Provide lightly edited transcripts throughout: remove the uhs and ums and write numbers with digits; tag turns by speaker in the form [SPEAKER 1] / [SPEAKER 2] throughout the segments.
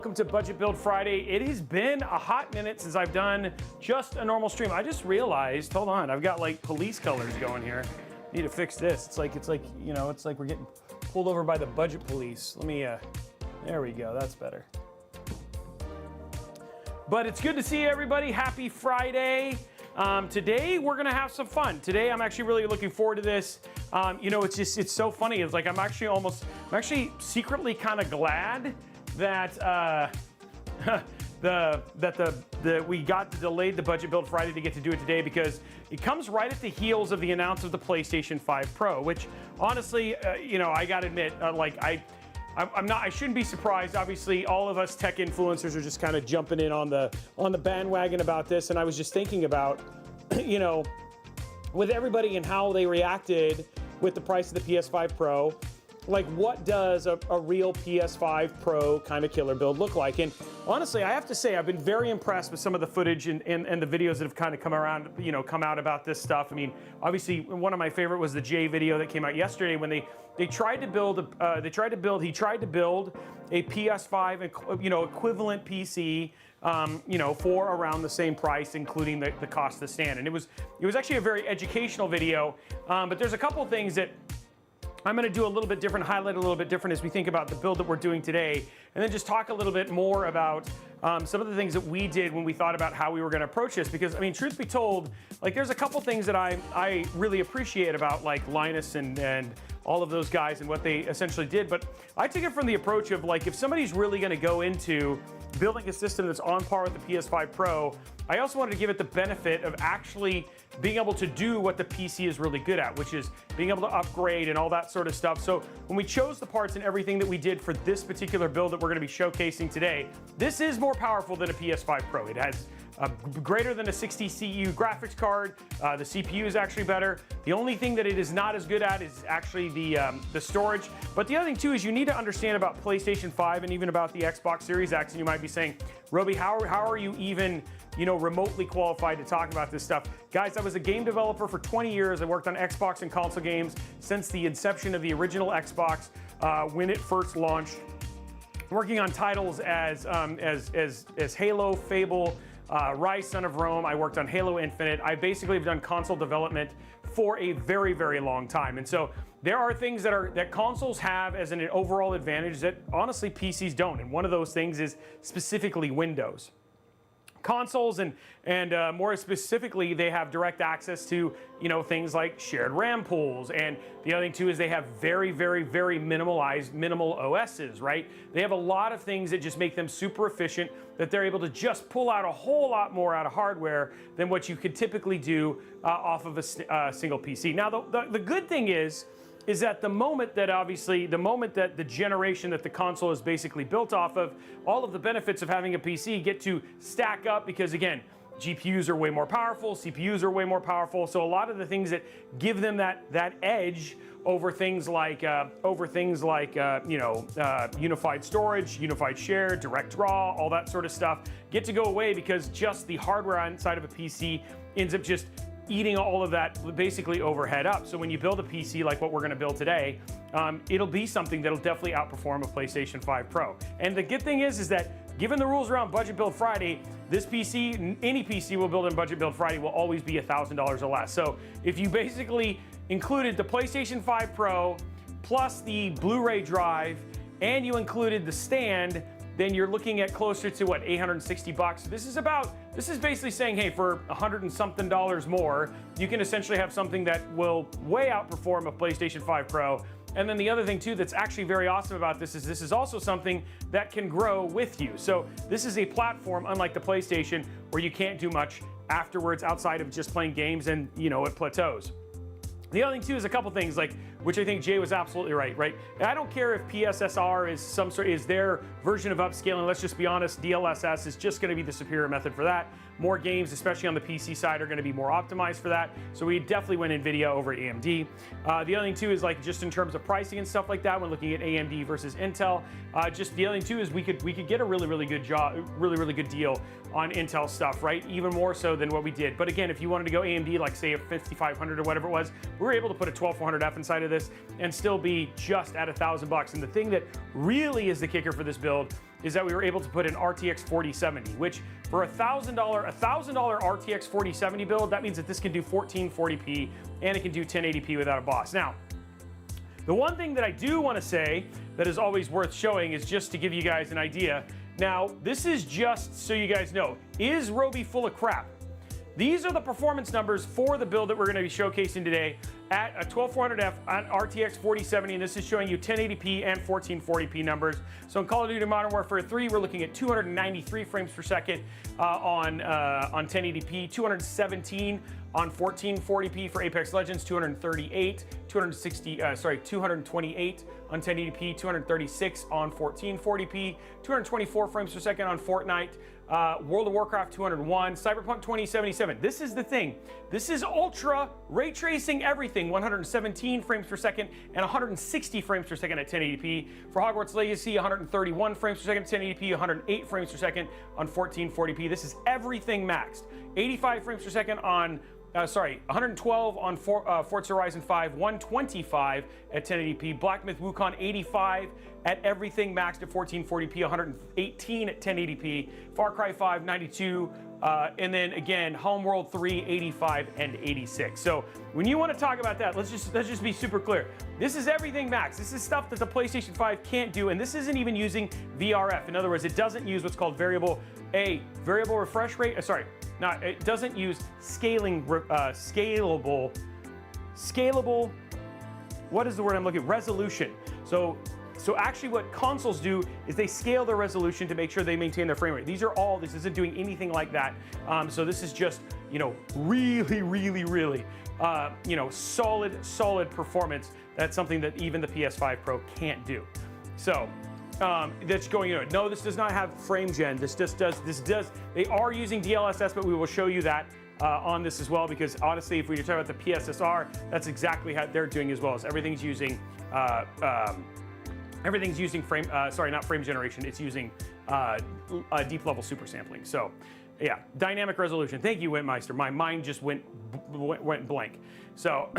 [SPEAKER 1] Welcome to Budget Build Friday. It has been a hot minute since I've done just a normal stream. I just realized, hold on, I've got like police colors going here. Need to fix this. It's like, you know, it's like we're getting pulled over by the budget police. Let me, there we go, that's better. But it's good to see everybody. Happy Friday. Today we're gonna have some fun. Today I'm actually really looking forward to this. You know, it's so funny. It's like I'm actually secretly kind of glad that we got delayed the Budget Build Friday to get to do it today, because it comes right at the heels of the announcement of the PlayStation 5 Pro, which honestly, you know, I gotta admit, I shouldn't be surprised. Obviously, all of us tech influencers are just kind of jumping in on the bandwagon about this, and I was just thinking about, you know, with everybody and how they reacted with the price of the PS5 Pro. Like, what does a real PS5 Pro kind of killer build look like? And honestly, I have to say, I've been very impressed with some of the footage and the videos that have kind of come around, you know, come out about this stuff. I mean, obviously, one of my favorite was the Jay video that came out yesterday when they tried to build he tried to build a PS5, you know, equivalent PC, you know, for around the same price, including the cost of the stand. And it was actually a very educational video. But there's a couple things that I'm going to do a little bit different, highlight a little bit different as we think about the build that we're doing today, and then just talk a little bit more about some of the things that we did when we thought about how we were going to approach this. Because, I mean, truth be told, like, there's a couple things that I really appreciate about, like, Linus and all of those guys and what they essentially did. But I took it from the approach of, like, if somebody's really going to go into building a system that's on par with the PS5 Pro, I also wanted to give it the benefit of actually being able to do what the PC is really good at, which is being able to upgrade and all that sort of stuff. So when we chose the parts and everything that we did for this particular build that we're going to be showcasing today, this is more powerful than a PS5 Pro. It has greater than a 60 CU graphics card. The CPU is actually better. The only thing that it is not as good at is actually the storage. But the other thing too is you need to understand about PlayStation 5 and even about the Xbox Series X. And you might be saying, Robey, how are you even, you know, remotely qualified to talk about this stuff? Guys, I was a game developer for 20 years. I worked on Xbox and console games since the inception of the original Xbox when it first launched. Working on titles as Halo, Fable, Rise, Son of Rome. I worked on Halo Infinite. I basically have done console development for a very, very long time. And so there are things that consoles have as an overall advantage that honestly PCs don't. And one of those things is specifically Windows. Consoles and more specifically, they have direct access to, you know, things like shared RAM pools. And the other thing too is they have very, very, very minimal OSs, right? They have a lot of things that just make them super efficient, that they're able to just pull out a whole lot more out of hardware than what you could typically do off of a single PC. Now, the good thing is that the moment that the generation that the console is basically built off of, all of the benefits of having a PC get to stack up, because again, GPUs are way more powerful, CPUs are way more powerful. So a lot of the things that give them that edge over things like you know, unified storage, unified share, direct draw, all that sort of stuff get to go away, because just the hardware inside of a PC ends up just eating all of that basically overhead up. So when you build a PC like what we're going to build today, it'll be something that'll definitely outperform a PlayStation 5 Pro. And the good thing is that given the rules around Budget Build Friday, this PC, any PC we'll build in Budget Build Friday will always be $1,000 or less. So if you basically included the PlayStation 5 Pro plus the Blu-ray drive and you included the stand, then you're looking at closer to what, $860. This is basically saying, hey, for $100 and something more, you can essentially have something that will way outperform a PlayStation 5 Pro. And then the other thing too that's actually very awesome about this is also something that can grow with you. So this is a platform, unlike the PlayStation, where you can't do much afterwards outside of just playing games and, you know, it plateaus. The other thing too is a couple things, like, which I think Jay was absolutely right? And I don't care if PSSR is their version of upscaling. Let's just be honest, DLSS is just going to be the superior method for that. More games, especially on the PC side, are going to be more optimized for that. So we definitely went NVIDIA over AMD. The other thing too is, like, just in terms of pricing and stuff like that, when looking at AMD versus Intel, just the other thing too is we could get a really good deal on Intel stuff, right? Even more so than what we did. But again, if you wanted to go AMD, like say a 5500 or whatever it was, we were able to put a 12400F inside of this and still be just at $1,000. And the thing that really is the kicker for this build is that we were able to put an RTX 4070, which for a $1,000 RTX 4070 build, that means that this can do 1440p and it can do 1080p without a boss. Now, the one thing that I do want to say that is always worth showing is just to give you guys an idea. Now, this is just so you guys know, is Robey full of crap? These are the performance numbers for the build that we're going to be showcasing today at a 12400F on RTX 4070, and this is showing you 1080p and 1440p numbers. So in Call of Duty Modern Warfare 3, we're looking at 293 frames per second on 1080p, 217 on 1440p for Apex Legends, 228 on 1080p, 236 on 1440p, 224 frames per second on Fortnite, World of Warcraft 201, Cyberpunk 2077. This is the thing. This is ultra ray tracing everything, 117 frames per second and 160 frames per second at 1080p. For Hogwarts Legacy, 131 frames per second at 1080p, 108 frames per second on 1440p. This is everything maxed. 85 frames per second on 112 on Forza Horizon 5, 125 at 1080p. Black Myth Wukong 85 at everything maxed at 1440p, 118 at 1080p. Far Cry 5 92, and then again Homeworld 3 85 and 86. So when you want to talk about that, let's just be super clear. This is everything max. This is stuff that the PlayStation 5 can't do, and this isn't even using VRF. In other words, it doesn't use what's called variable refresh rate. It doesn't use scalable. What is the word I'm looking? Resolution. So actually what consoles do is they scale their resolution to make sure they maintain their frame rate. This isn't doing anything like that. So this is just, really, solid performance. That's something that even the PS5 Pro can't do. So that's going into it. No, this does not have frame gen. They are using DLSS, but we will show you that on this as well, because honestly, if we talk about the PSSR, that's exactly how they're doing as well. As everything's using not frame generation. It's using deep level super sampling. So yeah, dynamic resolution. Thank you, Wentmeister. My mind just went blank. So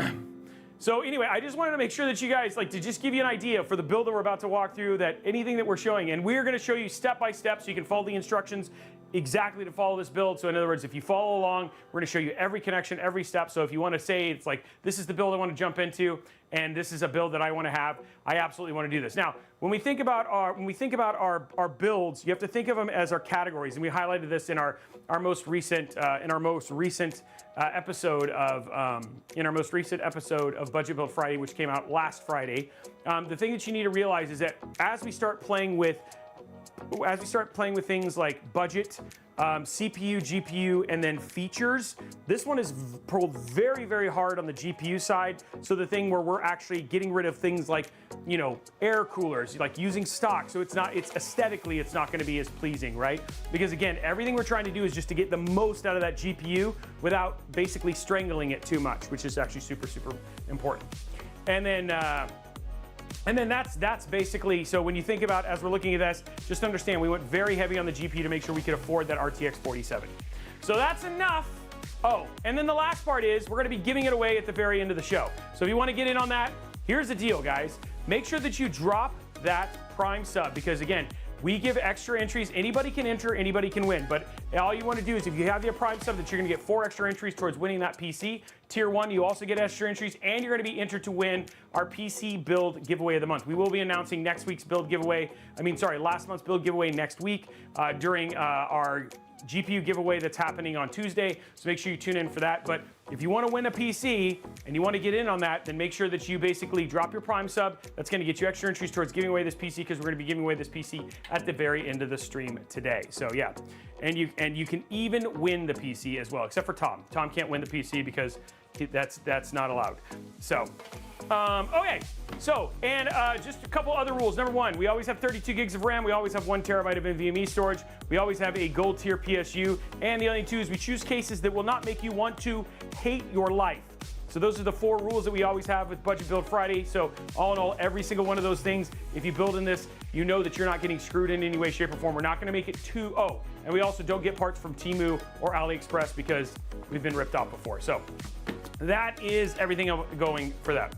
[SPEAKER 1] anyway, I just wanted to make sure that you guys, to just give you an idea for the build that we're about to walk through, that anything that we're showing, and we're going to show you step by step so you can follow the instructions exactly to follow this build. So in other words, if you follow along, we're going to show you every connection, every step. So if you want to say it's like, this is the build I want to jump into, and this is a build that I want to have, I absolutely want to do this. Now, when we think about our builds, you have to think of them as our categories, and we highlighted this in our most recent episode of Budget Build Friday, which came out last Friday. The thing that you need to realize is that as we start playing with things like budget, CPU, GPU, and then features, this one is pulled very, very hard on the GPU side. So the thing where we're actually getting rid of things like, air coolers, like using stock. So it's aesthetically, it's not going to be as pleasing, right? Because again, everything we're trying to do is just to get the most out of that GPU without basically strangling it too much, which is actually super, super important. And then that's basically, so when you think about, as we're looking at this, just understand we went very heavy on the GPU to make sure we could afford that RTX 4070. So that's enough. Oh, and then the last part is we're going to be giving it away at the very end of the show. So if you want to get in on that, here's the deal, guys. Make sure that you drop that Prime sub, because again, we give extra entries. Anybody can enter, anybody can win. But all you want to do is, if you have your Prime sub, that you're going to get 4 extra entries towards winning that PC. Tier 1, you also get extra entries, and you're going to be entered to win our PC build giveaway of the month. We will be announcing last month's build giveaway next week during our GPU giveaway that's happening on Tuesday. So make sure you tune in for that. But if you want to win a PC and you want to get in on that, then make sure that you basically drop your Prime sub. That's going to get you extra entries towards giving away this PC, because we're going to be giving away this PC at the very end of the stream today. So yeah, and you can even win the PC as well, except for Tom. Tom can't win the PC because that's not allowed. So okay, so and just a couple other rules. Number 1, we always have 32 gigs of RAM. We always have 1 terabyte of NVMe storage. We always have a gold tier PSU. And the only 2 is we choose cases that will not make you want to hate your life. So those are the 4 rules that we always have with Budget Build Friday. So all in all, every single one of those things, if you build in this, you know that you're not getting screwed in any way, shape, or form. We're not going to make it too, and we also don't get parts from Temu or AliExpress because we've been ripped off before. So that is everything going for that.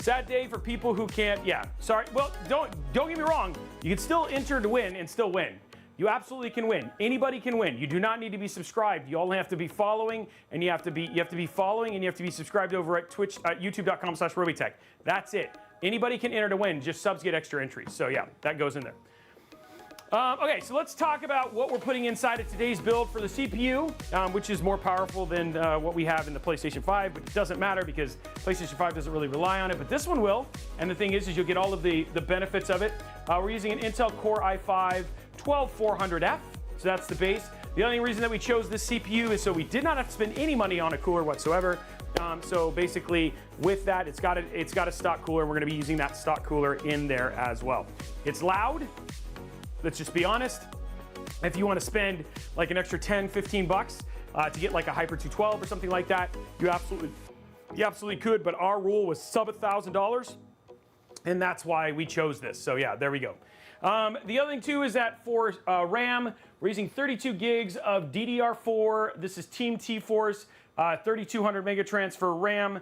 [SPEAKER 1] Sad day for people who can't. Yeah, sorry. Well, don't get me wrong. You can still enter to win and still win. You absolutely can win. Anybody can win. You do not need to be subscribed. You all have to be following, and you have to be following, and you have to be subscribed over at Twitch, YouTube.com/Robeytech. That's it. Anybody can enter to win. Just subs get extra entries. So yeah, that goes in there. Okay, so let's talk about what we're putting inside of today's build for the CPU, which is more powerful than what we have in the PlayStation 5, but it doesn't matter because PlayStation 5 doesn't really rely on it, but this one will. And the thing is you'll get all of the benefits of it. We're using an Intel Core i5 12400F, so that's the base. The only reason that we chose this CPU is so we did not have to spend any money on a cooler whatsoever. So basically, with that, it's got a stock cooler. We're going to be using that stock cooler in there as well. It's loud. Let's just be honest. If you want to spend like an extra 10, 15 bucks to get like a Hyper 212 or something like that, you absolutely could. But our rule was sub $1,000, and that's why we chose this. So yeah, there we go. The other thing too is that for RAM, we're using 32 gigs of DDR4. This is Team T-Force. 3200 mega transfer RAM.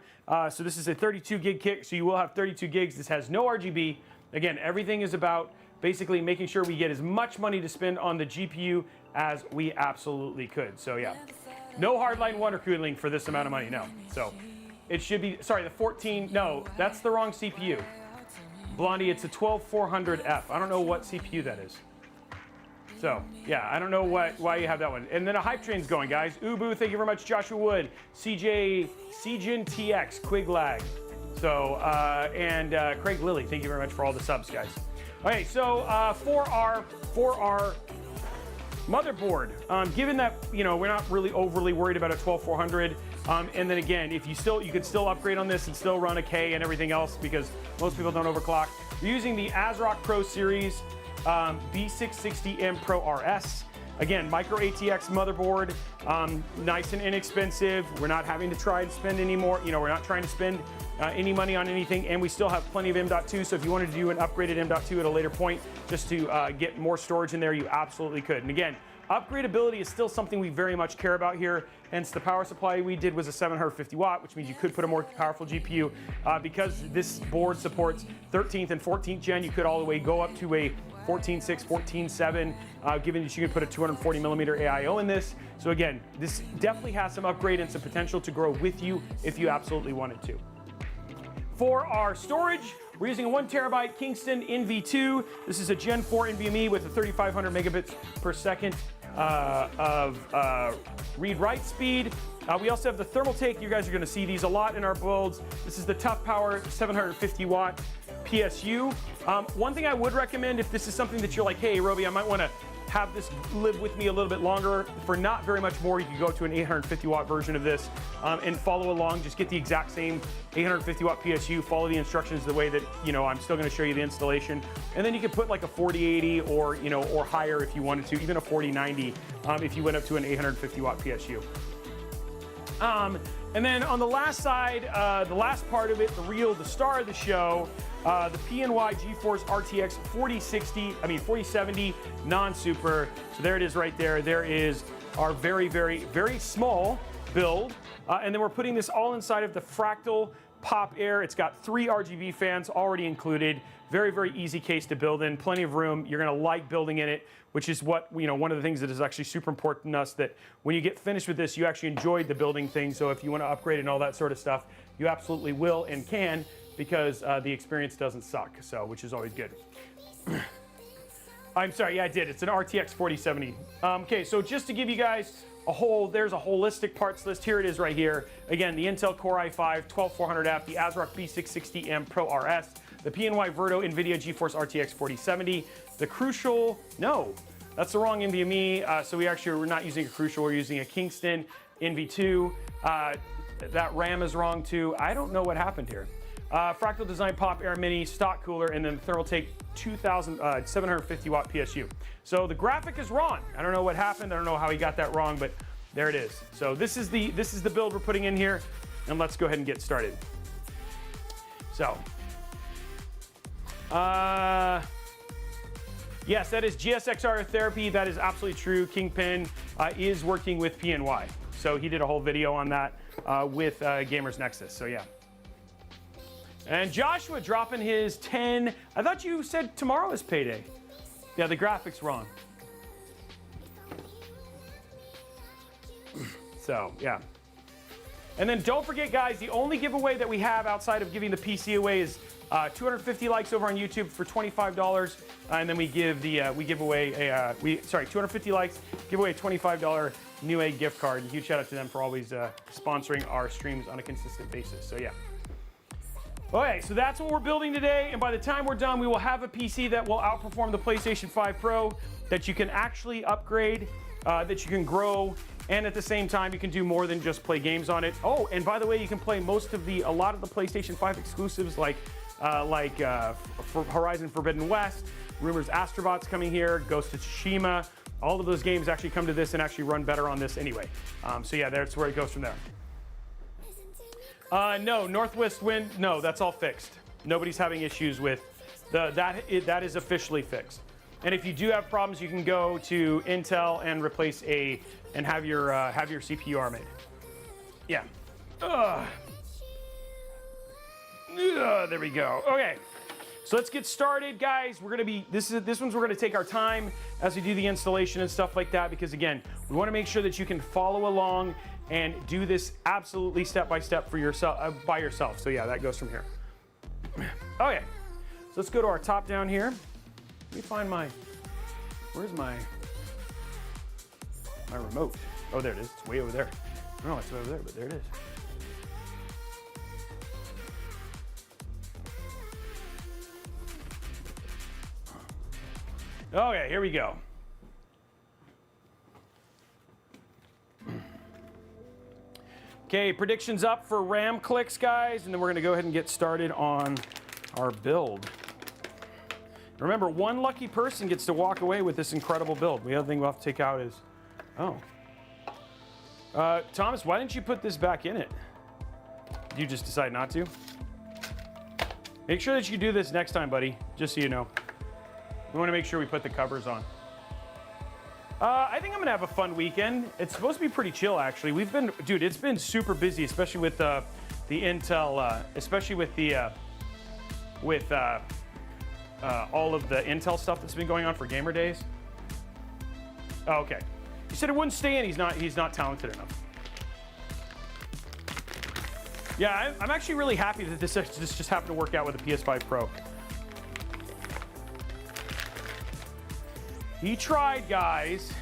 [SPEAKER 1] So this is a 32 gig kit, so you will have 32 gigs. This has no RGB. Again, everything is about basically making sure we get as much money to spend on the GPU as we absolutely could. So yeah, no hardline water cooling for this amount of money, no. So it should be, sorry, the 14, no, that's the wrong CPU. Blondie, it's a 12400F. I don't know what CPU that is. So, yeah, I don't know why you have that one. And then a hype train's going, guys. Ubu, thank you very much. Joshua Wood, CJ, Cjin TX, Quiglag. So, and Craig Lilly, thank you very much for all the subs, guys. Okay, so for our motherboard, given that, you know, we're not really overly worried about a 12400, and then again, if you could still upgrade on this and still run a K and everything else because most people don't overclock. We're using the ASRock Pro Series B660M Pro RS. Again, micro ATX motherboard, nice and inexpensive. We're not having to try to spend any more, you know, we're not trying to spend any money on anything, and we still have plenty of M.2, so if you wanted to do an upgraded M.2 at a later point just to get more storage in there, you absolutely could. And again, upgradability is still something we very much care about here, hence the power supply we did was a 750 watt, which means you could put a more powerful GPU. Because this board supports 13th and 14th gen, you could all the way go up to a 14.6, 14.7, given that you can put a 240 millimeter AIO in this. So again, this definitely has some upgrade and some potential to grow with you if you absolutely wanted to. For our storage, we're using a 1 terabyte Kingston NV2. This is a Gen 4 NVMe with a 3500 megabits per second of read-write speed. We also have the Thermaltake. You guys are going to see these a lot in our builds. This is the Tough Power 750 watt PSU. One thing I would recommend if this is something that you're like, hey, Robey, I might want to have this live with me a little bit longer. For not very much more, you can go to an 850 watt version of this and follow along. Just get the exact same 850 watt PSU, follow the instructions the way that, you know, I'm still going to show you the installation. And then you could put like a 4080 or, you know, or higher if you wanted to, even a 4090 if you went up to an 850 watt PSU. And then on the last side, the last part of it, the star of the show, the PNY GeForce RTX 4070 non-super. So there it is right there. There is our very, very, very small build. And then we're putting this all inside of the Fractal Pop Air. It's got 3 RGB fans already included. Very, very easy case to build in. Plenty of room. You're going to like building in it, which is what, you know, one of the things that is actually super important to us, that when you get finished with this, you actually enjoyed the building thing. So if you want to upgrade and all that sort of stuff, you absolutely will and can, because the experience doesn't suck, so, which is always good. I'm sorry, yeah, I did. It's an RTX 4070. Okay, so just to give you guys there's a holistic parts list. Here it is right here. Again, the Intel Core i5 12400F, the ASRock B660M Pro RS, the PNY Verto NVIDIA GeForce RTX 4070, the Crucial, no, that's the wrong NVMe. So we're not using a Crucial, we're using a Kingston NV2. That RAM is wrong too. I don't know what happened here. Fractal Design Pop Air Mini stock cooler, and then Thermaltake 750 watt PSU. So the graphic is wrong. I don't know what happened. I don't know how he got that wrong, but there it is. So this is the build we're putting in here, and let's go ahead and get started. So, yes, that is GSXR therapy. That is absolutely true. Kingpin is working with PNY, so he did a whole video on that with Gamers Nexus. So yeah. And Joshua dropping his 10. I thought you said tomorrow is payday. Yeah, the graphic's wrong. So, yeah. And then don't forget, guys, the only giveaway that we have outside of giving the PC away is 250 likes over on YouTube for $25, and then we give away a 250 likes, give away a $25 Newegg gift card. And huge shout out to them for always sponsoring our streams on a consistent basis. So yeah. Okay, so that's what we're building today, and by the time we're done, we will have a PC that will outperform the PlayStation 5 Pro, that you can actually upgrade, that you can grow, and at the same time, you can do more than just play games on it. Oh, and by the way, you can play a lot of the PlayStation 5 exclusives, like for Horizon Forbidden West, rumors Astrobot's coming here, Ghost of Tsushima. All of those games actually come to this and actually run better on this anyway. So yeah, that's where it goes from there. No, Northwest Wind, no, that's all fixed. Nobody's having issues with that is officially fixed. And if you do have problems, you can go to Intel and replace and have your CPU made. Yeah. There we go. Okay. So let's get started, guys. We're gonna be we're gonna take our time as we do the installation and stuff like that, because again, we want to make sure that you can follow along and do this absolutely step by step for yourself by yourself. So yeah, that goes from here. Okay. So let's go to our top down here. Let me find where's my remote? Oh, there it is. It's way over there. I don't know it's way over there, but there it is. Okay, here we go. Okay, predictions up for RAM clicks, guys, and then we're gonna go ahead and get started on our build. Remember, one lucky person gets to walk away with this incredible build. The other thing we'll have to take out is, Thomas, why didn't you put this back in it? Did you just decide not to? Make sure that you do this next time, buddy, just so you know. We want to make sure we put the covers on. I think I'm gonna have a fun weekend. It's supposed to be pretty chill, actually. It's been super busy, especially with the Intel, especially with all of the Intel stuff that's been going on for Gamer Days. Oh, okay. He said it wouldn't stay in. He's not talented enough. Yeah, I'm actually really happy that this just happened to work out with the PS5 Pro. He tried, guys.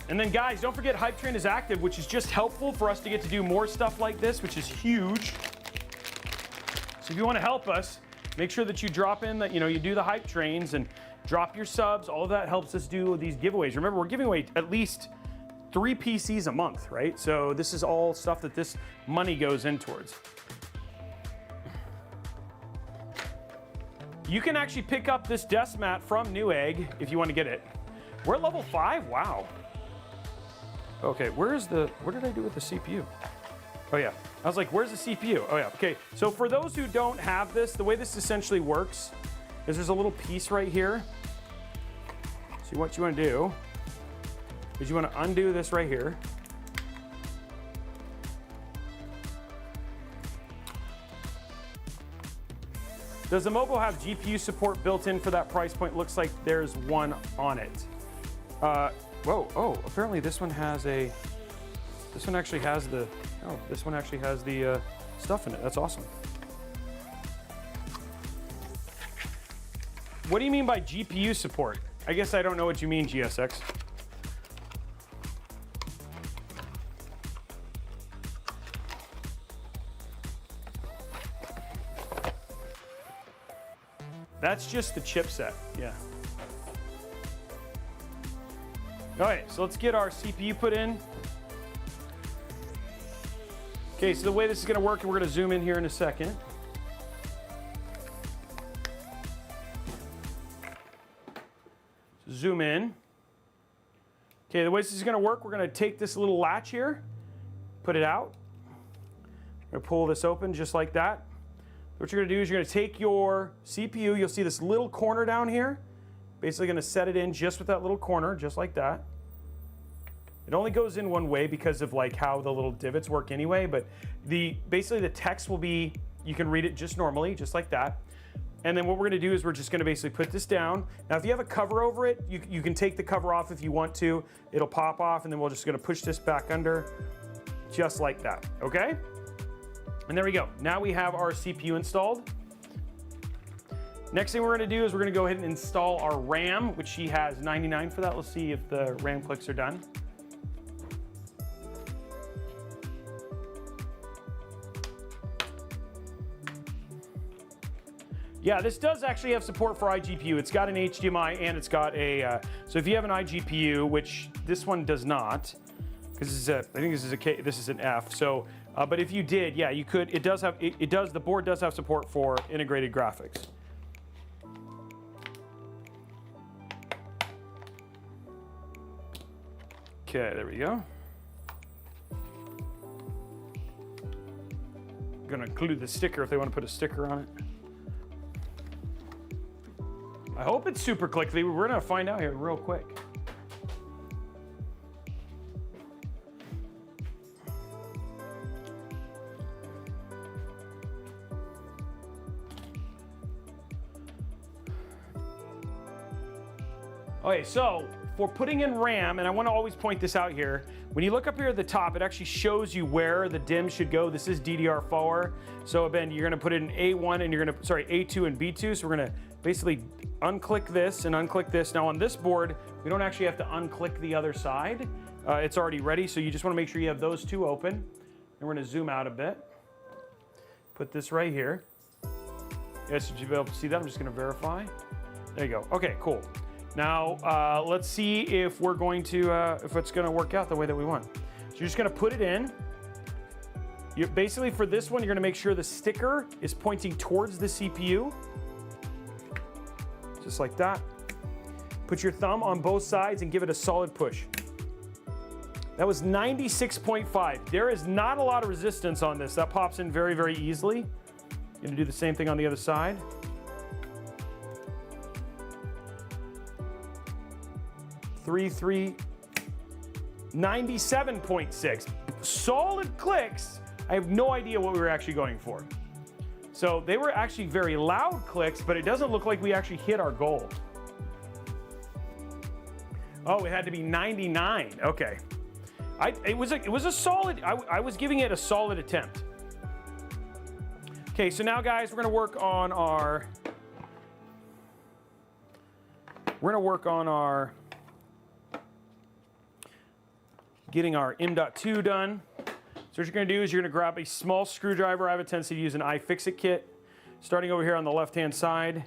[SPEAKER 1] And then, guys, don't forget Hype Train is active, which is just helpful for us to get to do more stuff like this, which is huge. So if you want to help us, make sure that you drop in that, you do the Hype Trains and drop your subs. All of that helps us do these giveaways. Remember, we're giving away at least 3 PCs a month, right? So this is all stuff that this money goes in towards. You can actually pick up this desk mat from Newegg if you want to get it. We're at level 5? Wow. Okay, what did I do with the CPU? Oh yeah, I was like, where's the CPU? Oh yeah, okay. So for those who don't have this, the way this essentially works is there's a little piece right here. So what you want to do is you want to undo this right here. Does the mobile have GPU support built in for that price point? Looks like there's one on it. Apparently this one actually has the stuff in it. That's awesome. What do you mean by GPU support? I guess I don't know what you mean, GSX. That's just the chipset, yeah. All right, so let's get our CPU put in. Okay, so the way this is gonna work, and we're gonna zoom in here in a second. Zoom in. Okay, the way this is gonna work, we're gonna take this little latch here, put it out. We're gonna pull this open just like that. What you're gonna do is you're gonna take your CPU, you'll see this little corner down here. Basically gonna set it in just with that little corner, just like that. It only goes in one way because of like how the little divots work anyway, but basically the text will be, you can read it just normally, just like that. And then what we're gonna do is we're just gonna basically put this down. Now, if you have a cover over it, you can take the cover off if you want to. It'll pop off, and then we're just gonna push this back under, just like that, okay? And there we go. Now we have our CPU installed. Next thing we're gonna do is we're gonna go ahead and install our RAM, which she has 99 for that. Let's see if the RAM clicks are done. Yeah, this does actually have support for iGPU. It's got an HDMI and it's got a, so if you have an iGPU, which this one does not, because this is a, I think this is a K, this is an F. So, but if you did, yeah, you could, it does have, it does, the board does have support for integrated graphics. Okay, there we go. I'm gonna include the sticker if they want to put a sticker on it. I hope it's super clickly. We're gonna find out here real quick. Okay, so for putting in RAM, and I want to always point this out here, when you look up here at the top, it actually shows you where the DIMM should go. This is DDR4. So Ben, you're gonna put it in A1 and you're gonna, sorry, A2 and B2. So we're gonna basically unclick this and unclick this. Now on this board, we don't actually have to unclick the other side. It's already ready, so you just want to make sure you have those two open. And we're going to zoom out a bit. Put this right here. Yes, you'll be able to see that. I'm just going to verify. There you go. Okay, cool. Now let's see if we're going to, if it's going to work out the way that we want. So you're just going to put it in. You're basically for this one, you're going to make sure the sticker is pointing towards the CPU. Just like that. Put your thumb on both sides and give it a solid push. That was 96.5. There is not a lot of resistance on this. That pops in very, very easily. Gonna do the same thing on the other side. Three, 97.6. Solid clicks. I have no idea what we were actually going for. So they were actually very loud clicks, but it doesn't look like we actually hit our goal. Oh, it had to be 99. Okay. It was a solid, I was giving it a solid attempt. Okay, so now guys, we're gonna work on getting our M.2 done. So what you're gonna do is you're gonna grab a small screwdriver. I have a tendency to use an iFixit kit. Starting over here on the left-hand side,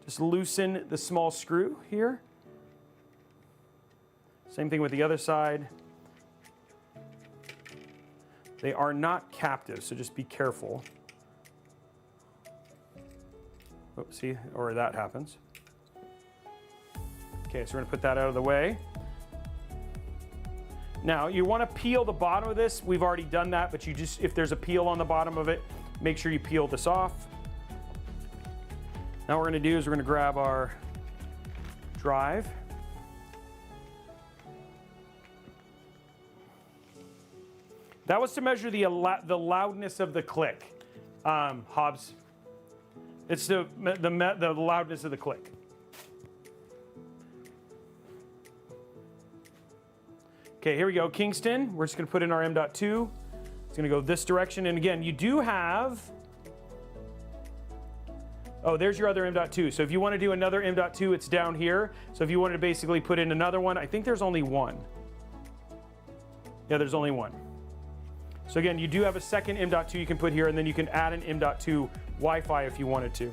[SPEAKER 1] just loosen the small screw here. Same thing with the other side. They are not captive, so just be careful. Oh, see, or that happens. Okay, so we're gonna put that out of the way. Now, you want to peel the bottom of this. We've already done that, but you just, if there's a peel on the bottom of it, make sure you peel this off. Now what we're going to do is we're going to grab our drive. That was to measure the loudness of the click, Hobbs. It's the loudness of the click. Okay, here we go, Kingston. We're just gonna put in our M.2. It's gonna go this direction. And again, you do have, oh, there's your other M.2. So if you wanna do another M.2, it's down here. So if you wanted to basically put in another one, I think there's only one. Yeah, there's only one. So again, you do have a second M.2 you can put here, and then you can add an M.2 Wi-Fi if you wanted to.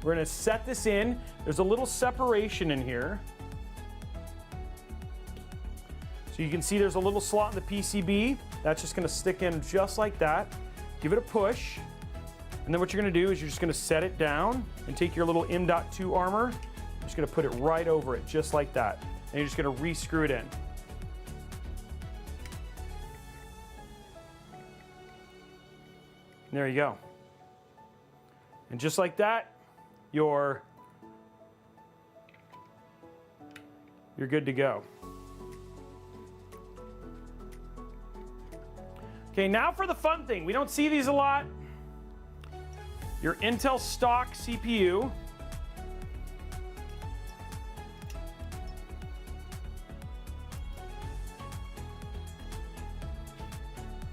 [SPEAKER 1] We're gonna set this in. There's a little separation in here. So you can see there's a little slot in the PCB. That's just gonna stick in just like that. Give it a push. And then what you're gonna do is you're just gonna set it down and take your little M.2 armor. You're just gonna put it right over it, just like that. And you're just gonna re-screw it in. And there you go. And just like that, you're good to go. Okay, now for the fun thing. We don't see these a lot. Your Intel stock CPU.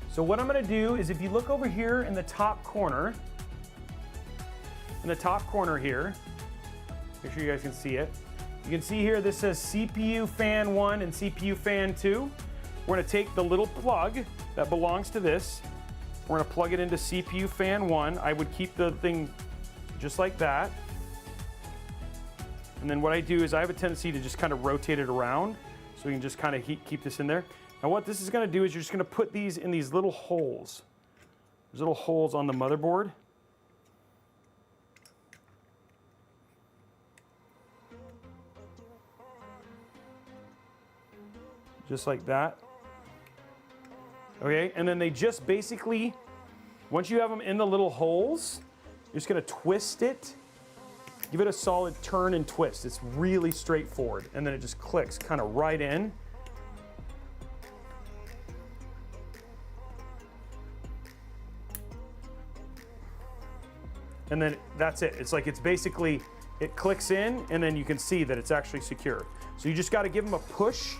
[SPEAKER 1] So what I'm gonna do is, if you look over here in the top corner, here, make sure you guys can see it. You can see here, this says CPU fan 1 and CPU fan 2. We're gonna take the little plug that belongs to this. We're gonna plug it into CPU fan 1. I would keep the thing just like that. And then what I do is I have a tendency to just kind of rotate it around so we can just kind of keep this in there. Now what this is gonna do is you're just gonna put these in these little holes. There's little holes on the motherboard. Just like that. Okay, and then they just basically, once you have them in the little holes, you're just gonna twist it, give it a solid turn and twist. It's really straightforward. And then it just clicks kind of right in. And then that's it. It's like, it's basically, it clicks in and then you can see that it's actually secure. So you just gotta give them a push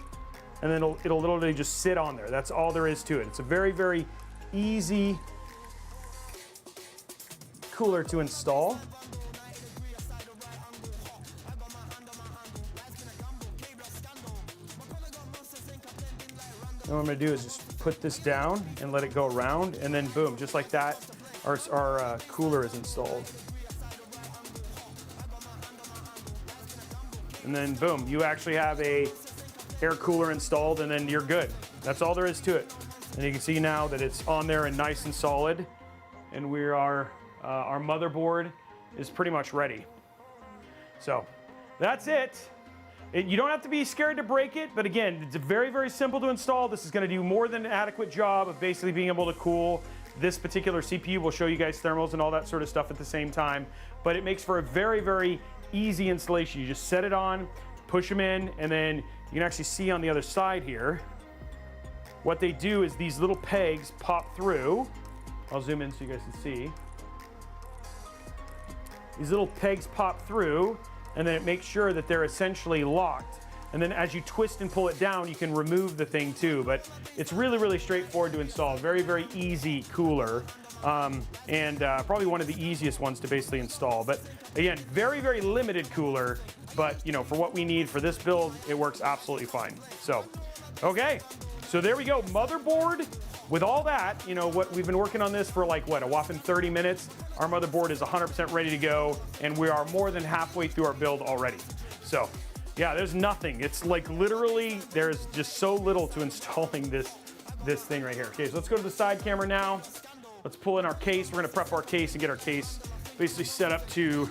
[SPEAKER 1] and then it'll literally just sit on there. That's all there is to it. It's a very, very easy cooler to install. And what I'm gonna do is just put this down and let it go around, and then boom, just like that, our cooler is installed. And then boom, you actually have a air cooler installed, and then you're good. That's all there is to it. And you can see now that it's on there and nice and solid, and we are, our motherboard is pretty much ready. So that's it. You don't have to be scared to break it, but again, it's very, very simple to install. This is gonna do more than an adequate job of basically being able to cool this particular CPU. We'll show you guys thermals and all that sort of stuff at the same time, but it makes for a very, very easy installation. You just set it on, push them in, and then you can actually see on the other side here, what they do is these little pegs pop through. I'll zoom in so you guys can see. These little pegs pop through, and then it makes sure that they're essentially locked. And then as you twist and pull it down, you can remove the thing too. But it's really, really straightforward to install. Very, very easy cooler. And probably one of the easiest ones to basically install. But again, very, very limited cooler. But you know, for what we need for this build, it works absolutely fine. So, okay. So there we go, motherboard. With all that, you know, what we've been working on this for like, what, a whopping 30 minutes. Our motherboard is 100% ready to go, and we are more than halfway through our build already. So, yeah, there's nothing. It's like literally, there's just so little to installing this thing right here. Okay, so let's go to the side camera now. Let's pull in our case. We're gonna prep our case and get our case basically set up to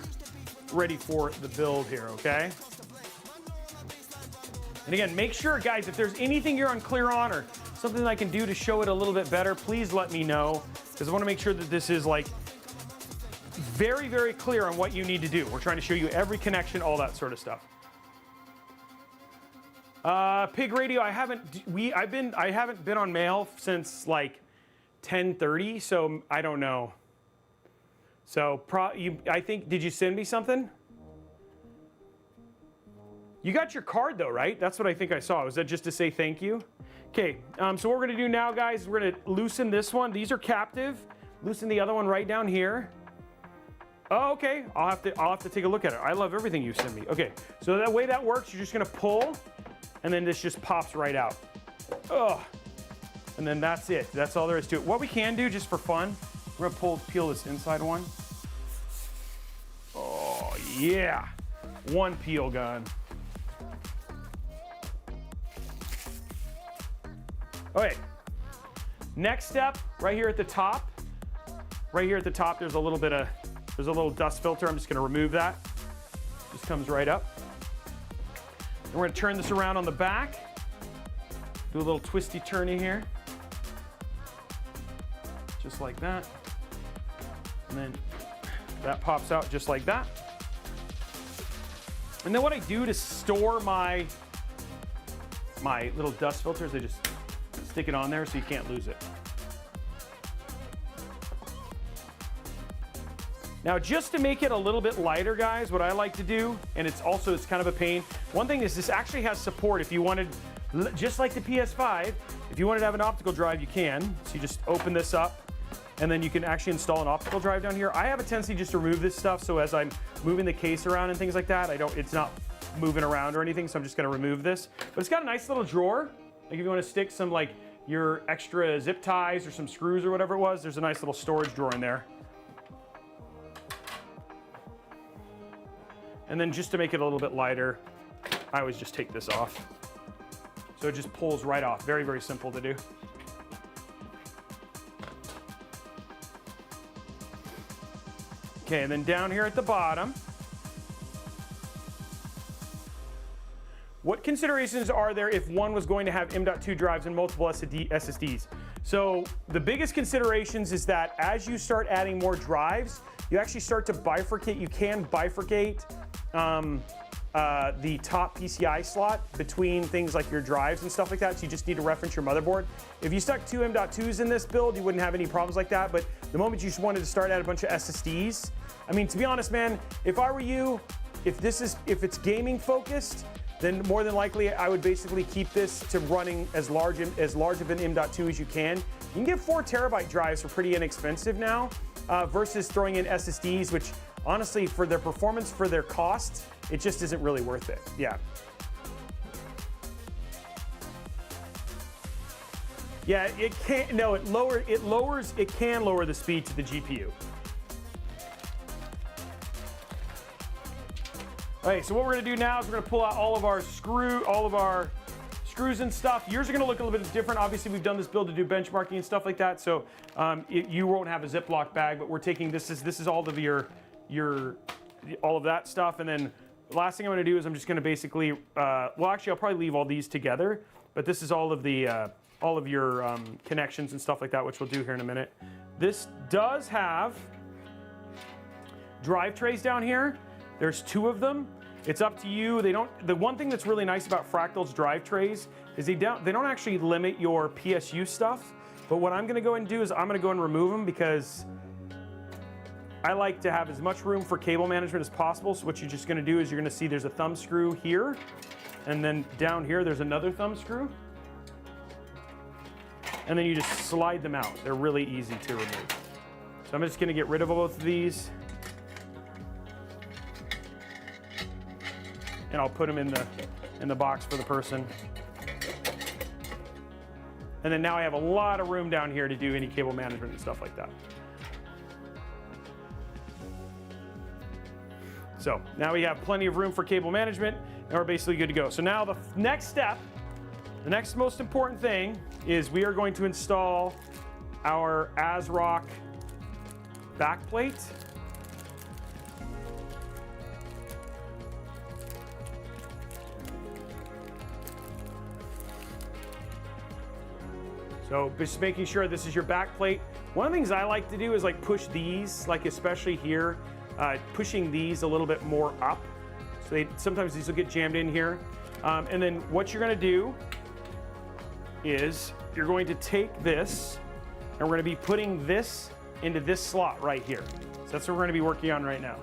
[SPEAKER 1] ready for the build here, okay? And again, make sure, guys, if there's anything you're unclear on or something I can do to show it a little bit better, please let me know, because I want to make sure that this is like very, very clear on what you need to do. We're trying to show you every connection, all that sort of stuff. Pig Radio, I haven't been on mail since like 10:30, so I don't know. So I think, did you send me something? You got your card though, right? That's what I think I saw. Was that just to say thank you? Okay, so what we're gonna do now, guys, we're gonna loosen this one. These are captive. Loosen the other one right down here. Oh, okay, I'll have to take a look at it. I love everything you send me. Okay, so that way that works, you're just gonna pull, and then this just pops right out. Ugh. And then that's it. That's all there is to it. What we can do, just for fun, we're gonna peel this inside one. Oh, yeah. One peel gun. Okay, next step, right here at the top. Right here at the top, there's a little dust filter. I'm just gonna remove that. Just comes right up. And we're gonna turn this around on the back. Do a little twisty turny here. Just like that. And then that pops out just like that. And then what I do to store my little dust filters, I just stick it on there so you can't lose it. Now, just to make it a little bit lighter, guys, what I like to do, and it's kind of a pain. One thing is this actually has support. If you wanted, just like the PS5, if you wanted to have an optical drive, you can. So you just open this up, and then you can actually install an optical drive down here. I have a tendency just to remove this stuff, so as I'm moving the case around and things like that, it's not moving around or anything, so I'm just gonna remove this. But it's got a nice little drawer. Like if you wanna stick some like your extra zip ties or some screws or whatever it was, there's a nice little storage drawer in there. And then just to make it a little bit lighter, I always just take this off. So it just pulls right off. Very, very simple to do. Okay, and then down here at the bottom, what considerations are there if one was going to have M.2 drives and multiple SSDs? So the biggest considerations is that as you start adding more drives, you actually start to bifurcate. You can bifurcate the top PCI slot between things like your drives and stuff like that, so you just need to reference your motherboard. If you stuck two M.2s in this build, you wouldn't have any problems like that, but the moment you just wanted to start add a bunch of SSDs, I mean, to be honest, man, if I were you, if it's gaming focused, then more than likely I would basically keep this to running as large of an M.2 as you can. You can get 4 terabyte drives for pretty inexpensive now, versus throwing in SSDs, which honestly, for their performance, for their cost, it just isn't really worth it. Yeah. Yeah, it can, no, it can lower the speed to the GPU. Okay, so what we're gonna do now is we're gonna pull out all of our screws and stuff. Yours are gonna look a little bit different. Obviously, we've done this build to do benchmarking and stuff like that, so you won't have a Ziploc bag, but we're taking, this is all of all of that stuff, and then the last thing I'm gonna do is I'm just gonna basically, well, actually, I'll probably leave all these together, but this is all of your connections and stuff like that, which we'll do here in a minute. This does have drive trays down here. There's 2 of them. It's up to you. The one thing that's really nice about Fractal's drive trays is they don't actually limit your PSU stuff. But what I'm gonna go and do is I'm gonna go and remove them because I like to have as much room for cable management as possible. So what you're just gonna do is you're gonna see there's a thumb screw here, and then down here there's another thumb screw. And then you just slide them out. They're really easy to remove. So I'm just gonna get rid of both of these. And I'll put them in the box for the person. And then now I have a lot of room down here to do any cable management and stuff like that. So now we have plenty of room for cable management, and we're basically good to go. So now the next step, the next most important thing is we are going to install our ASRock backplate. So just making sure this is your back plate. One of the things I like to do is like push these, like especially here, pushing these a little bit more up. So sometimes these will get jammed in here. And then what you're gonna do is you're going to take this and we're gonna be putting this into this slot right here. So that's what we're gonna be working on right now.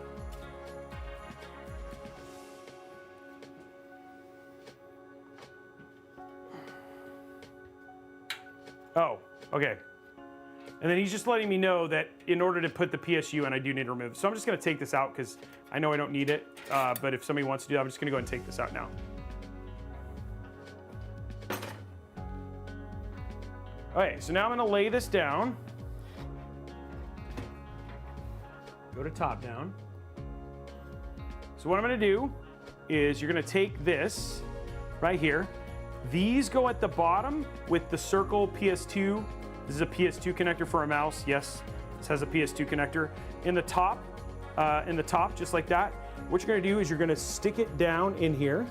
[SPEAKER 1] Oh, okay. And then he's just letting me know that in order to put the PSU in, I do need to remove it. So I'm just gonna take this out because I know I don't need it, but if somebody wants to do that, I'm just gonna go ahead and take this out now. Okay, so now I'm gonna lay this down. Go to top down. So what I'm gonna do is you're gonna take this right here. These go at the bottom with the circle PS2. This is a PS2 connector for a mouse. Yes, this has a PS2 connector. In the top, just like that. What you're gonna do is you're gonna stick it down in here.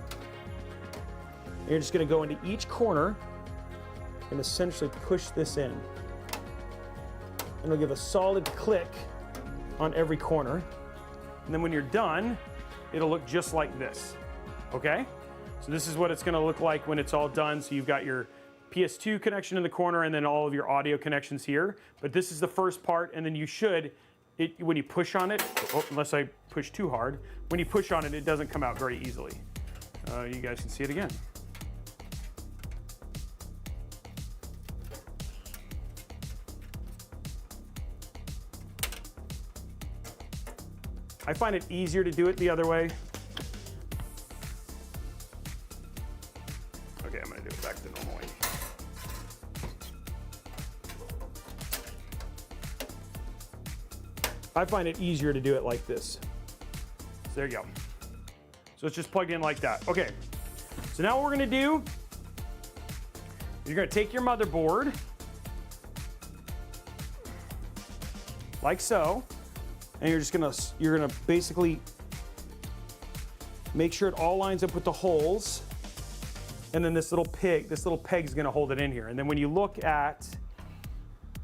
[SPEAKER 1] And you're just gonna go into each corner and essentially push this in. And it'll give a solid click on every corner. And then when you're done, it'll look just like this, okay? So this is what it's gonna look like when it's all done. So you've got your PS2 connection in the corner and then all of your audio connections here. But this is the first part, and then you should when you push on it, unless I push too hard, when you push on it, it doesn't come out very easily. You guys can see it again. I find it easier to do it the other way. Okay, I'm gonna do it back the normal way. I find it easier to do it like this. So there you go. So it's just plugged in like that. Okay, so now what we're gonna do, you're gonna take your motherboard, like so, and you're gonna basically make sure it all lines up with the holes, and then this little peg's gonna hold it in here. And then when you look at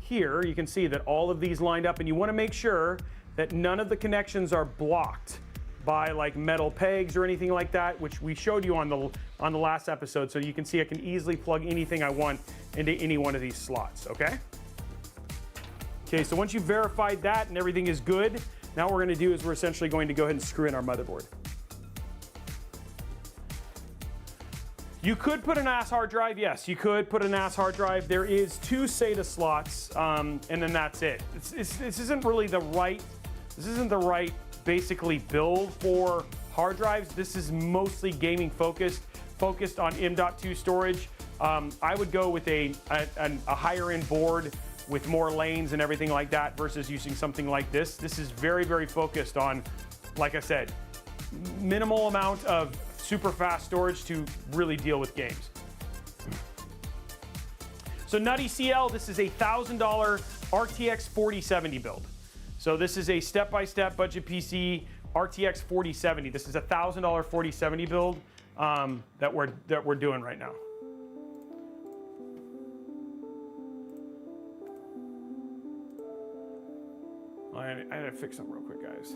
[SPEAKER 1] here, you can see that all of these lined up, and you wanna make sure that none of the connections are blocked by like metal pegs or anything like that, which we showed you on the last episode. So you can see I can easily plug anything I want into any one of these slots, okay? Okay, so once you've verified that and everything is good, now what we're gonna do is we're essentially going to go ahead and screw in our motherboard. You could put an NAS hard drive, yes, you could put a NAS hard drive. There is 2 SATA slots, and then that's it. This isn't really the right, basically build for hard drives. This is mostly gaming focused on M.2 storage. I would go with a higher end board with more lanes and everything like that versus using something like this. This is very, very focused on, like I said, minimal amount of super fast storage to really deal with games. So Nutty CL, this is a $1,000 RTX 4070 build. So this is a step-by-step budget PC RTX 4070. This is a $1,000 4070 build that we're doing right now. I gotta fix something real quick, guys.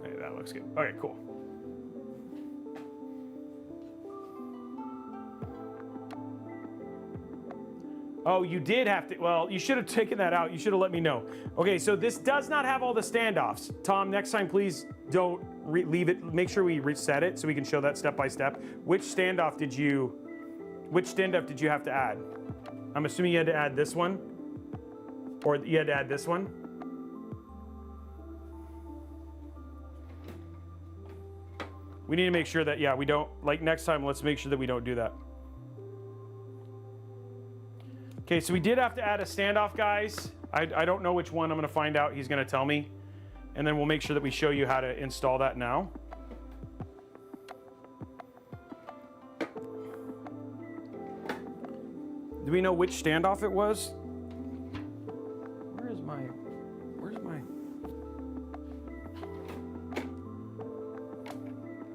[SPEAKER 1] Hey, that looks good. Okay, cool. Oh, you did have to, well, you should have taken that out. You should have let me know. Okay, so this does not have all the standoffs. Tom, next time, please don't leave it. Make sure we reset it so we can show that step by step. Which standoff did you have to add? I'm assuming you had to add this one, or you had to add this one. We need to make sure that, yeah, we don't, like next time, let's make sure that we don't do that. Okay, so we did have to add a standoff, guys. I don't know which one. I'm gonna find out. He's gonna tell me. And then we'll make sure that we show you how to install that now. Do we know which standoff it was? Where's my?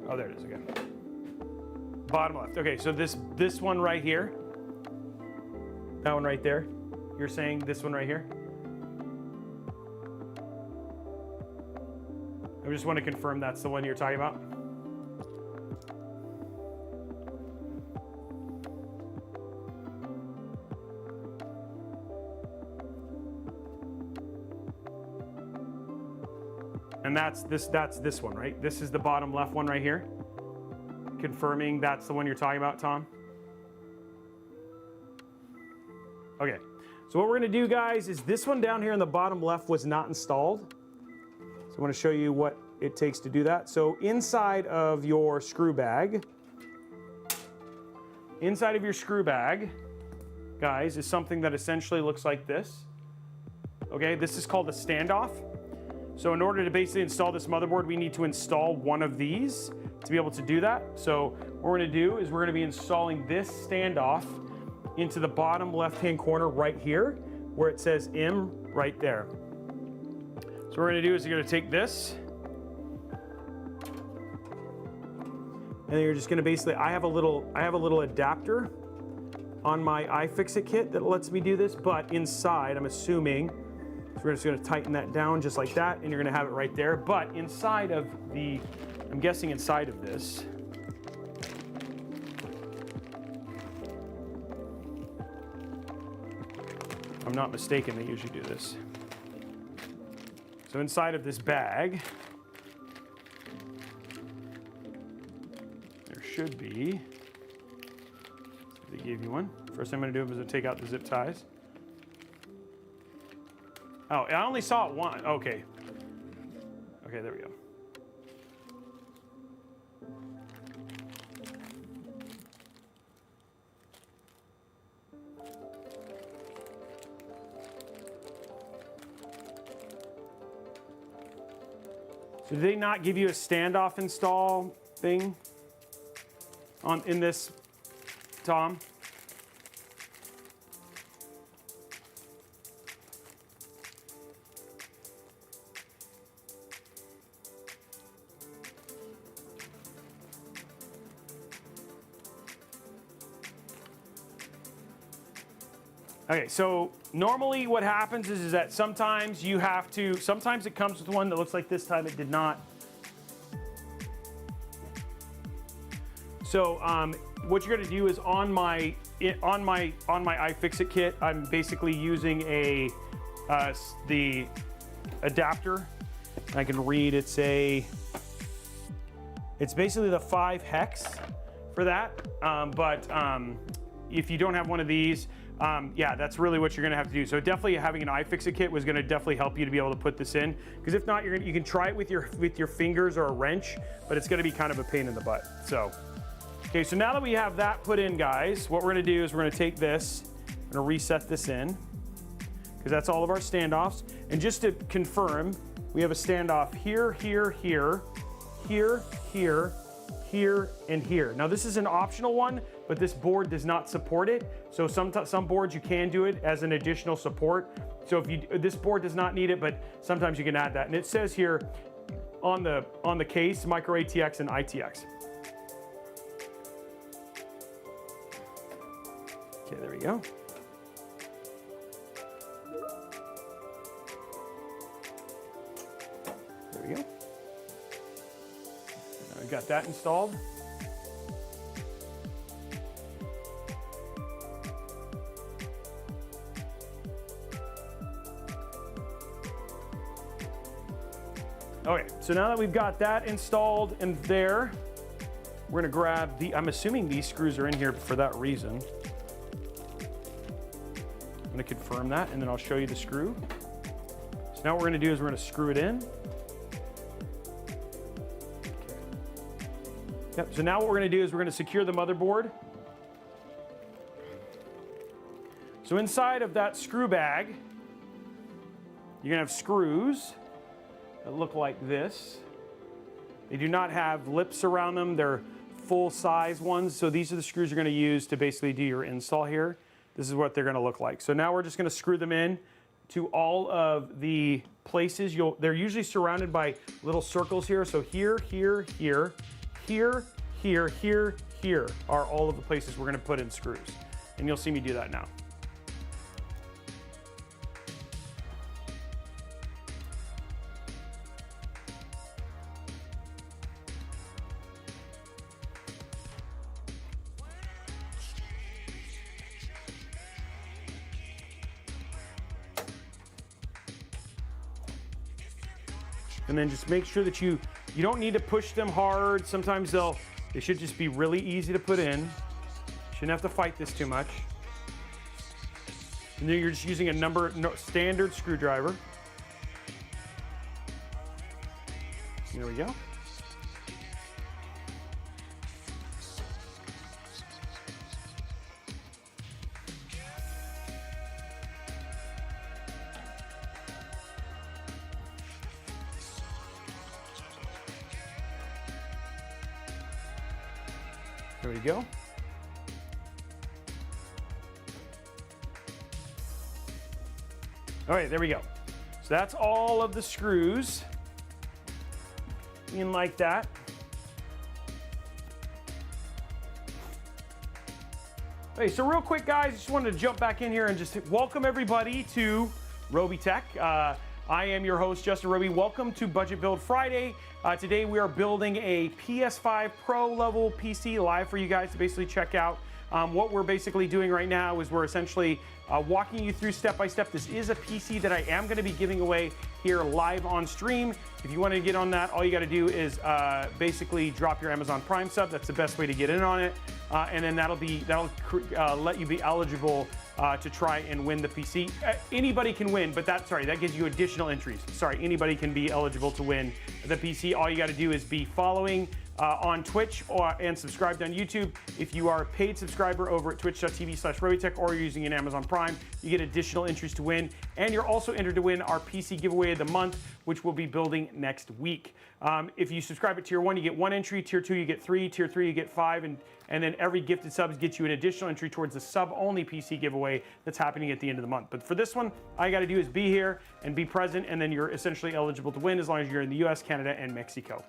[SPEAKER 1] Oh, there it is again. Bottom left. Okay, so this one right here. That one right there. You're saying this one right here? I just want to confirm that's the one you're talking about. And that's this one, right? This is the bottom left one right here. Confirming that's the one you're talking about, Tom. Okay, so what we're gonna do, guys, is this one down here in the bottom left was not installed. So I wanna show you what it takes to do that. So inside of your screw bag, guys, is something that essentially looks like this. Okay, this is called a standoff. So in order to basically install this motherboard, we need to install one of these to be able to do that. So what we're gonna do is we're gonna be installing this standoff into the bottom left-hand corner right here, where it says M right there. So what we're gonna do is you're gonna take this, and then you're just gonna basically, I have a little adapter on my iFixit kit that lets me do this, but inside, I'm assuming, so we're just gonna tighten that down just like that, and you're gonna have it right there. But inside of the, I'm guessing inside of this, I'm not mistaken, they usually do this. So inside of this bag, there should be, they gave you one. First thing I'm gonna do is take out the zip ties. Oh, I only saw it one, okay. Okay, there we go. So did they not give you a standoff install thing in this, Tom? Okay, so normally what happens is that sometimes you have to, sometimes it comes with one that looks like this time it did not. So what you're gonna do is on my iFixit kit, I'm basically using the adapter. I can read, it's basically the 5 hex for that. If you don't have one of these, yeah, that's really what you're gonna have to do. So definitely having an iFixit kit was gonna definitely help you to be able to put this in, because if not, you can try it with your fingers or a wrench, but it's gonna be kind of a pain in the butt. So, okay, so now that we have that put in, guys, what we're gonna do is we're gonna take this, we're gonna reset this in, because that's all of our standoffs. And just to confirm, we have a standoff here, here, here, here, here, here, and here. Now this is an optional one, but this board does not support it. So some boards you can do it as an additional support. So if this board does not need it, but sometimes you can add that. And it says here on the case, micro ATX and ITX. Okay, there we go. There we go. I got that installed. Okay, so now that we've got that installed in there, we're gonna grab I'm assuming these screws are in here for that reason. I'm gonna confirm that, and then I'll show you the screw. So now what we're gonna do is we're gonna screw it in. Yep, so now what we're gonna do is we're gonna secure the motherboard. So inside of that screw bag, you're gonna have screws that look like this. They do not have lips around them. They're full-size ones. So these are the screws you're gonna use to basically do your install here. This is what they're gonna look like. So now we're just gonna screw them in to all of the places. They're usually surrounded by little circles here. So here, here, here, here, here, here, here are all of the places we're gonna put in screws. And you'll see me do that now. And then just make sure that you don't need to push them hard. Sometimes they should just be really easy to put in. Shouldn't have to fight this too much. And then you're just using a standard screwdriver. There we go. There we go. All right, there we go. So that's all of the screws in like that. Hey, so real quick, guys, just wanted to jump back in here and just welcome everybody to Robeytech. I am your host, Justin Robey. Welcome to Budget Build Friday. Today we are building a PS5 Pro level PC live for you guys to basically check out. What we're basically doing right now is we're essentially walking you through step by step. This is a PC that I am going to be giving away here live on stream. If you want to get on that, all you got to do is basically drop your Amazon Prime sub. That's the best way to get in on it, and then that'll let you be eligible to try and win the PC. Anybody can win, but that gives you additional entries. Sorry, anybody can be eligible to win the PC. All you got to do is be following on Twitch and subscribed on YouTube. If you are a paid subscriber over at twitch.tv/Robeytech or you're using an Amazon Prime, you get additional entries to win. And you're also entered to win our PC giveaway of the month, which we'll be building next week. If you subscribe at Tier 1, you get 1 entry. Tier 2, you get 3. Tier 3, you get 5. And then every gifted subs gets you an additional entry towards the sub-only PC giveaway that's happening at the end of the month. But for this one, all you got to do is be here and be present, and then you're essentially eligible to win as long as you're in the US, Canada, and Mexico.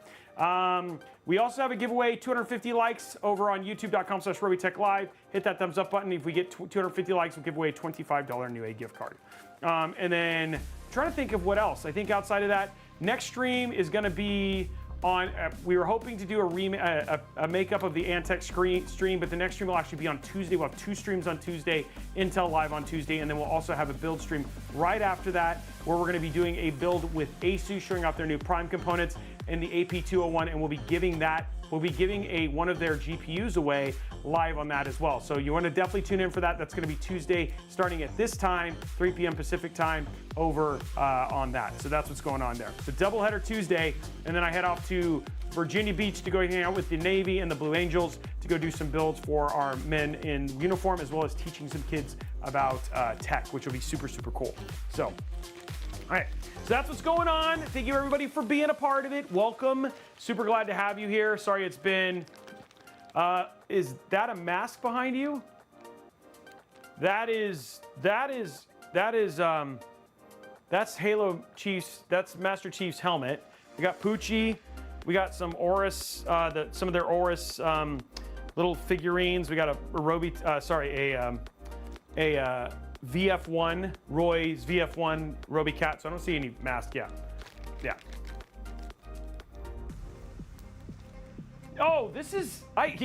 [SPEAKER 1] We also have a giveaway, 250 likes over on youtube.com/Robeytech Live. Hit that thumbs up button. If we get 250 likes, we'll give away a $25 Newegg gift card. And then trying to think of what else. I think outside of that, next stream is going to be on, we were hoping to do a makeup of the Antec stream, but the next stream will actually be on Tuesday. We'll have 2 streams on Tuesday, Intel Live on Tuesday, and then we'll also have a build stream right after that, where we're going to be doing a build with ASUS, showing off their new Prime components and the AP201, and we'll be giving one of their GPUs away live on that as well. So you want to definitely tune in for that. That's going to be Tuesday, starting at this time, 3 p.m. Pacific time, over on that. So that's what's going on there. So doubleheader Tuesday, and then I head off to Virginia Beach to go hang out with the Navy and the Blue Angels to go do some builds for our men in uniform, as well as teaching some kids about tech, which will be super, super cool. So, all right. So that's what's going on. Thank you, everybody, for being a part of it. Welcome. Super glad to have you here. Sorry it's been... is that a mask behind you? That's Halo Chiefs. That's Master Chief's helmet. We got Poochie. We got some Oris, some of their Oris little figurines. We got a Robey, VF1, Roy's VF1 Robey cat. So I don't see any mask yet. Yeah. Oh, this is, I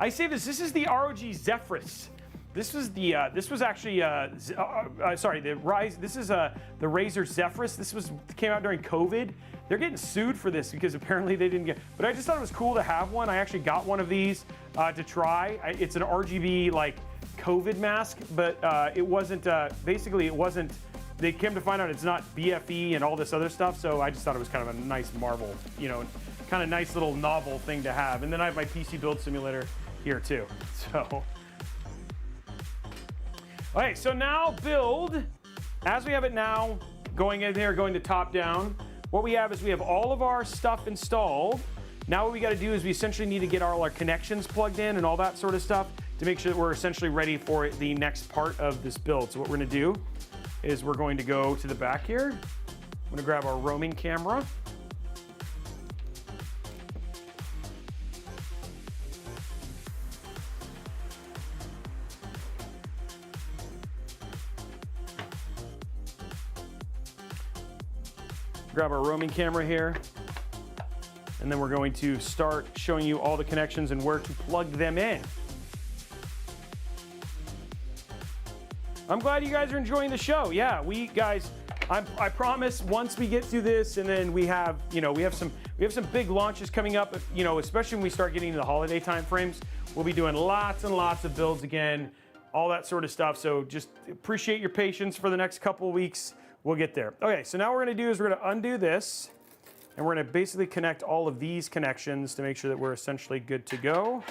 [SPEAKER 1] say this. This is the ROG Zephyrus. This was the, this was actually, the Rise. This is the Razer Zephyrus. This came out during COVID. They're getting sued for this because apparently they didn't get. But I just thought it was cool to have one. I actually got one of these to try. It's an RGB like COVID mask, but it wasn't. Basically, it wasn't. They came to find out it's not BFE and all this other stuff. So I just thought it was kind of a nice Marvel, kind of nice little novel thing to have. And then I have my PC build simulator here too. So. Okay, so now build, as we have it now, going in here, going to top down, what we have is we have all of our stuff installed. Now what we gotta do is we essentially need to get all our connections plugged in and all that sort of stuff to make sure that we're essentially ready for the next part of this build. So what we're gonna do is we're going to go to the back here. I'm gonna grab our roaming camera. Grab our roaming camera here, and then we're going to start showing you all the connections and where to plug them in. I'm glad you guys are enjoying the show. Yeah, I promise once we get through this, and then we have some big launches coming up, especially when we start getting into the holiday time frames. We'll be doing lots and lots of builds again, all that sort of stuff. So just appreciate your patience for the next couple of weeks. We'll get there. Okay, so now what we're gonna do is we're gonna undo this, and we're gonna basically connect all of these connections to make sure that we're essentially good to go.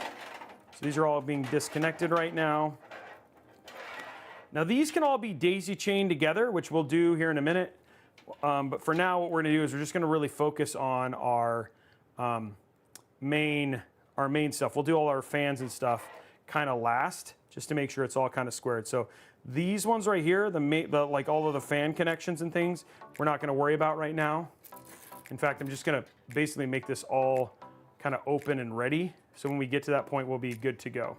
[SPEAKER 1] So these are all being disconnected right now. Now these can all be daisy chained together, which we'll do here in a minute. But for now, what we're gonna do is we're just gonna really focus on our main stuff. We'll do all our fans and stuff kind of last, just to make sure it's all kind of squared. So these ones right here, like all of the fan connections and things, we're not gonna worry about right now. In fact, I'm just gonna basically make this all kind of open and ready. So when we get to that point, we'll be good to go.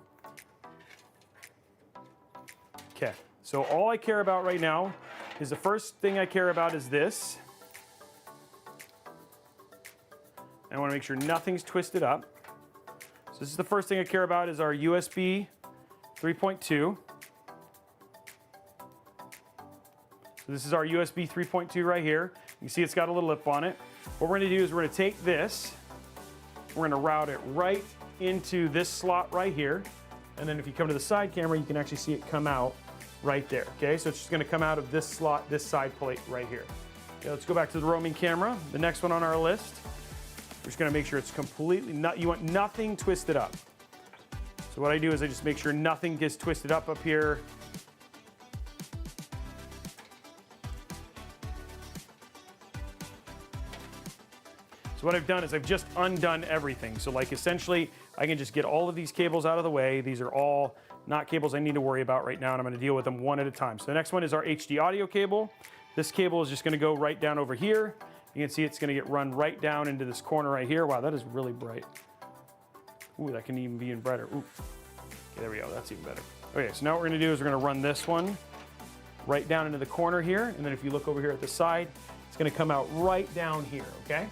[SPEAKER 1] Okay, so all I care about right now is the first thing I care about is this. I wanna make sure nothing's twisted up. So this is the first thing I care about is our USB 3.2. So this is our USB 3.2 right here. You can see it's got a little lip on it. What we're gonna do is we're gonna take this, we're gonna route it right into this slot right here. And then if you come to the side camera, you can actually see it come out right there, okay? So it's just gonna come out of this slot, this side plate right here. Okay, let's go back to the roaming camera. The next one on our list, we're just gonna make sure it's completely, you want nothing twisted up. So what I do is I just make sure nothing gets twisted up here. So what I've done is I've just undone everything. So like essentially, I can just get all of these cables out of the way. These are all not cables I need to worry about right now, and I'm gonna deal with them one at a time. So the next one is our HD audio cable. This cable is just gonna go right down over here. You can see it's gonna get run right down into this corner right here. Wow, that is really bright. Ooh, that can even be even brighter. Ooh. Okay, there we go, that's even better. Okay, so now what we're gonna do is we're gonna run this one right down into the corner here, and then if you look over here at the side, it's gonna come out right down here, okay?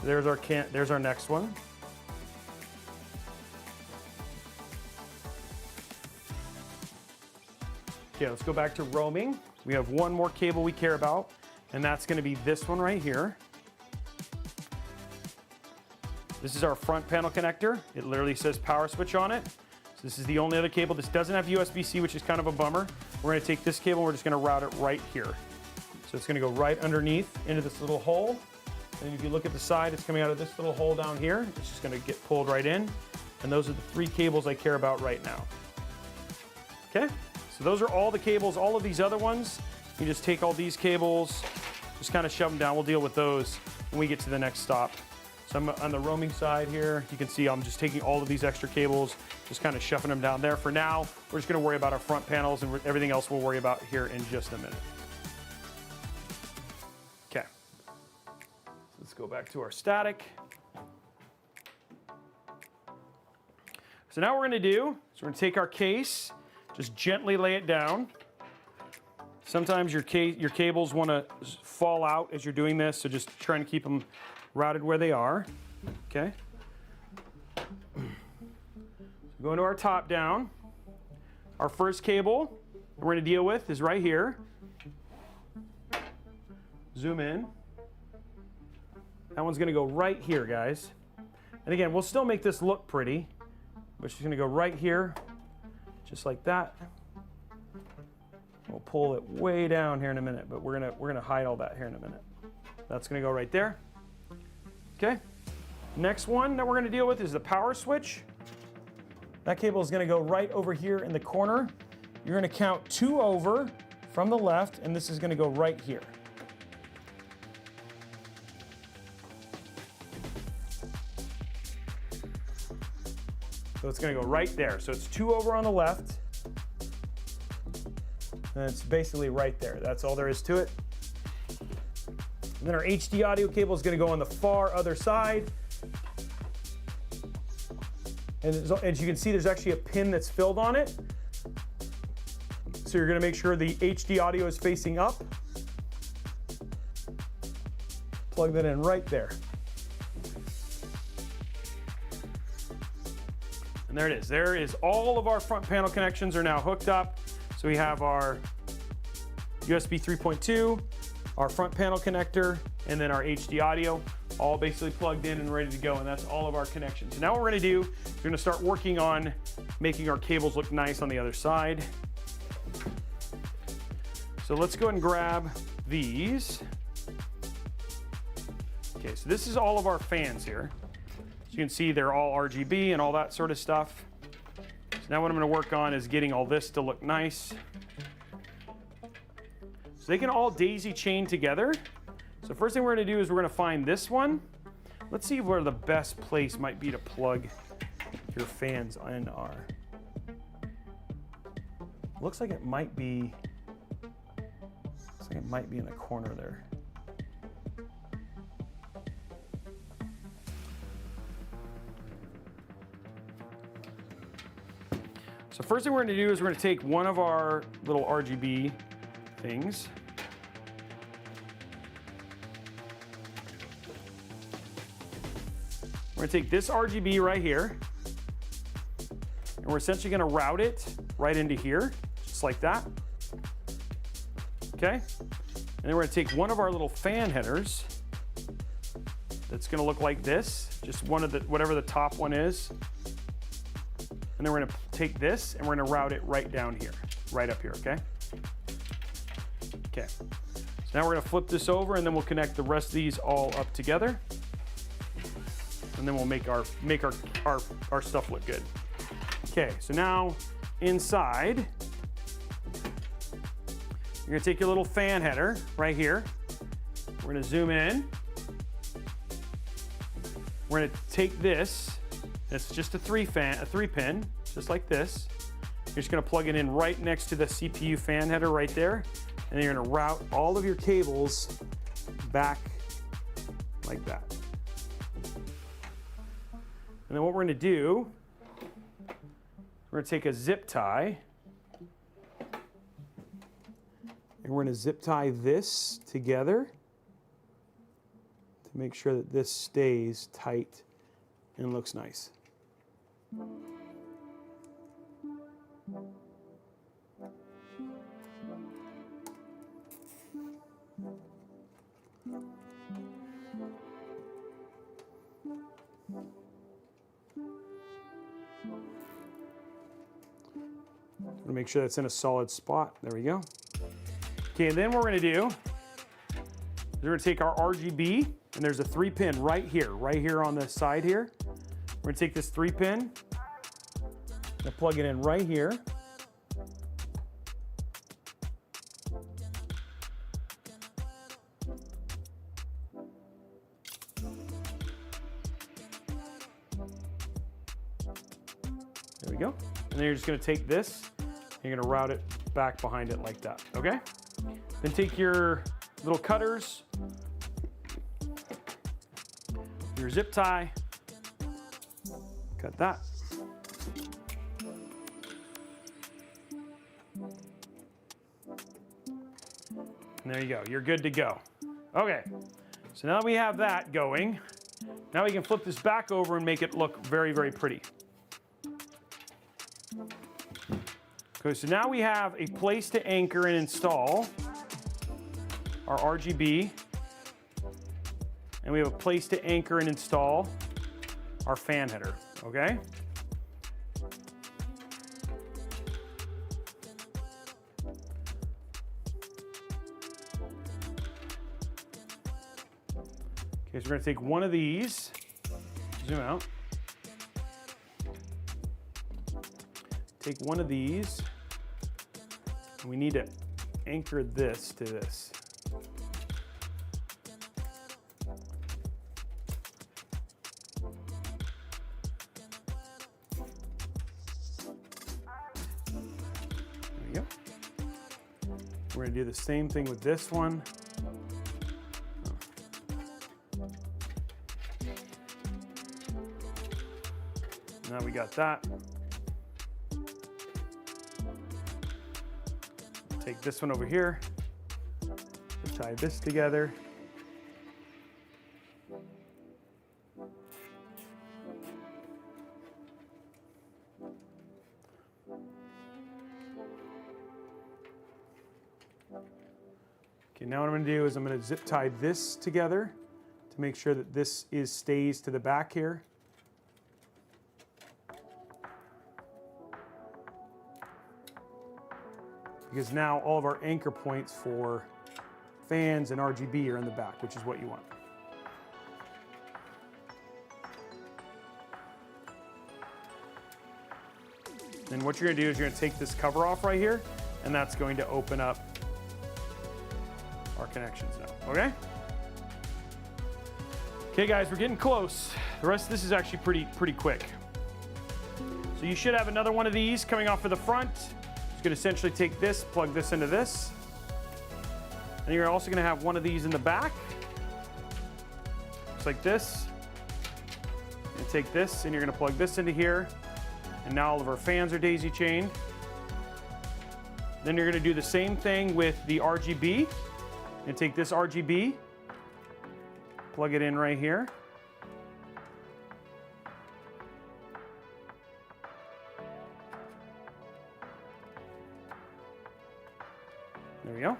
[SPEAKER 1] So there's our next one. Okay, let's go back to roaming. We have one more cable we care about, and that's gonna be this one right here. This is our front panel connector. It literally says power switch on it. So this is the only other cable. This doesn't have USB-C, which is kind of a bummer. We're gonna take this cable, and we're just gonna route it right here. So it's gonna go right underneath into this little hole. And if you look at the side, it's coming out of this little hole down here. It's just gonna get pulled right in. And those are the 3 cables I care about right now. Okay, so those are all the cables. All of these other ones, you just take all these cables, just kind of shove them down. We'll deal with those when we get to the next stop. So I'm on the roaming side here. You can see I'm just taking all of these extra cables, just kind of shoving them down there. For now, we're just gonna worry about our front panels, and everything else we'll worry about here in just a minute. Okay. Let's go back to our static. So now what we're gonna do is we're gonna take our case, just gently lay it down. Sometimes your cables wanna fall out as you're doing this, so just trying to keep them routed where they are, okay? So go into our top down. Our first cable we're gonna deal with is right here. Zoom in. That one's gonna go right here, guys. And again, we'll still make this look pretty, but it's gonna go right here, just like that. We'll pull it way down here in a minute, but we're gonna hide all that here in a minute. That's gonna go right there. Okay. Next one that we're gonna deal with is the power switch. That cable is gonna go right over here in the corner. You're gonna count 2 over from the left, and this is gonna go right here. So it's gonna go right there. So it's 2 over on the left, and it's basically right there. That's all there is to it. And then our HD audio cable is gonna go on the far other side. And as you can see, there's actually a pin that's filled on it. So you're gonna make sure the HD audio is facing up. Plug that in right there. And there it is. There is all of our front panel connections are now hooked up. So we have our USB 3.2, our front panel connector, and then our HD audio, all basically plugged in and ready to go, and that's all of our connections. So now what we're gonna do is we're gonna start working on making our cables look nice on the other side. So let's go and grab these. Okay, so this is all of our fans here. So you can see they're all RGB and all that sort of stuff. So now what I'm gonna work on is getting all this to look nice. So they can all daisy chain together. So first thing we're gonna do is we're gonna find this one. Let's see where the best place might be to plug your fans in are. Looks like it might be, in the corner there. So first thing we're gonna do is we're gonna take one of our little RGB things. We're gonna take this RGB right here, and we're we're essentially gonna route it right into here, just like that. Okay? And then we're gonna take one of our little fan headers that's gonna look like this, just one of the, whatever the top one is. And then we're gonna take this and we're gonna route it right down here, right up here, okay? Okay, so now we're gonna flip this over and then we'll connect the rest of these all up together. And then we'll make our stuff look good. Okay, so now inside, you're gonna take your little fan header right here. We're gonna zoom in. We're gonna take this. It's just a three pin, just like this. You're just gonna plug it in right next to the CPU fan header right there. And then you're gonna route all of your cables back like that. And then what we're gonna do, we're gonna take a zip tie and we're gonna zip tie this together to make sure that this stays tight and looks nice. Make sure that's in a solid spot. There we go. Okay, and then what we're gonna do is we're gonna take our RGB, and there's a 3-pin right here on the side here. We're gonna take this 3-pin and plug it in right here. There we go. And then you're just gonna take this, you're gonna route it back behind it like that, okay? Then take your little cutters, your zip tie, cut that. And there you go, you're good to go. Okay, so now that we have that going, now we can flip this back over and make it look very, very pretty. Okay, so now we have a place to anchor and install our RGB, and we have a place to anchor and install our fan header, okay? Okay, so we're gonna take one of these, zoom out. Take one of these, and we need to anchor this to this. There we go. We're gonna do the same thing with this one. Now we got that. Take this one over here, tie this together. Okay, now what I'm going to do is I'm going to zip tie this together to make sure that this stays to the back here. Because now all of our anchor points for fans and RGB are in the back, which is what you want. Then what you're gonna do is you're gonna take this cover off right here, and that's going to open up our connections now, okay? Okay guys, we're getting close. The rest of this is actually pretty quick. So you should have another one of these coming off of the front. It's gonna essentially take this, plug this into this. And you're also gonna have one of these in the back. Just like this. And take this and you're gonna plug this into here. And now all of our fans are daisy chained. Then you're gonna do the same thing with the RGB. And take this RGB, plug it in right here. we go.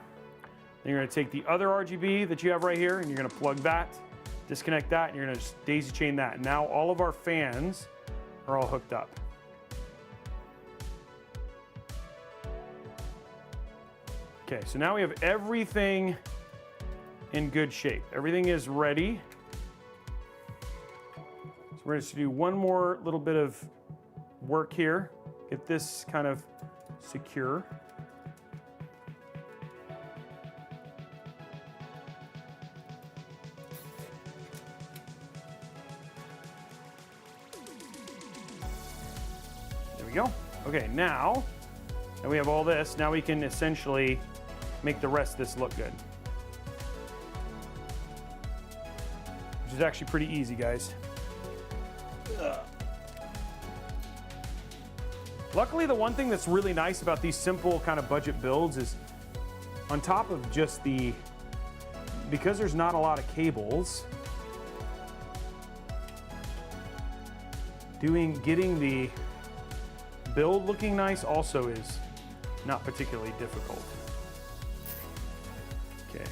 [SPEAKER 1] Then you're going to take the other RGB that you have right here, and you're going to plug that, disconnect that, and you're going to just daisy chain that. And now all of our fans are all hooked up. Okay, so now we have everything in good shape. Everything is ready. So we're going to do one more little bit of work here. Get this kind of secure. There we go. Okay, now that we have all this, now we can essentially make the rest of this look good. Which is actually pretty easy, guys. Luckily, the one thing that's really nice about these simple kind of budget builds is on top of just because there's not a lot of cables, getting the build looking nice also is not particularly difficult. Okay.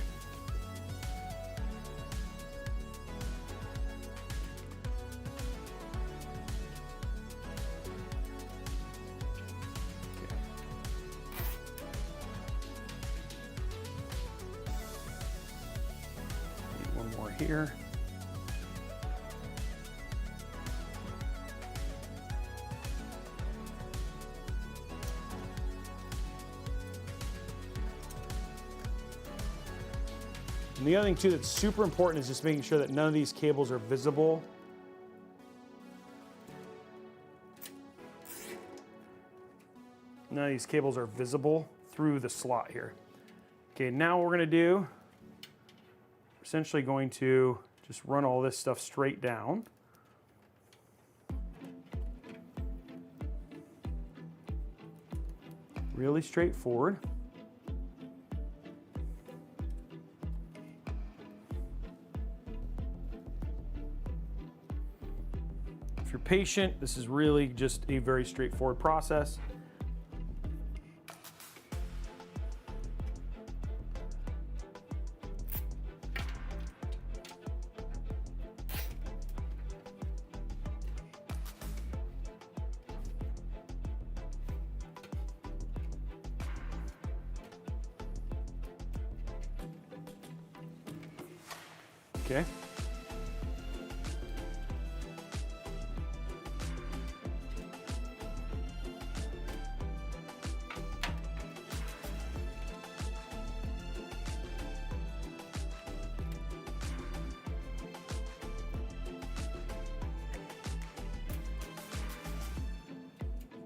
[SPEAKER 1] One more here. And the other thing too that's super important is just making sure that none of these cables are visible. None of these cables are visible through the slot here. Okay, now what we're gonna do, we're essentially going to just run all this stuff straight down. Really straightforward. If you're patient, this is really just a very straightforward process. Okay.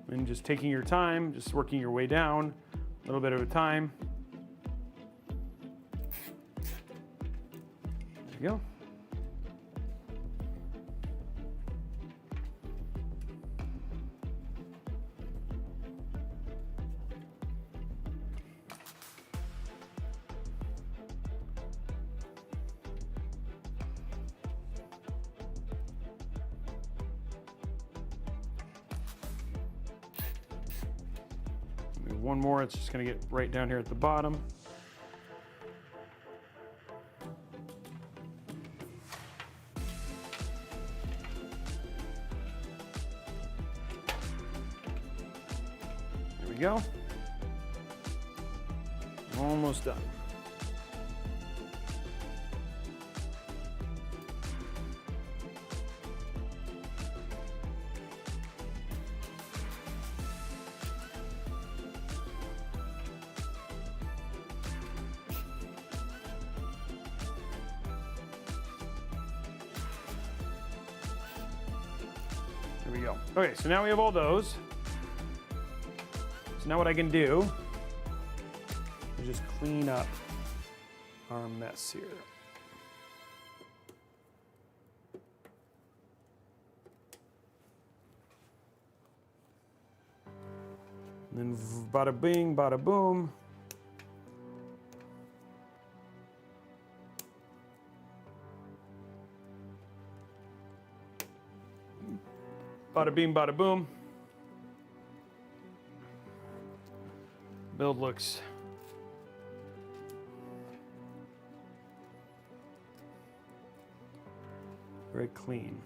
[SPEAKER 1] And just taking your time, just working your way down, a little bit at a time. There you go. One more, it's just going to get right down here at the bottom. There we go. Almost done. There we go. Okay, so now we have all those. So now what I can do is just clean up our mess here. And then bada bing, bada boom. Bada bing, bada boom. Build looks Very clean.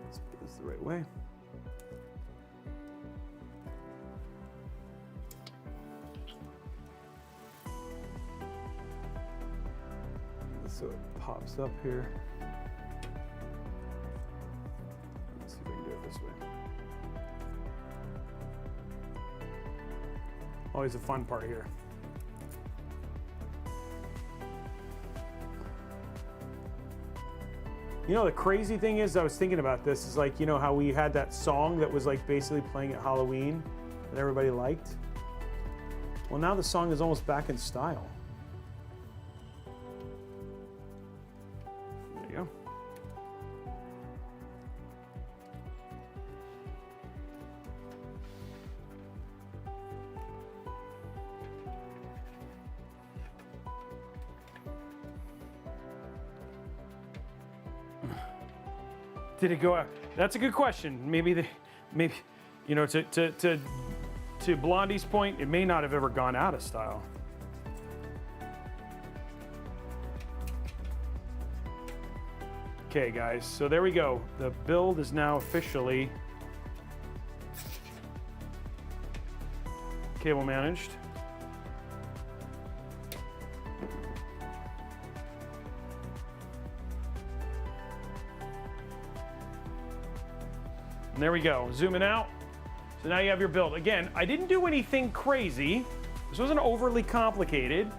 [SPEAKER 1] Let's put this the right way. So it pops up here. Let's see if I can do it this way. Always a fun part here. You know, the crazy thing is, I was thinking about this, is like, you know how we had that song that was like basically playing at Halloween that everybody liked? Well, now the song is almost back in style. There you go. Did it go out? That's a good question. Maybe you know, to Blondie's point, it may not have ever gone out of style. Okay, guys, so there we go. The build is now officially cable managed. And there we go, zooming out. So now you have your build. Again, I didn't do anything crazy. This wasn't overly complicated.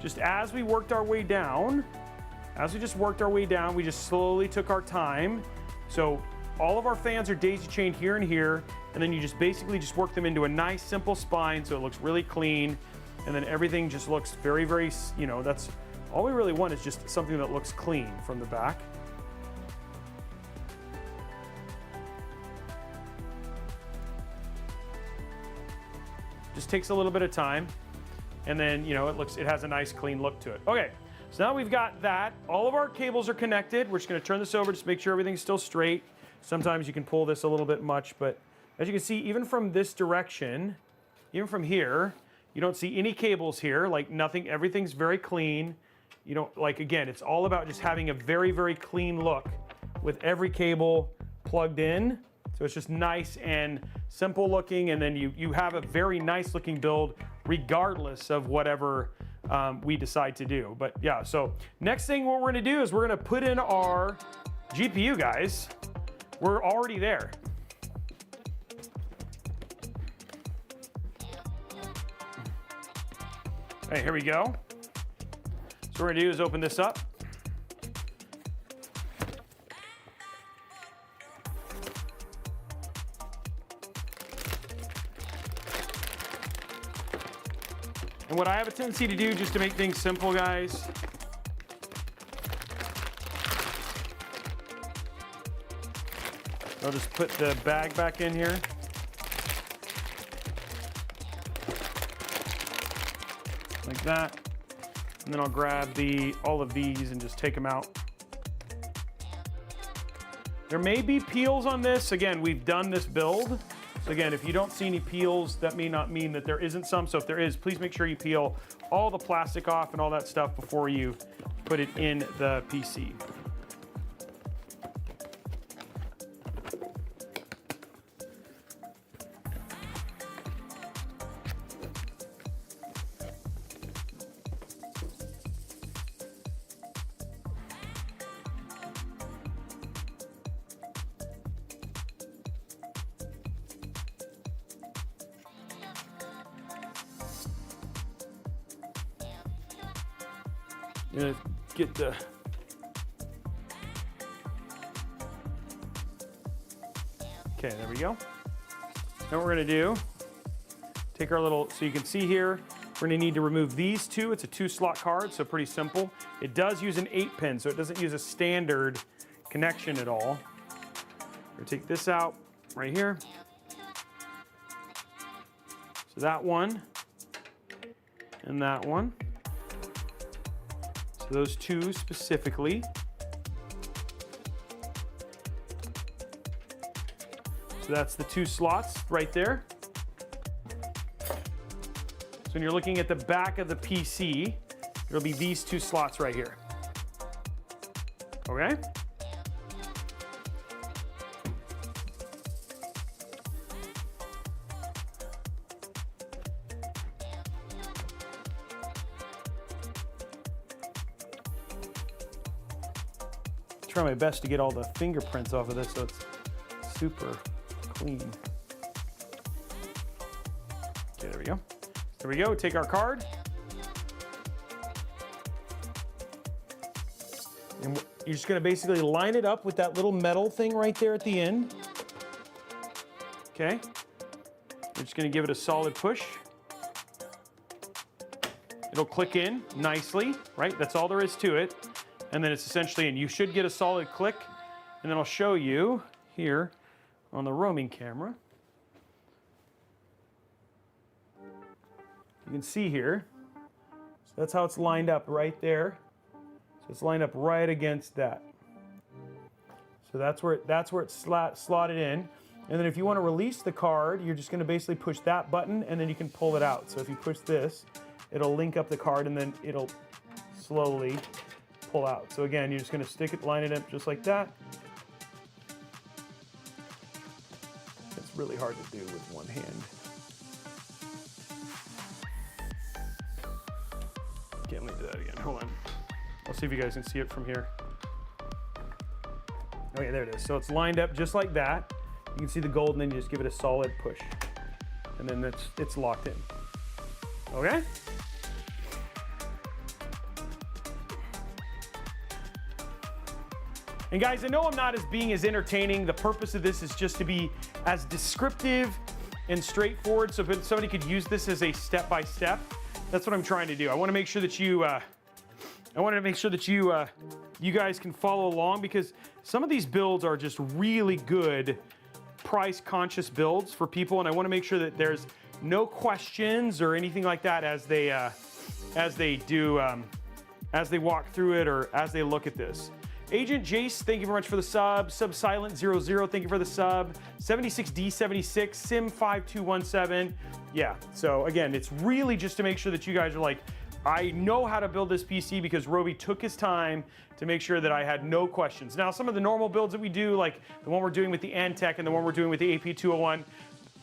[SPEAKER 1] Just as we worked our way down, we just slowly took our time. So all of our fans are daisy chained here and here, and then you just basically just work them into a nice simple spine so it looks really clean, and then everything just looks very, very, you know, that's all we really want, is just something that looks clean from the back. Just takes a little bit of time, and then, you know, it has a nice clean look to it. Okay, so now we've got that. All of our cables are connected. We're just gonna turn this over, just make sure everything's still straight. Sometimes you can pull this a little bit much, but as you can see, even from this direction, even from here, you don't see any cables here, like nothing, everything's very clean. You don't, like, again, it's all about just having a very, very clean look with every cable plugged in. So it's just nice and simple looking, and then you have a very nice looking build regardless of whatever we decide to do. But yeah, so next thing what we're gonna do is we're gonna put in our GPU, guys. We're already there. Okay, here we go. So what we're gonna do is open this up. And what I have a tendency to do, just to make things simple, guys, I'll just put the bag back in here. Like that. And then I'll grab all of these and just take them out. There may be peels on this. Again, we've done this build. So again, if you don't see any peels, that may not mean that there isn't some. So if there is, please make sure you peel all the plastic off and all that stuff before you put it in the PC. I'm gonna get the okay, there we go. Now what we're gonna do, take our little, so you can see here, we're gonna need to remove these two. It's a 2-slot card, so pretty simple. It does use an 8-pin, so it doesn't use a standard connection at all. We're gonna take this out right here. So that one and that one. So those two specifically. So that's the two slots right there. So when you're looking at the back of the PC, there'll be these two slots right here. Okay? Try my best to get all the fingerprints off of this so it's super clean. Okay, there we go. There we go, take our card. And you're just gonna basically line it up with that little metal thing right there at the end. Okay. We're just gonna give it a solid push. It'll click in nicely, right? That's all there is to it. And then it's essentially in. You should get a solid click, and then I'll show you here on the roaming camera. You can see here, so that's how it's lined up right there. So it's lined up right against that. So that's where it's slotted in. And then if you want to release the card, you're just going to basically push that button, and then you can pull it out. So if you push this, it'll link up the card, and then it'll slowly pull out. So again, you're just going to stick it, line it up just like that. It's really hard to do with one hand. Okay, let me do that again. Hold on. I'll see if you guys can see it from here. Okay, there it is. So it's lined up just like that. You can see the gold, and then you just give it a solid push. And then it's locked in. Okay? And guys, I know I'm not being as entertaining. The purpose of this is just to be as descriptive and straightforward, so if somebody could use this as a step-by-step. That's what I'm trying to do. I want to make sure that you, you guys can follow along, because some of these builds are just really good, price-conscious builds for people, and I want to make sure that there's no questions or anything like that as they walk through it or as they look at this. Agent Jace, thank you very much for the sub. Subsilent00, thank you for the sub. 76D76, Sim5217. Yeah, so again, it's really just to make sure that you guys are like, I know how to build this PC because Robey took his time to make sure that I had no questions. Now, some of the normal builds that we do, like the one we're doing with the Antec and the one we're doing with the AP201,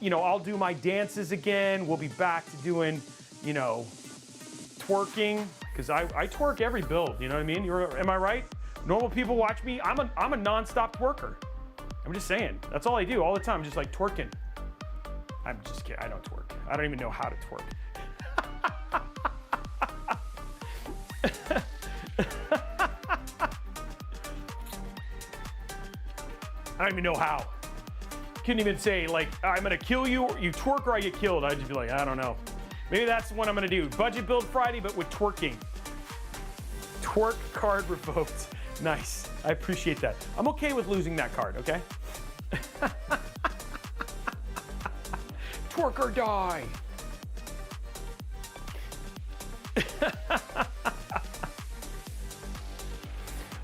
[SPEAKER 1] you know, I'll do my dances again. We'll be back to doing, you know, twerking, because I twerk every build, you know what I mean? Am I right? Normal people watch me. I'm a non-stop twerker. I'm just saying. That's all I do all the time. Just like twerking. I'm just kidding. I don't twerk. I don't even know how to twerk. I don't even know how. Couldn't even say like, I'm gonna kill you, or you twerk or I get killed. I'd just be like, I don't know. Maybe that's what I'm gonna do. Budget build Friday, but with twerking. Twerk card revoked. Nice. I appreciate that. I'm okay with losing that card, okay? Twerk or die.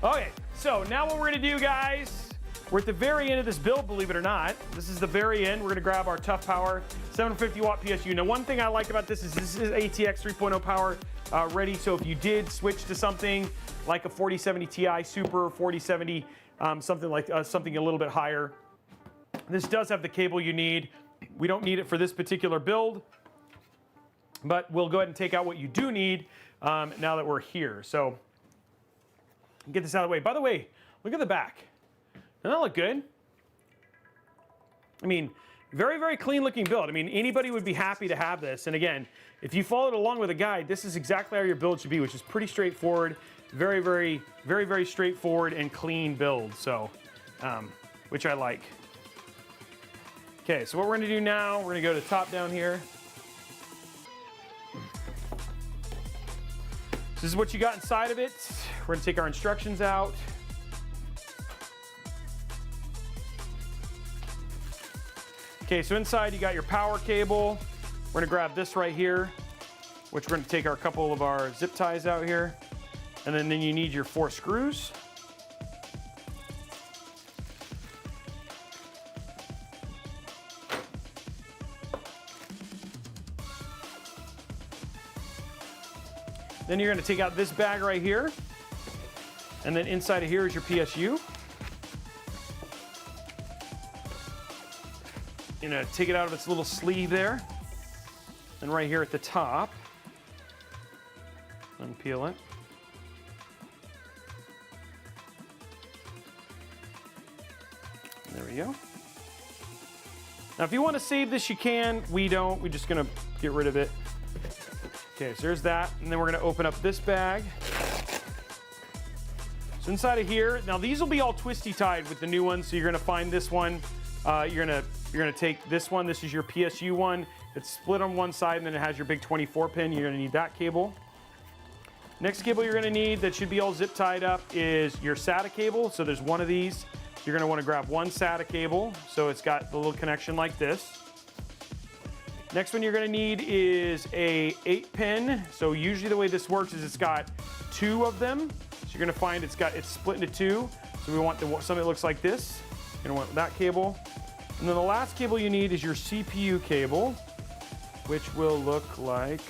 [SPEAKER 1] Okay, so now what we're gonna do, guys, we're at the very end of this build, believe it or not. This is the very end. We're gonna grab our Tough Power 750 watt PSU. Now, one thing I like about this is ATX 3.0 power ready. So if you did switch to something like a 4070 Ti Super, 4070, something like something a little bit higher, this does have the cable you need. We don't need it for this particular build, but we'll go ahead and take out what you do need now that we're here. So get this out of the way. By the way, look at the back. Doesn't that look good? I mean, very, very clean looking build. I mean, anybody would be happy to have this. And again, if you followed along with a guide, this is exactly how your build should be, which is pretty straightforward. Very, very, very, very straightforward and clean build. So, which I like. Okay, so what we're gonna do now, we're gonna go to top down here. This is what you got inside of it. We're gonna take our instructions out. Okay, so inside you got your power cable. We're gonna grab this right here, which we're gonna take our couple of our zip ties out here. And then you need your 4 screws. Then you're going to take out this bag right here. And then inside of here is your PSU. You're going to take it out of its little sleeve there. And right here at the top, unpeel it. There we go. Now, if you want to save this, you can. We don't. We're just going to get rid of it. Okay, so there's that. And then we're going to open up this bag. So inside of here, now these will be all twisty tied with the new ones. So you're going to find this one. You're going to take this one. This is your PSU one. It's split on one side, and then it has your big 24 pin. You're going to need that cable. Next cable you're going to need that should be all zip tied up is your SATA cable. So there's one of these. You're going to want to grab one SATA cable. So it's got the little connection like this. Next one you're going to need is a 8-pin. So usually the way this works is it's got 2 of them. So you're going to find it's split into 2. So we want something that looks like this. You're going to want that cable. And then the last cable you need is your CPU cable, which will look like...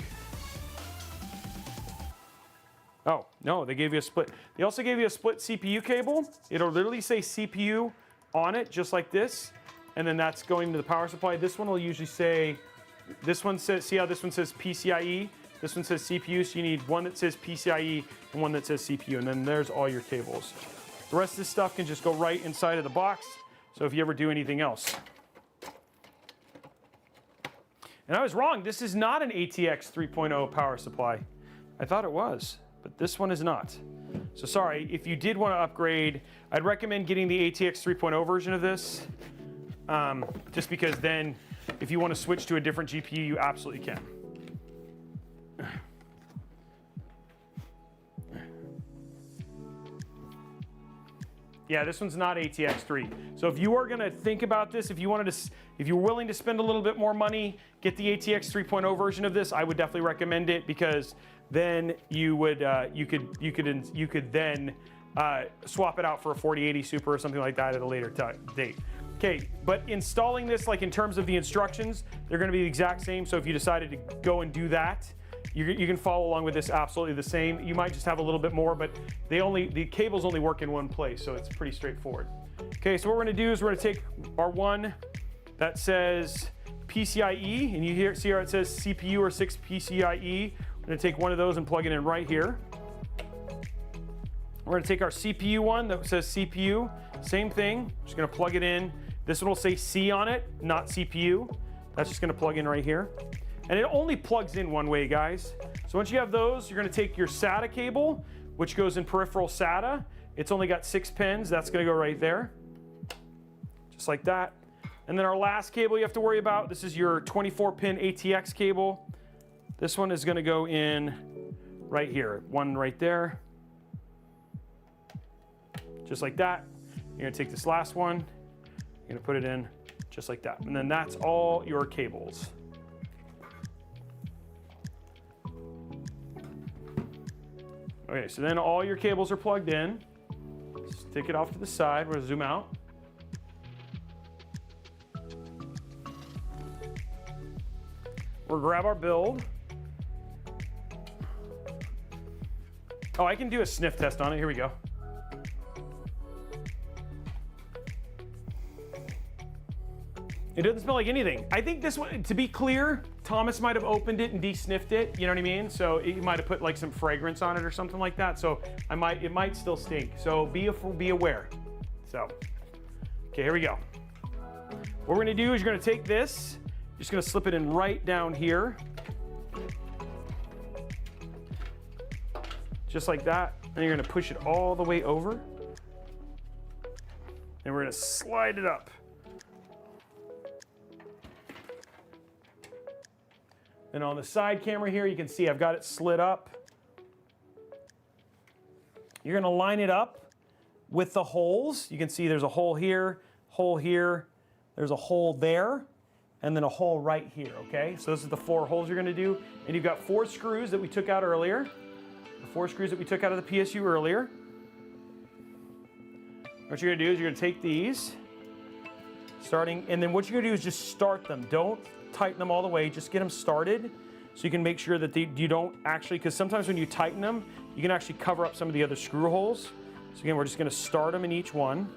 [SPEAKER 1] Oh, no, they gave you a split. They also gave you a split CPU cable. It'll literally say CPU on it, just like this. And then that's going to the power supply. This one will usually say... This one says, see how this one says PCIe? This one says CPU, so you need one that says PCIe and one that says CPU, and then there's all your cables. The rest of this stuff can just go right inside of the box, so if you ever do anything else. And I was wrong, this is not an ATX 3.0 power supply. I thought it was, but this one is not. So sorry, if you did want to upgrade, I'd recommend getting the ATX 3.0 version of this, just because then, if you want to switch to a different GPU, you absolutely can. Yeah, this one's not ATX 3. So if you are going to think about this, if you're willing to spend a little bit more money, get the ATX 3.0 version of this. I would definitely recommend it, because then you could then swap it out for a 4080 Super or something like that at a later date. Okay, but installing this, like in terms of the instructions, they're going to be the exact same. So if you decided to go and do that, you can follow along with this absolutely the same. You might just have a little bit more, but the cables only work in one place, so it's pretty straightforward. Okay, so what we're going to do is we're going to take our one that says PCIe, and you see how it says CPU or 6 PCIe. We're going to take one of those and plug it in right here. We're going to take our CPU one that says CPU, same thing. Just going to plug it in. This one will say C on it, not CPU. That's just going to plug in right here. And it only plugs in one way, guys. So once you have those, you're going to take your SATA cable, which goes in peripheral SATA. It's only got 6 pins. That's going to go right there, just like that. And then our last cable you have to worry about, this is your 24-pin ATX cable. This one is going to go in right here. One right there, just like that. You're going to take this last one. You're going to put it in just like that. And then that's all your cables. Okay, so then all your cables are plugged in. Stick it off to the side. We're going to zoom out. We'll grab our build. Oh, I can do a sniff test on it. Here we go. It doesn't smell like anything. I think this one, to be clear, Thomas might have opened it and de-sniffed it, you know what I mean? So he might have put like some fragrance on it or something like that. So it might still stink. So be aware. So, okay, here we go. What we're gonna do is you're gonna take this, just gonna slip it in right down here. Just like that. And you're gonna push it all the way over. And we're gonna slide it up. And on the side camera here, you can see I've got it slid up. You're gonna line it up with the holes. You can see there's a hole here, there's a hole there, and then a hole right here, okay? So this is the 4 holes you're gonna do. And you've got 4 screws that we took out earlier. the 4 screws that we took out of the PSU earlier. What you're gonna do is you're gonna take these, and then what you're gonna do is just start them. Don't tighten them all the way, just get them started so you can make sure that you don't actually, because sometimes when you tighten them, you can actually cover up some of the other screw holes. So again, we're just gonna start them in each one.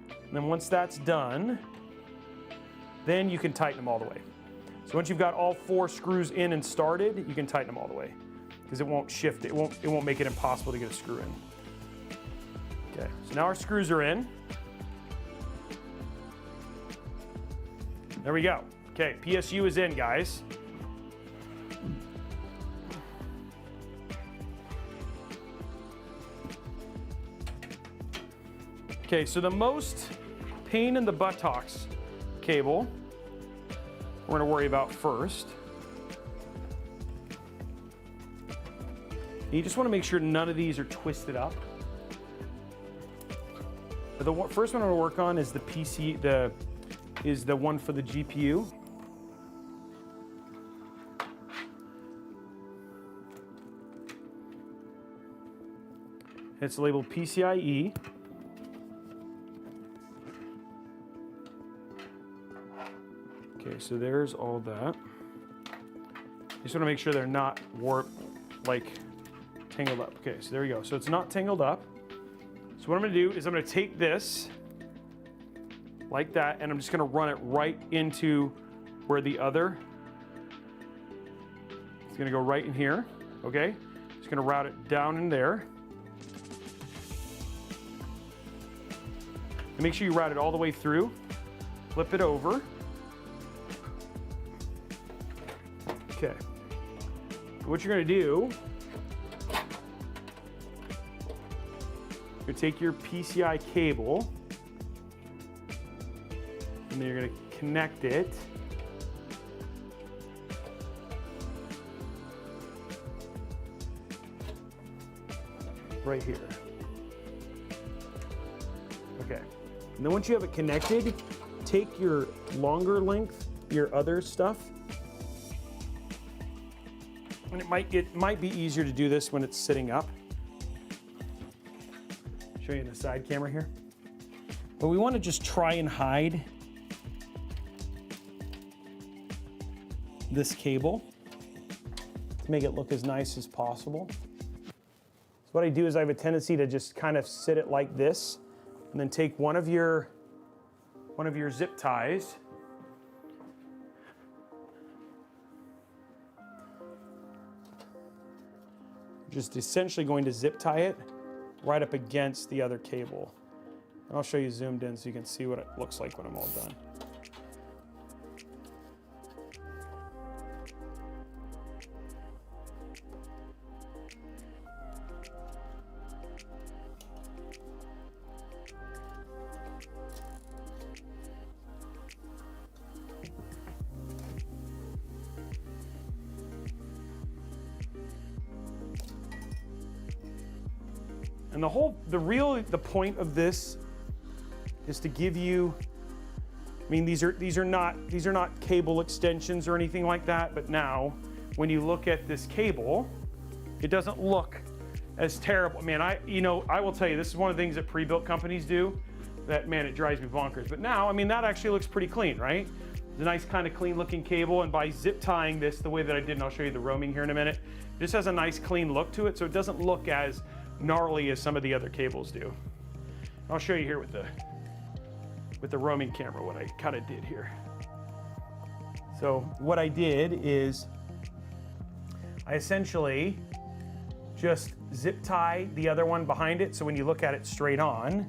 [SPEAKER 1] And then once that's done, then you can tighten them all the way. So once you've got all 4 screws in and started, you can tighten them all the way because it won't shift, it won't make it impossible to get a screw in. Okay, so now our screws are in. There we go. Okay, PSU is in, guys. Okay, so the most pain in the buttocks cable we're going to worry about first. You just want to make sure none of these are twisted up. The first one I'm going to work on is the the one for the GPU. It's labeled PCIe. Okay, so there's all that. Just want to make sure they're not tangled up. Okay, so there we go. So it's not tangled up. So what I'm going to do is I'm going to take this like that, and I'm just going to run it right into where the other. It's going to go right in here. Okay, just going to route it down in there. And make sure you route it all the way through. Flip it over. Okay. What you're going to do, you're going to take your PCI cable, and then you're going to connect it right here. Okay. And then once you have it connected, take your longer length, your other stuff, and it might be easier to do this when it's sitting up. Show you in the side camera here. But we want to just try and hide this cable to make it look as nice as possible. So what I do is I have a tendency to just kind of sit it like this, and then take one of your zip ties, just essentially going to zip tie it right up against the other cable. And I'll show you zoomed in so you can see what it looks like when I'm all done. And the point of this is to give you, I mean, these are not cable extensions or anything like that, but now when you look at this cable, it doesn't look as terrible. Man, I will tell you, this is one of the things that pre-built companies do that, man, it drives me bonkers. But now, I mean, that actually looks pretty clean, right? It's a nice kind of clean looking cable, and by zip tying this the way that I did, and I'll show you the roaming here in a minute, it just has a nice clean look to it, so it doesn't look as gnarly as some of the other cables do. I'll show you here with the roaming camera what I kind of did here. So what I did is I essentially just zip tie the other one behind it, so when you look at it straight on,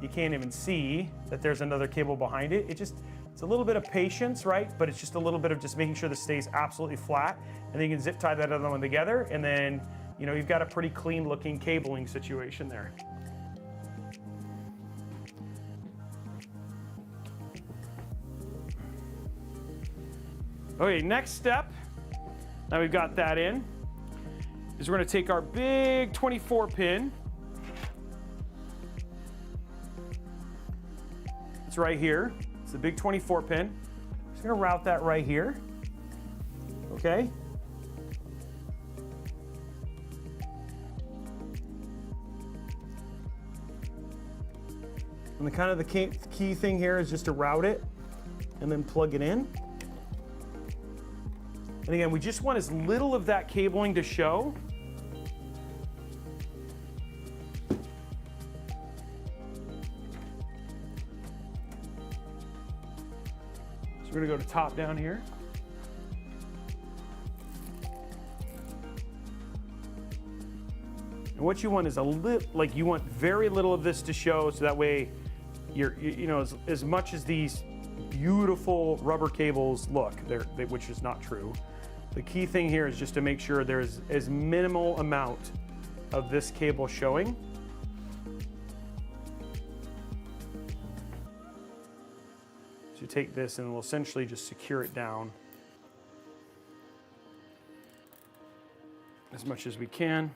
[SPEAKER 1] you can't even see that there's another cable behind it. It's a little bit of patience, right? But it's just a little bit of just making sure this stays absolutely flat, and then you can zip tie that other one together, and then you've got a pretty clean looking cabling situation there. Okay, next step, now we've got that in, is we're going to take our big 24 pin. It's right here. It's the big 24 pin. Just going to route that right here. Okay. And the key thing here is just to route it and then plug it in. And again, we just want as little of that cabling to show. So we're gonna go to top down here. And what you want is you want very little of this to show, so that way you know, as much as these beautiful rubber cables look, which is not true. The key thing here is just to make sure there's as minimal amount of this cable showing. So you take this and we'll essentially just secure it down as much as we can.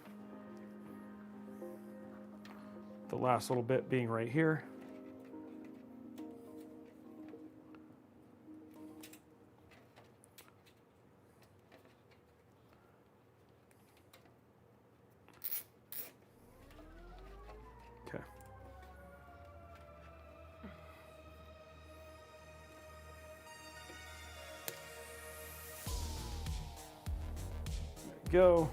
[SPEAKER 1] The last little bit being right here. Okay. There we go.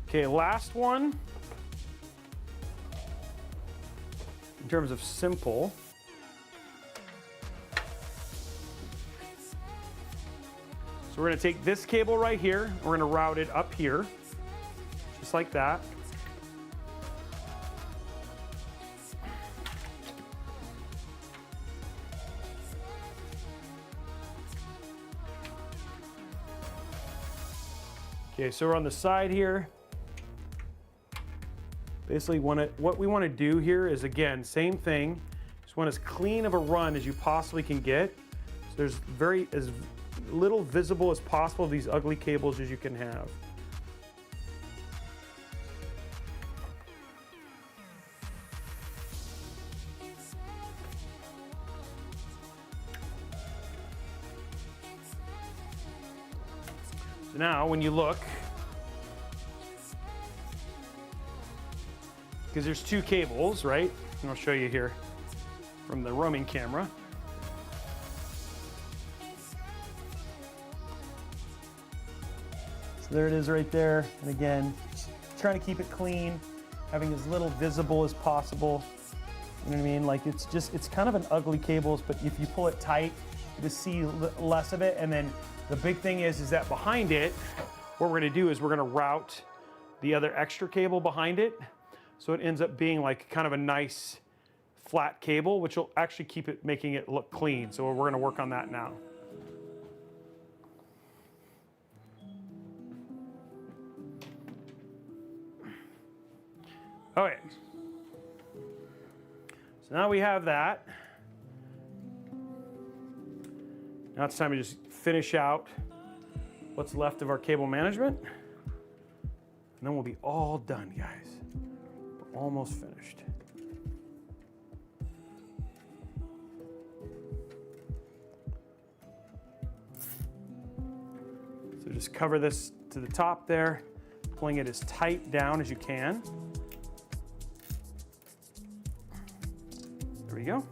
[SPEAKER 1] Okay, last one. In terms of simple. So we're gonna take this cable right here, we're gonna route it up here, just like that. Okay, so we're on the side here. Basically, what we want to do here is, again, same thing. Just want as clean of a run as you possibly can get. So there's as little visible as possible of these ugly cables as you can have. So now, when you look, because there's two cables, right? And I'll show you here from the roaming camera. So there it is right there. And again, just trying to keep it clean, having as little visible as possible. You know what I mean? Like it's kind of an ugly cables, but if you pull it tight, you just see less of it. And then the big thing is that behind it, what we're gonna do is we're gonna route the other extra cable behind it. So it ends up being like kind of a nice flat cable, which will actually keep it, making it look clean. So we're gonna work on that now. Okay. So now we have that. Now it's time to just finish out what's left of our cable management. And then we'll be all done, guys. Almost finished. So just cover this to the top there, pulling it as tight down as you can. There we go.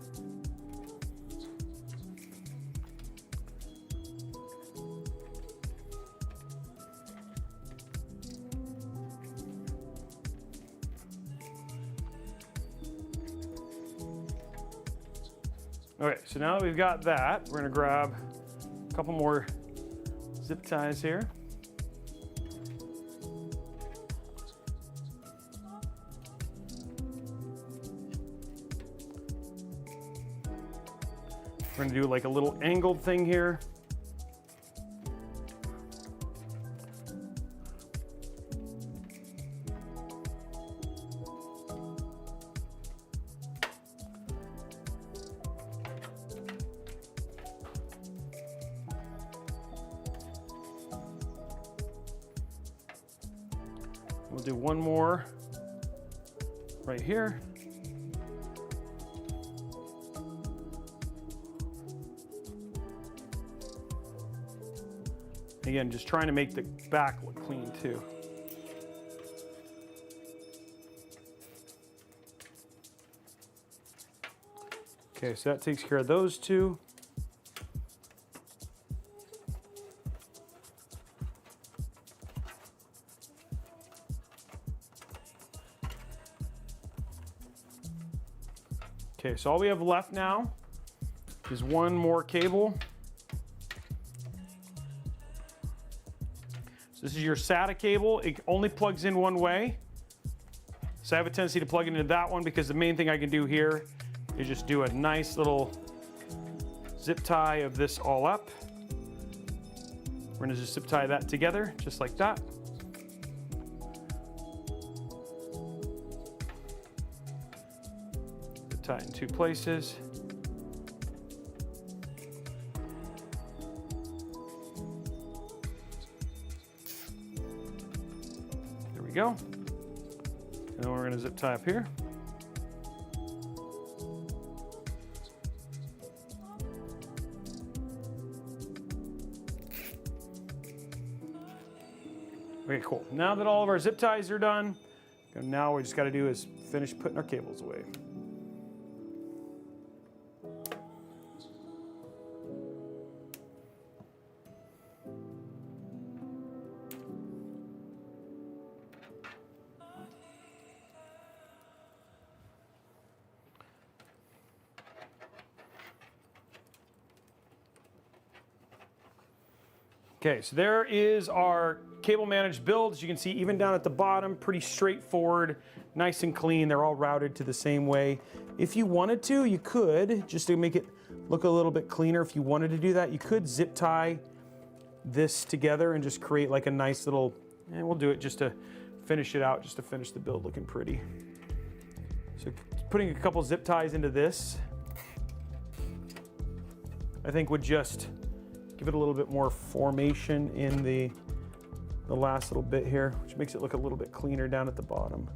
[SPEAKER 1] Okay, so now that we've got that, we're gonna grab a couple more zip ties here. We're gonna do like a little angled thing here. We'll do one more right here. Again, just trying to make the back look clean too. Okay, so that takes care of those two. Okay, so all we have left now is one more cable. So this is your SATA cable. It only plugs in one way. So I have a tendency to plug it into that one because the main thing I can do here is just do a nice little zip tie of this all up. We're gonna just zip tie that together, just like that. Zip tie it in two places. There we go. And then we're gonna zip tie up here. Okay, cool. Now that all of our zip ties are done, now we just got to do is finish putting our cables away. Okay, so there is our cable managed build. As you can see, even down at the bottom, pretty straightforward, nice and clean. They're all routed to the same way. If you wanted to, you could, just to make it look a little bit cleaner, if you wanted to do that, you could zip tie this together and just create like a nice little, and we'll do it just to finish it out, just to finish the build looking pretty. So putting a couple zip ties into this, I think would just give it a little bit more formation in the last little bit here, which makes it look a little bit cleaner down at the bottom.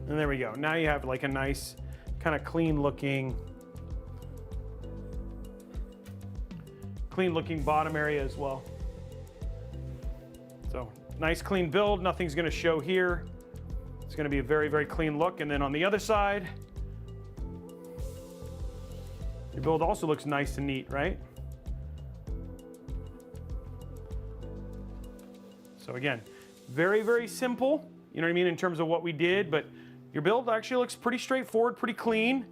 [SPEAKER 1] And there we go. Now you have like a nice kind of clean looking bottom area as well. So nice clean build, nothing's gonna show here. It's gonna be a very, very clean look. And then on the other side, your build also looks nice and neat, right? So again, very, very simple, you know what I mean, in terms of what we did, but your build actually looks pretty straightforward, pretty clean.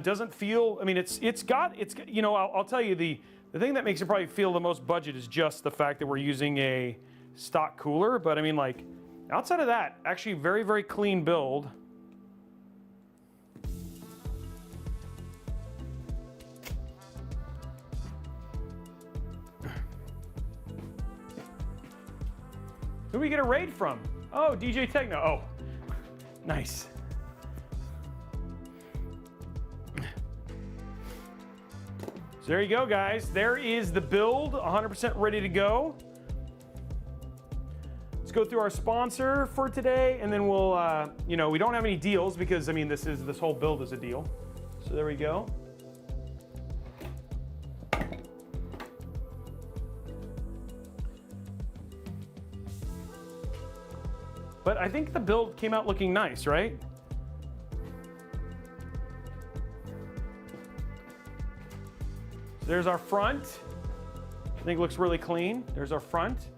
[SPEAKER 1] Doesn't feel, I mean, it's you know, I'll tell you, the thing that makes it probably feel the most budget is just the fact that we're using a stock cooler. But I mean, like, outside of that, actually very, very clean build. Who do we get a raid from? Oh, DJ Techno. Oh, nice. So there you go, guys. There is the build, 100% ready to go. Let's go through our sponsor for today, and then we'll, you know, we don't have any deals because, I mean, this whole build is a deal. So there we go. But I think the build came out looking nice, right? So there's our front. I think it looks really clean. There's our front,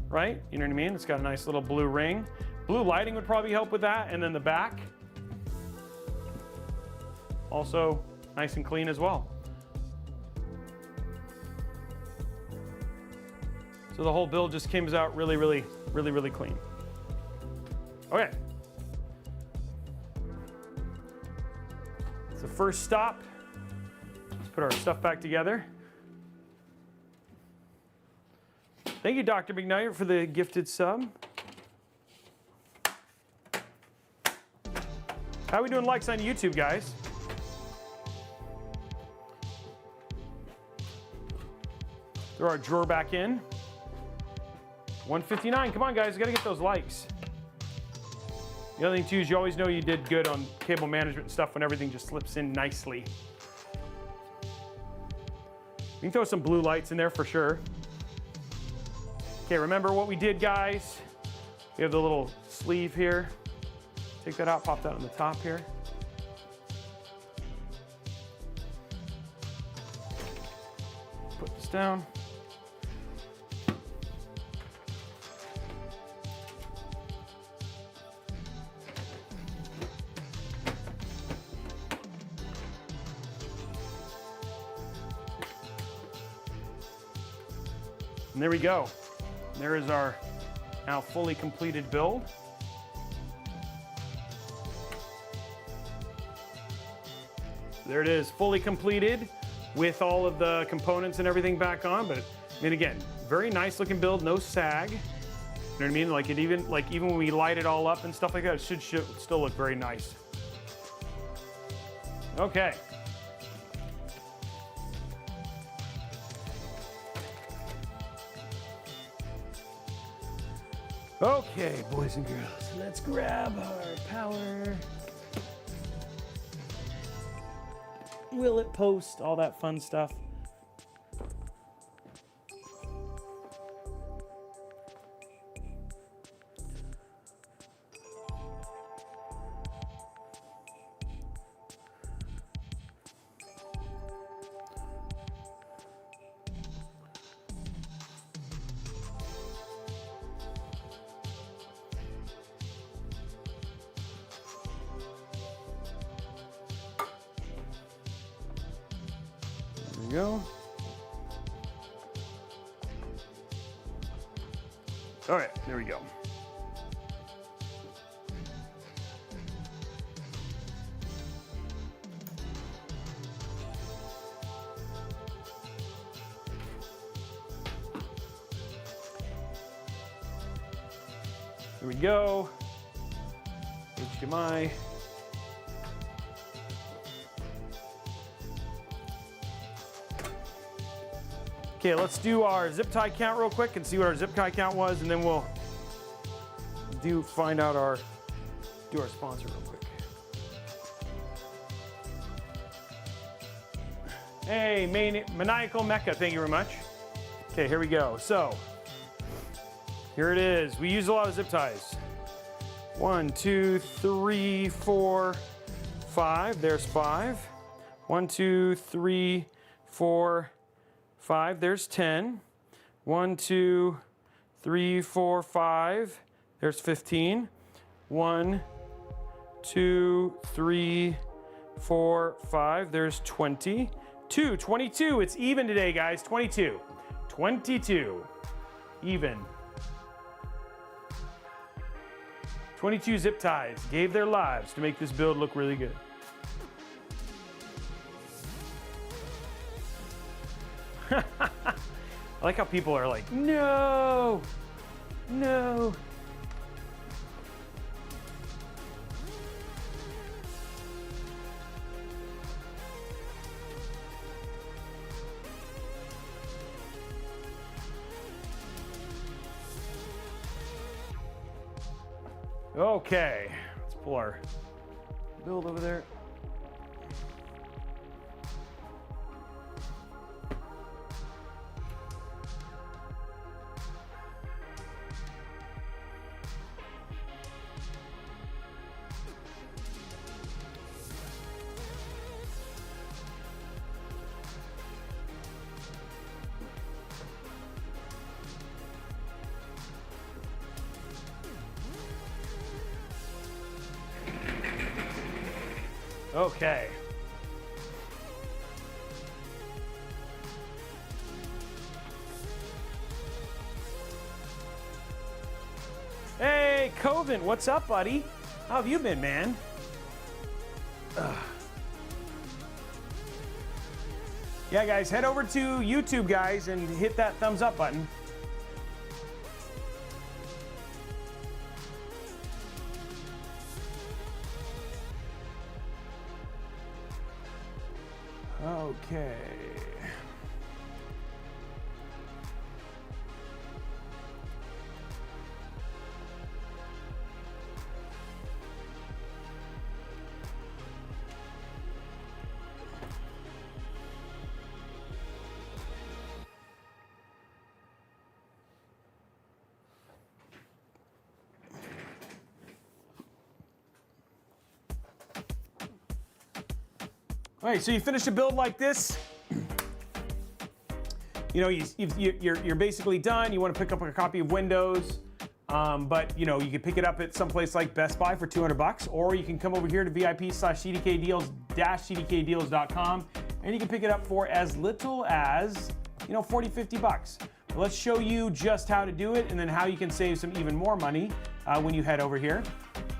[SPEAKER 1] right? You know what I mean? It's got a nice little blue ring. Blue lighting would probably help with that. And then the back, also nice and clean as well. So the whole build just comes out really, really, really, really clean. Okay. So first stop, put our stuff back together. Thank you, Dr. McKnight, for the gifted sub. How are we doing likes on YouTube, guys? Throw our drawer back in. 159. Come on, guys. We got to get those likes. The other thing, too, is you always know you did good on cable management and stuff when everything just slips in nicely. You can throw some blue lights in there for sure. Okay, remember what we did, guys? We have the little sleeve here. Take that out, pop that on the top here. Put this down. And there we go. There is our now fully completed build. There it is, fully completed with all of the components and everything back on. But I mean, again, very nice looking build, no sag. You know what I mean? Like even when we light it all up and stuff like that, it should still look very nice. Okay. Okay, boys and girls, let's grab our power. Will it post? All that fun stuff. Go. All right, there we go. There we go. HDMI. Okay, let's do our zip tie count real quick and see what our zip tie count was, and then we'll do our sponsor real quick. Hey, Maniacal Mecca, thank you very much. Okay, here we go. So, here it is. We use a lot of zip ties. 1, 2, 3, 4, 5. There's 5. 1, 2, 3, 4, 5, there's 10. 1, 2, 3, 4, 5. There's 15. 1, 2, 3, 4, 5. There's 20. 22. It's even today, guys. 22. 22. Even. 22 zip ties gave their lives to make this build look really good. I like how people are like, no, no. Okay, let's pull our build over there. Okay. Hey, Coven, what's up, buddy? How have you been, man? Yeah, guys, head over to YouTube, guys, and hit that thumbs up button. Okay. All right, so you finish a build like this. You know, you're basically done. You want to pick up a copy of Windows, but you know, you can pick it up at some place like Best Buy for $200, or you can come over here to VIP/CDKdeals-CDKdeals.com, and you can pick it up for as little as, you know, $40, $50. Well, let's show you just how to do it, and then how you can save some even more money when you head over here.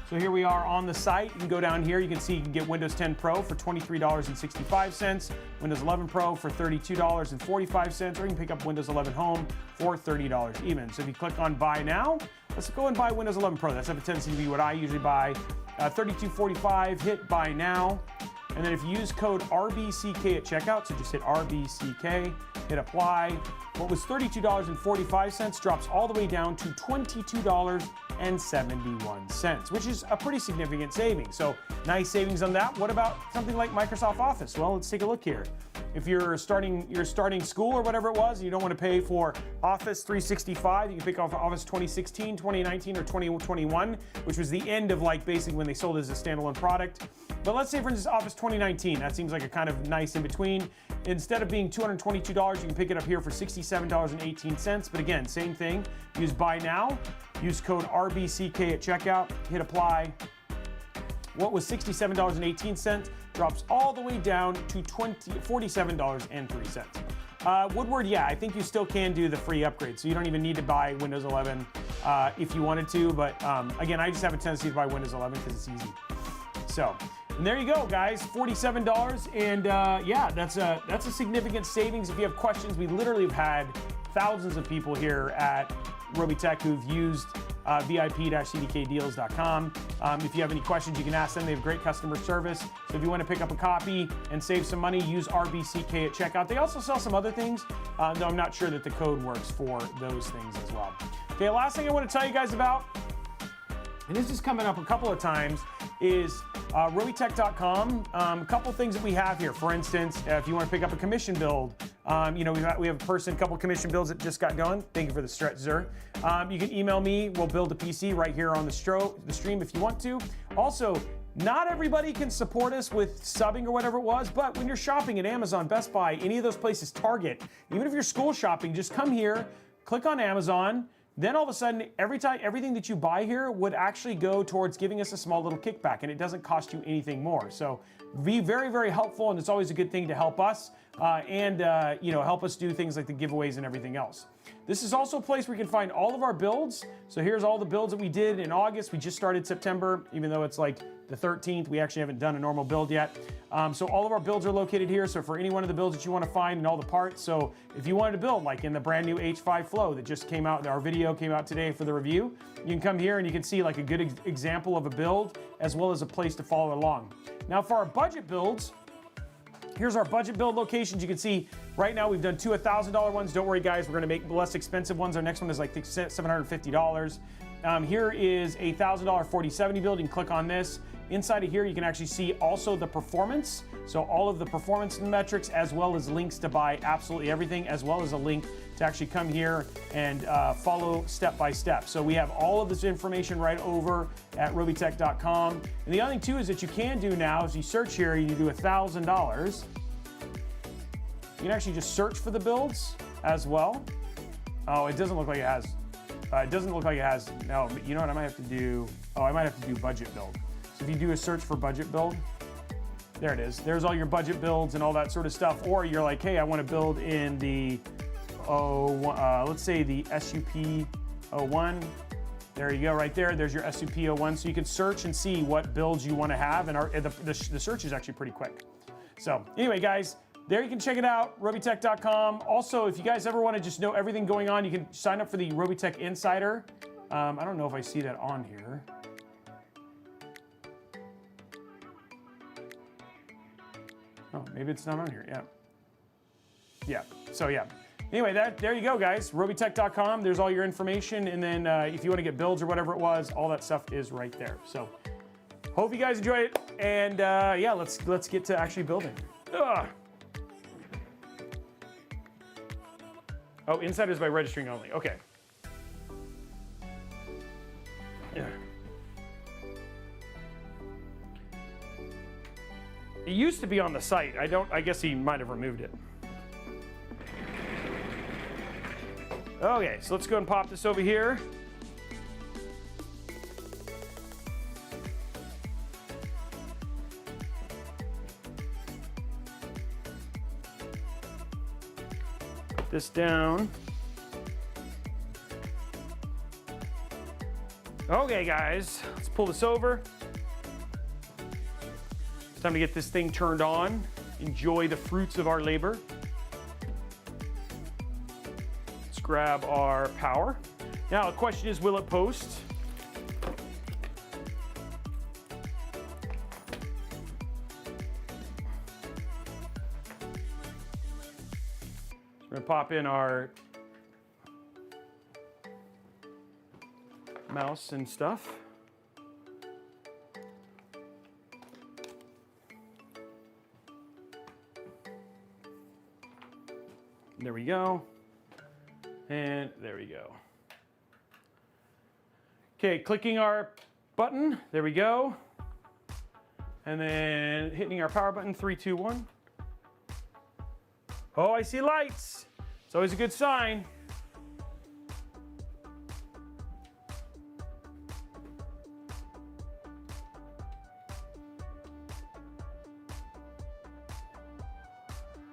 [SPEAKER 1] So here we are on the site. You can go down here. You can see you can get Windows 10 Pro for $23.65, Windows 11 Pro for $32.45, or you can pick up Windows 11 Home for $30 even. So if you click on Buy Now, let's go and buy Windows 11 Pro. That's a tendency to be what I usually buy. $32.45, hit Buy Now. And then if you use code RBCK at checkout, so just hit RBCK, hit Apply. What was $32.45 drops all the way down to $22.71, which is a pretty significant savings. So nice savings on that. What about something like Microsoft Office? Well, let's take a look here. If you're starting school or whatever it was, and you don't want to pay for Office 365, you can pick off Office 2016, 2019, or 2021, which was the end of like basically when they sold it as a standalone product. But let's say for instance Office 2019, that seems like a kind of nice in between. Instead of being $222, you can pick it up here for $67.18. But again, same thing. Use Buy Now, use code RBCK at checkout, hit Apply. What was $67.18 drops all the way down to $47.03. Woodward, yeah, I think you still can do the free upgrade, so you don't even need to buy Windows 11 if you wanted to. But again, I just have a tendency to buy Windows 11 because it's easy. So, and there you go, guys, $47, and yeah, that's a significant savings. If you have questions, we literally have had thousands of people here at Robeytech who've used VIP-CDKdeals.com. If you have any questions, you can ask them. They have great customer service. So if you want to pick up a copy and save some money, use RBCK at checkout. They also sell some other things, though I'm not sure that the code works for those things as well. Okay, last thing I want to tell you guys about, and this is coming up a couple of times, is Robeytech.com. A couple things that we have here. For instance, if you want to pick up a commission build, you know, we have a couple commission builds that just got going. Thank you for the stretch, sir. You can email me. We'll build a PC right here on the stream if you want to. Also, not everybody can support us with subbing or whatever it was, but when you're shopping at Amazon, Best Buy, any of those places, Target, even if you're school shopping, just come here, click on Amazon. Then all of a sudden, everything that you buy here would actually go towards giving us a small little kickback, and it doesn't cost you anything more. So be very, very helpful, and it's always a good thing to help us and you know, help us do things like the giveaways and everything else. This is also a place where you can find all of our builds. So here's all the builds that we did in August. We just started September, even though it's like the 13th. We actually haven't done a normal build yet. So all of our builds are located here. So for any one of the builds that you want to find and all the parts. So if you wanted to build, like in the brand new H5 Flow that just came out, our video came out today for the review, you can come here and you can see like a good example of a build as well as a place to follow along. Now for our budget builds, here's our budget build locations. You can see right now we've done two $1,000 ones. Don't worry, guys, we're going to make less expensive ones. Our next one is like $750. Here is a $1,000 4070 build. You can click on this. Inside of here, you can actually see also the performance. So all of the performance metrics, as well as links to buy absolutely everything, as well as a link to actually come here and follow step by step. So we have all of this information right over at Robeytech.com. And the other thing too is that you can do now is you search here, you do $1,000. You can actually just search for the builds as well. Oh, it doesn't look like it has. It doesn't look like it has. No, but you know what I might have to do? Oh, I might have to do budget build. So if you do a search for budget build, there it is. There's all your budget builds and all that sort of stuff. Or you're like, hey, I want to build in the, let's say the SUP01. There you go, right there. There's your SUP01. So you can search and see what builds you want to have. And the search is actually pretty quick. So anyway, guys, there you can check it out, Robeytech.com. Also, if you guys ever want to just know everything going on, you can sign up for the Robeytech Insider. I don't know if I see that on here. Oh, maybe it's not on here. Yeah. Yeah. So yeah. Anyway, there you go, guys. Robeytech.com. There's all your information, and then if you want to get builds or whatever it was, all that stuff is right there. So, hope you guys enjoy it, and yeah, let's get to actually building. Ugh. Oh, insiders by registering only. Okay. Yeah. It used to be on the site. I guess he might have removed it. Okay, so let's go and pop this over here. Put this down. Okay, guys, let's pull this over. It's time to get this thing turned on. Enjoy the fruits of our labor. Grab our power. Now the question is, will it post? We're gonna pop in our mouse and stuff. There we go. And there we go. Okay, clicking our button, there we go. And then hitting our power button, 3, 2, 1. Oh, I see lights. It's always a good sign.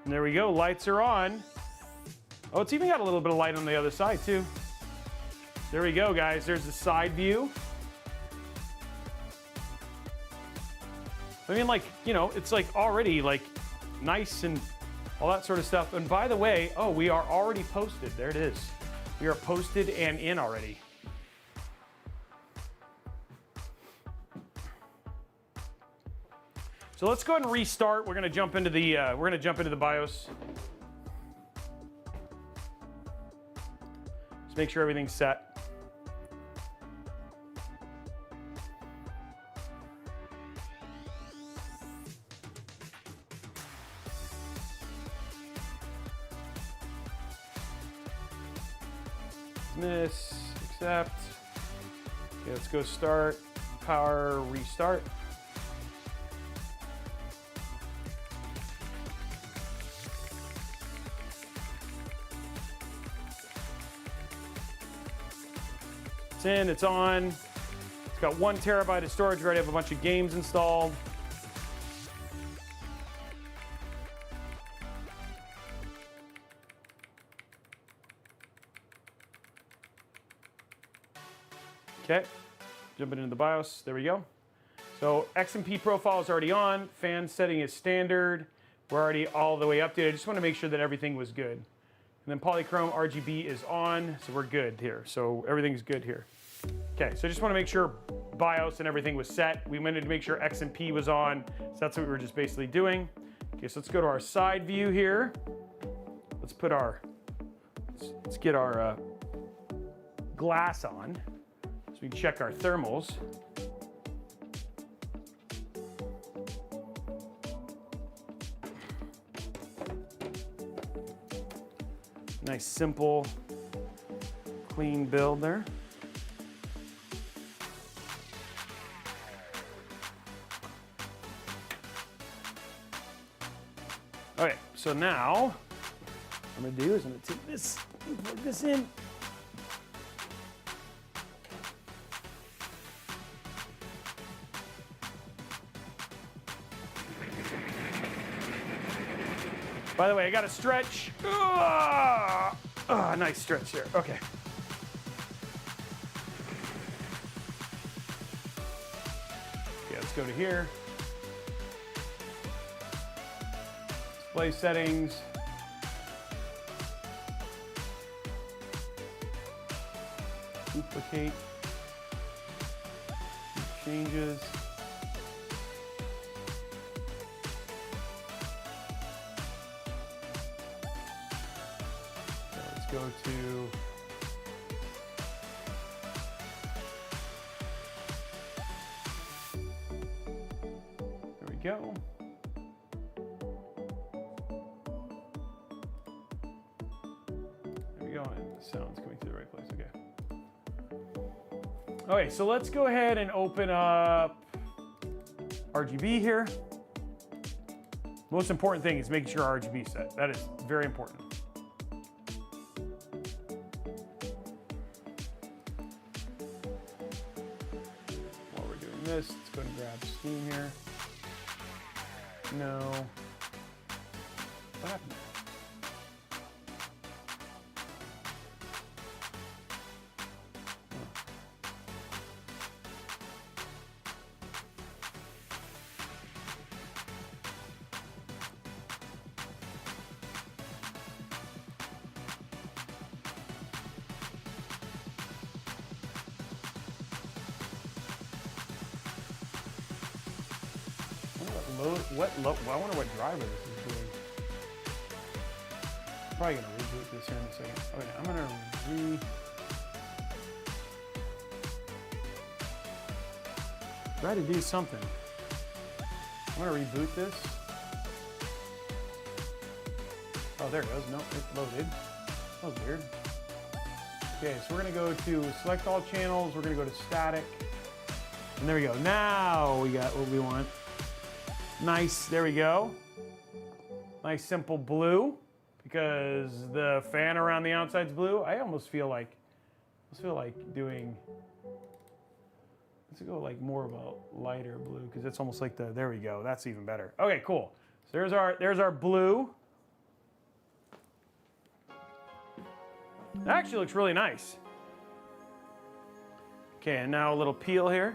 [SPEAKER 1] And there we go, lights are on. Oh, it's even got a little bit of light on the other side too. There we go, guys. There's the side view. I mean, like, you know, it's like already like nice and all that sort of stuff. And by the way, oh, we are already posted. There it is. We are posted and in already. So let's go ahead and restart. We're gonna jump into the BIOS. Just make sure everything's set. Dismiss, accept. Okay, let's go start, power, restart. It's in, it's on. It's got 1 terabyte of storage, already have a bunch of games installed. Okay, jumping into the BIOS, there we go. So XMP profile is already on, fan setting is standard. We're already all the way updated. I just want to make sure that everything was good. And then polychrome RGB is on, so we're good here. So everything's good here. Okay, so I just want to make sure BIOS and everything was set. We wanted to make sure XMP was on, so that's what we were just basically doing. Okay, so let's go to our side view here. Let's put our, let's get our glass on, so we can check our thermals. Nice, simple, clean build there. Okay, so now what I'm gonna do is I'm gonna take this and plug this in. By the way, I got to stretch. Nice stretch here. Okay. Okay, let's go to here. Display settings. Duplicate. Changes. So let's go to there we go. There we go, and the sound's coming through the right place. Okay. Okay, so let's go ahead and open up RGB here. Most important thing is making sure RGB set. That is very important. While we're doing this, let's go and grab Steam here. No. What happened? I wonder what driver this is doing. Probably gonna reboot this here in a second. Okay, I'm gonna try to do something. I'm gonna reboot this. Oh, there it goes. No, it loaded. That was weird. Okay, so we're gonna go to select all channels. We're gonna go to static. And there we go. Now we got what we want. Nice, there we go. Nice simple blue, because the fan around the outside's blue. I almost feel like doing, let's go like more of a lighter blue, because it's almost like there we go. That's even better. Okay, cool. So there's our blue. That actually looks really nice. Okay, and now a little peel here.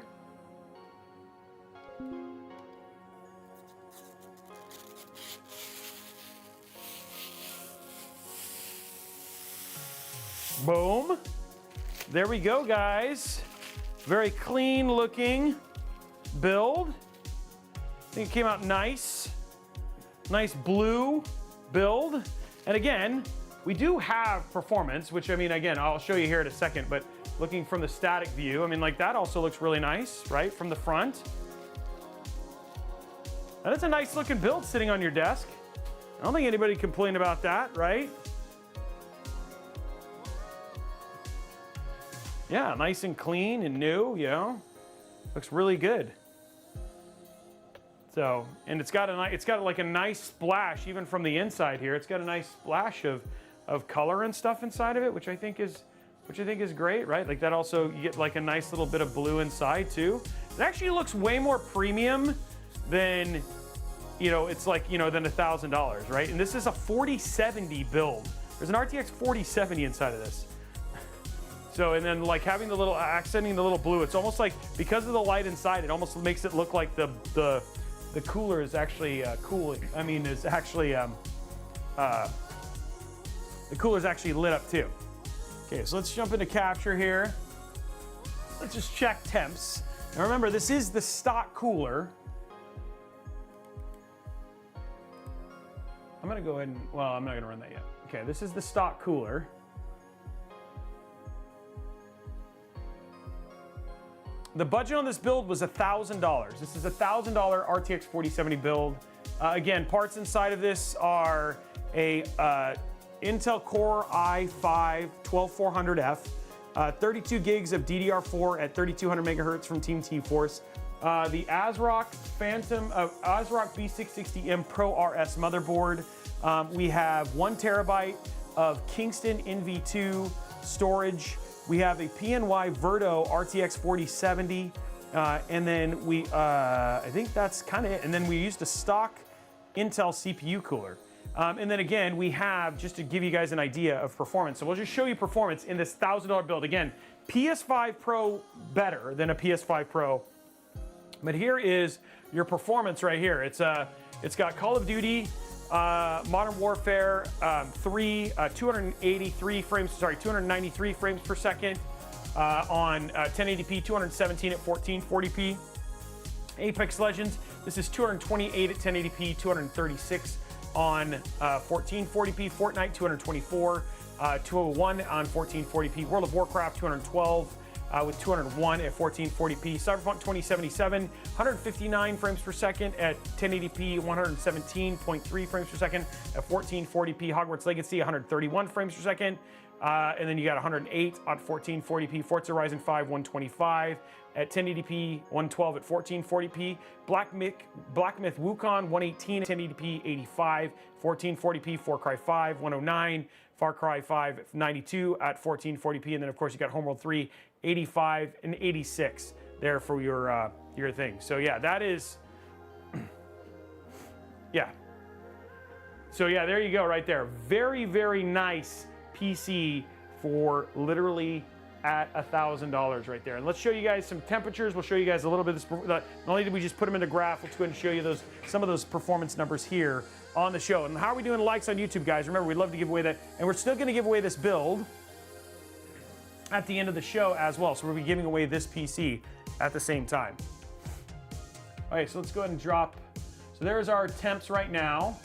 [SPEAKER 1] Boom. There we go, guys. Very clean looking build. I think it came out nice. Nice blue build. And again, we do have performance, which I mean, again, I'll show you here in a second, but looking from the static view, I mean, like that also looks really nice, right? From the front. And it's a nice looking build sitting on your desk. I don't think anybody complained about that, right? Yeah, nice and clean and new, you know, looks really good. So, and it's got like a nice splash even from the inside here. It's got a nice splash of color and stuff inside of it, which I think is great, right? Like that also, you get like a nice little bit of blue inside too. It actually looks way more premium than, you know, it's like, you know, than $1,000, right? And this is a 4070 build. There's an RTX 4070 inside of this. So, and then like having the little, accenting the little blue, it's almost like, because of the light inside, it almost makes it look like the cooler is actually cooling. I mean, it's actually, the cooler is actually lit up too. Okay, so let's jump into capture here. Let's just check temps. Now remember, this is the stock cooler. I'm gonna go ahead and, well, I'm not gonna run that yet. Okay, this is the stock cooler. The budget on this build was $1,000. This is a $1,000 RTX 4070 build. Again, parts inside of this are a Intel Core i5 12400F, 32 gigs of DDR4 at 3200 megahertz from Team T-Force, the ASRock ASRock B660M Pro RS motherboard. We have 1 terabyte of Kingston NV2 storage. We have a PNY Verto RTX 4070, and then I think that's kind of it. And then we used a stock Intel CPU cooler. And then again, we have, just to give you guys an idea of performance, so we'll just show you performance in this $1,000 build. Again, PS5 Pro better than a PS5 Pro, but here is your performance right here. It's got Call of Duty Modern Warfare 3, 293 frames, sorry, 293 frames per second on 1080p, 217 at 1440p. Apex Legends, this is 228 at 1080p, 236 on 1440p. Fortnite, 224, 201 on 1440p. World of Warcraft, 212 with 201 at 1440p. Cyberpunk 2077, 159 frames per second at 1080p, 117.3 frames per second at 1440p. Hogwarts Legacy, 131 frames per second. And then you got 108 on 1440p. Forza Horizon 5, 125 at 1080p, 112 at 1440p. Black Myth Wukong, 118 at 1080p, 85, 1440p. Far Cry 5, 109. Far Cry 5, 92 at 1440p. And then, of course, you got Homeworld 3, 85 and 86 there for your thing. So, yeah, that is... yeah. So, yeah, there you go right there. Very, very nice PC for literally at $1,000 right there. And let's show you guys some temperatures. We'll show you guys a little bit of this. Not only did we just put them in the graph, let's go ahead and show you some of those performance numbers here on the show. And how are we doing likes on YouTube, guys? Remember, we'd love to give away that. And we're still going to give away this build at the end of the show as well. So we'll be giving away this PC at the same time. All right, so let's go ahead and drop. So there's our temps right now.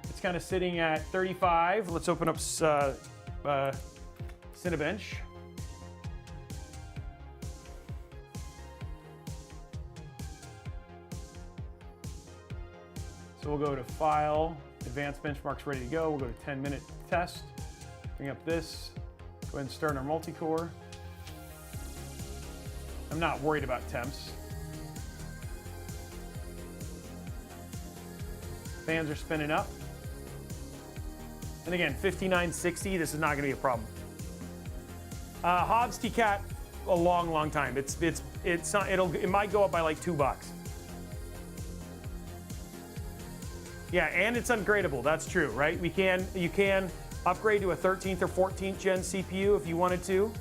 [SPEAKER 1] It's kind of sitting at 35. Let's open up Cinebench. So we'll go to File, Advanced Benchmarks ready to go. We'll go to 10-minute test. Bring up this. Go ahead and start our multi-core. I'm not worried about temps. Fans are spinning up. And again, 5960, this is not gonna be a problem. Hobbs TCAT, a long, long time. It might go up by like $2. Yeah, and it's upgradable, that's true, right? You can upgrade to a 13th or 14th gen CPU if you wanted to.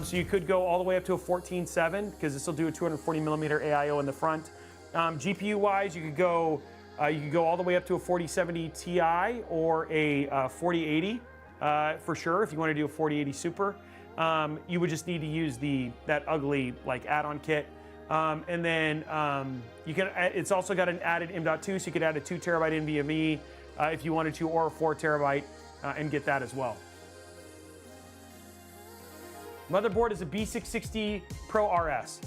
[SPEAKER 1] So you could go all the way up to a 14.7 because this will do a 240 millimeter AIO in the front. GPU wise, you could go all the way up to a 4070 Ti or a 4080 for sure. If you want to do a 4080 Super, you would just need to use that ugly like add-on kit. And then it's also got an added M.2, so you could add a 2 terabyte NVMe if you wanted to, or a 4 terabyte and get that as well. Motherboard is a B660 Pro RS.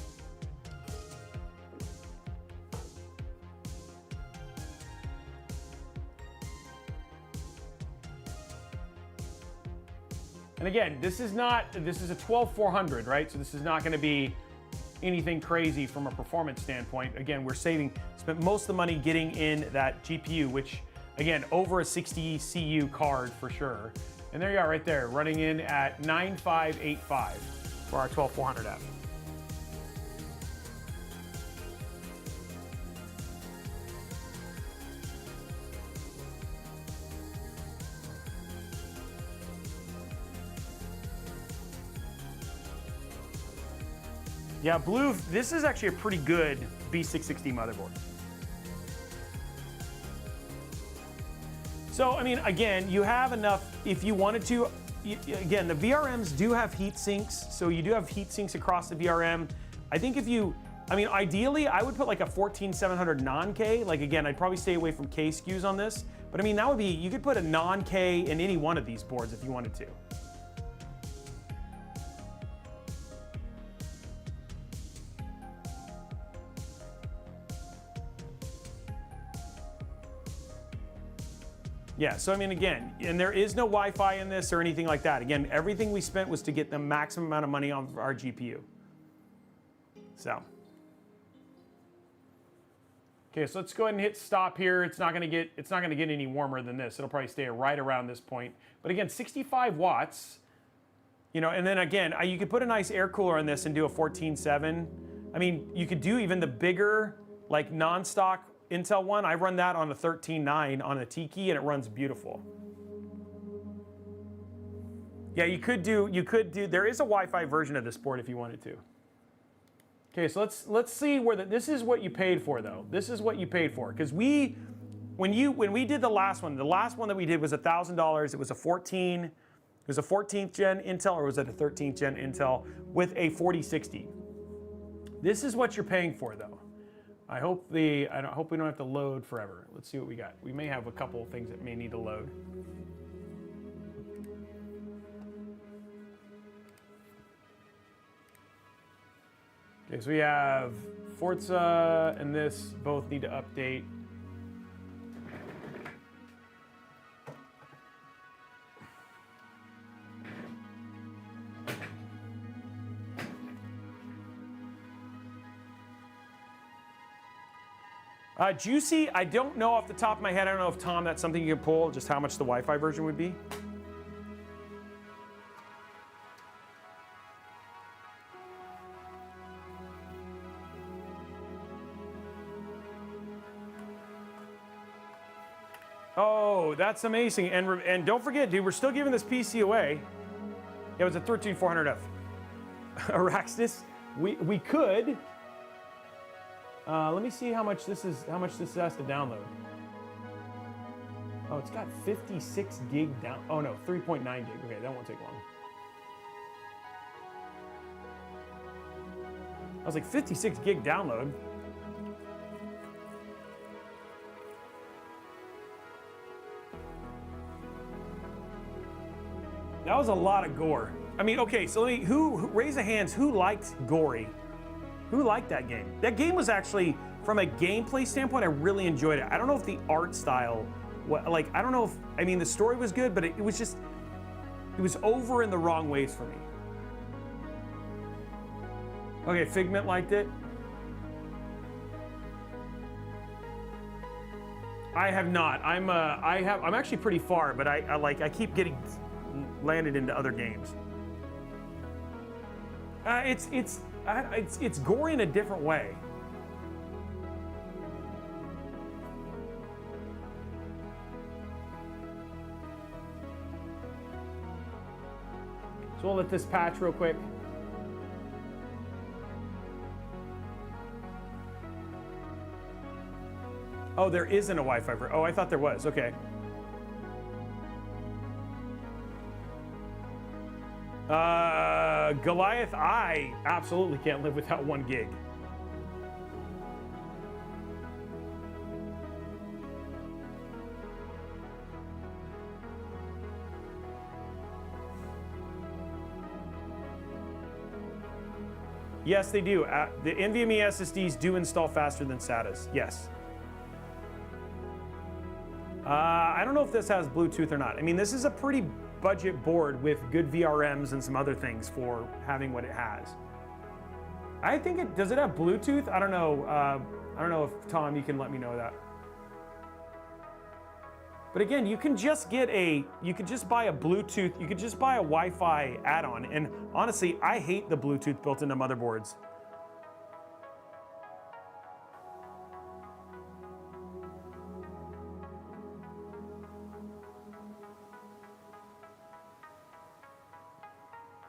[SPEAKER 1] And again, this is a 12400, right? So this is not going to be anything crazy from a performance standpoint. Again, spent most of the money getting in that GPU, which again, over a 60 CU card for sure. And there you are right there, running in at 9585 for our 12400F. Yeah, blue, this is actually a pretty good B660 motherboard. So, I mean, again, you have enough, if you wanted to, again, the VRMs do have heat sinks, so you do have heat sinks across the VRM. I think ideally, I would put like a 14700 non-K. Like, again, I'd probably stay away from K SKUs on this, but I mean, you could put a non-K in any one of these boards if you wanted to. Yeah, so I mean, again, and there is no Wi-Fi in this or anything like that. Again, everything we spent was to get the maximum amount of money on our GPU. So. Okay, so let's go ahead and hit stop here. It's not gonna get any warmer than this. It'll probably stay right around this point. But again, 65 watts, and then again, you could put a nice air cooler on this and do a 14.7. I mean, you could do even the bigger, like non-stock Intel one. I run that on a 13.9 on a Tiki and it runs beautiful. Yeah, you could do, there is a Wi-Fi version of this board if you wanted to. Okay, so let's see this is what you paid for though. This is what you paid for, because when when we did the last one that we did was $1,000. It was a 14th gen Intel, or was it a 13th gen Intel with a 4060. This is what you're paying for, though. I hope we don't have to load forever. Let's see what we got. We may have a couple of things that may need to load. Okay, so we have Forza and this both need to update. Juicy, I don't know off the top of my head. I don't know if, Tom, that's something you can pull, just how much the Wi-Fi version would be. Oh, that's amazing. And don't forget, dude, we're still giving this PC away. It was a 13400F. Araxis, we could. Let me see how much this has to download. Oh, it's got 56 gig down. Oh no, 3.9 gig. Okay, that won't take long. I was like 56 gig download. That was a lot of gore. I mean, okay, so who raise the hands, who liked gory? Who liked that game? That game was actually, from a gameplay standpoint, I really enjoyed it. I don't know if the art style, I don't know if, I mean, the story was good, but it was just, it was over in the wrong ways for me. Okay, Figment liked it. I have not. I'm actually pretty far, but I keep getting landed into other games. It's gory in a different way. So we'll let this patch real quick. Oh, there isn't a Wi-Fi version. Oh, I thought there was. Okay. Goliath, I absolutely can't live without 1 gig. Yes, they do. The NVMe SSDs do install faster than SATAs. Yes. I don't know if this has Bluetooth or not. I mean, this is a pretty budget board with good VRMs and some other things for having what it has. I think does it have Bluetooth? I don't know. I don't know if, Tom, you can let me know that. But again, you can just buy a Bluetooth, you could just buy a Wi-Fi add-on. And honestly, I hate the Bluetooth built into motherboards.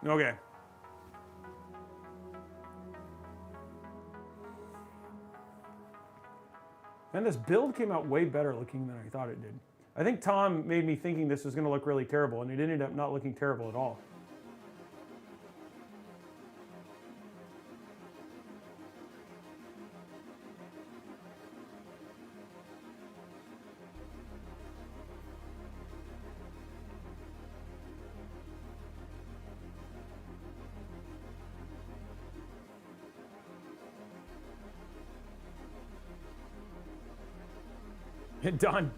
[SPEAKER 1] Okay. And this build came out way better looking than I thought it did. I think Tom made me thinking this was going to look really terrible, and it ended up not looking terrible at all.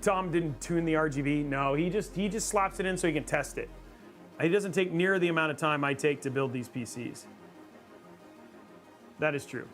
[SPEAKER 1] Tom didn't tune the RGB. No, he just slaps it in so he can test it. He doesn't take near the amount of time I take to build these PCs. That is true.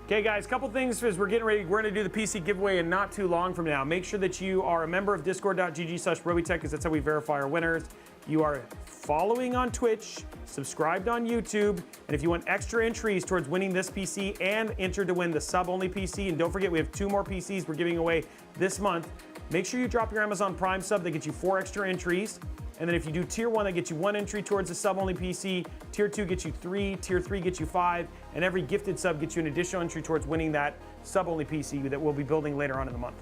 [SPEAKER 1] Okay, guys, a couple things as we're getting ready. We're going to do the PC giveaway in not too long from now. Make sure that you are a member of discord.gg/Robeytech, because that's how we verify our winners. You are following on Twitch, subscribed on YouTube, and if you want extra entries towards winning this PC and enter to win the sub-only PC, and don't forget we have 2 more PCs we're giving away this month, Make sure you drop your Amazon Prime sub. That gets you 4 extra entries. And then if you do tier 1, that gets you 1 entry towards the sub-only PC. Tier 2 gets you 3. Tier 3 gets you 5. And every gifted sub gets you an additional entry towards winning that sub-only PC that we'll be building later on in the month.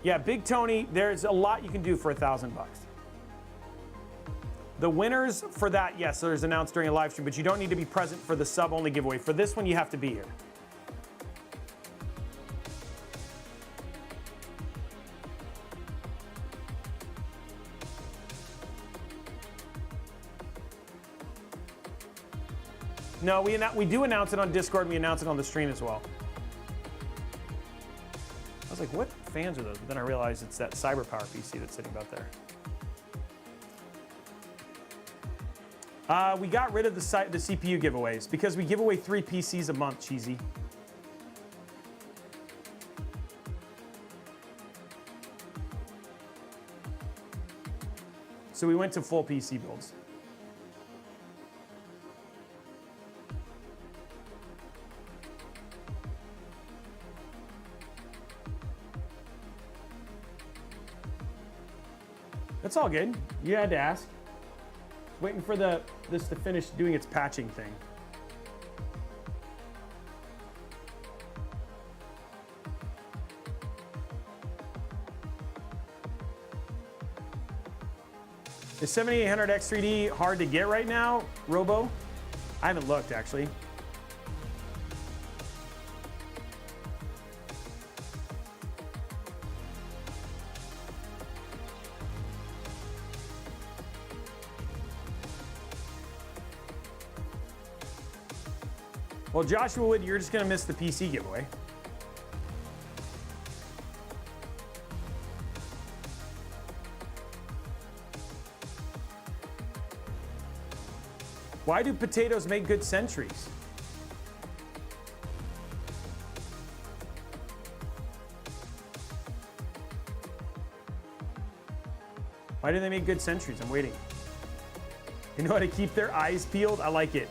[SPEAKER 1] Yeah, Big Tony, there's a lot you can do for $1,000 bucks. The winners for that, yes, there's announced during a live stream, but you don't need to be present for the sub-only giveaway. For this one, you have to be here. No, we do announce it on Discord, and we announce it on the stream as well. I was like, what fans are those? But then I realized it's that CyberPower PC that's sitting about there. We got rid of the CPU giveaways because we give away 3 PCs a month, Cheesy. So we went to full PC builds. That's all good. You had to ask. Waiting for this to finish doing its patching thing. Is 7800 X3D hard to get right now, Robo? I haven't looked actually. Well, Joshua Wood, you're just going to miss the PC giveaway. Why do potatoes make good sentries? Why do they make good sentries? I'm waiting. You know how to keep their eyes peeled? I like it.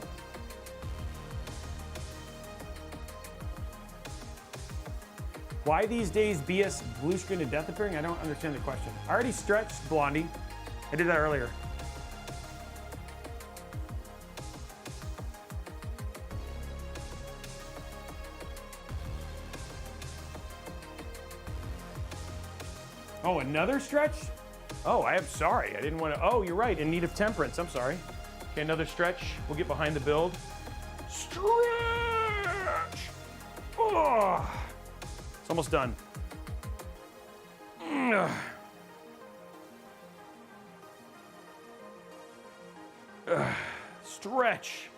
[SPEAKER 1] Why these days BS blue screen of death appearing? I don't understand the question. I already stretched, Blondie. I did that earlier. Oh, another stretch? Oh, I am sorry. I didn't want to. Oh, you're right. In need of temperance. I'm sorry. Okay, another stretch. We'll get behind the build. Stretch! Oh! It's almost done. Stretch.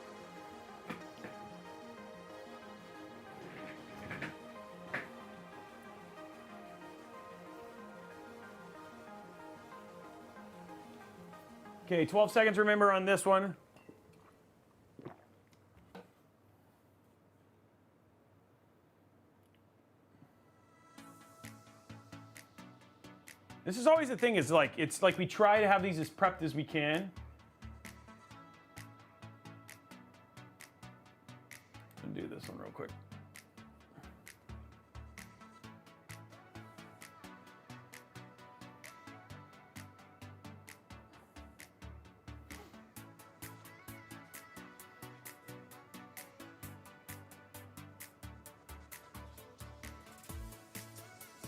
[SPEAKER 1] Okay, 12 seconds, remember, on this one. This is always the thing, is like, it's like we try to have these as prepped as we can. I'm gonna do this one real quick.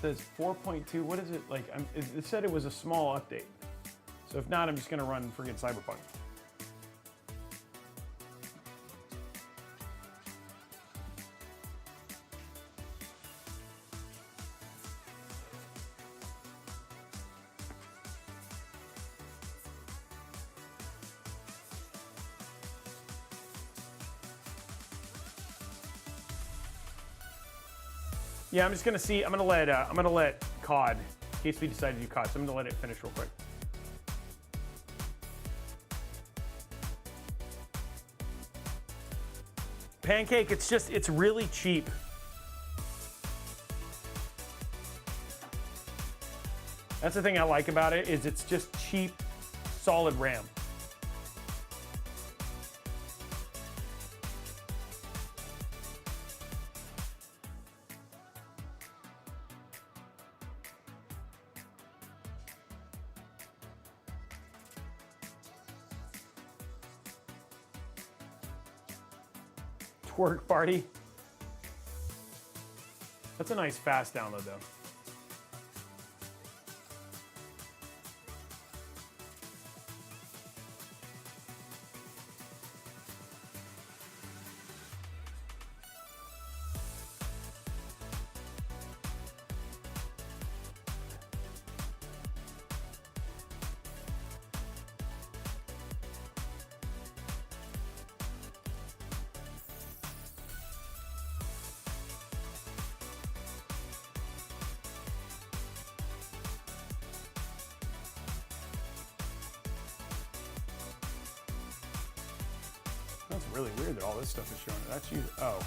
[SPEAKER 1] Says 4.2. What is it like? It said it was a small update. So if not, I'm just gonna run friggin' Cyberpunk. Yeah, I'm just gonna see. I'm gonna let COD, in case we decide to do COD. So I'm gonna let it finish real quick. Pancake, it's really cheap. That's the thing I like about it, is it's just cheap, solid RAM. Twerk party. That's a nice fast download though. That's really weird that all this stuff is showing. That's you. Oh.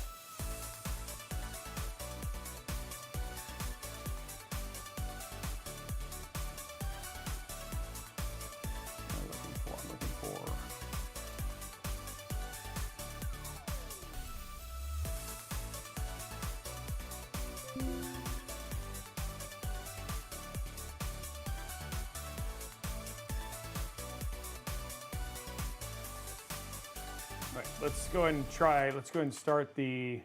[SPEAKER 1] I'm looking for. All right, let's go ahead and try. Let's go ahead and start the.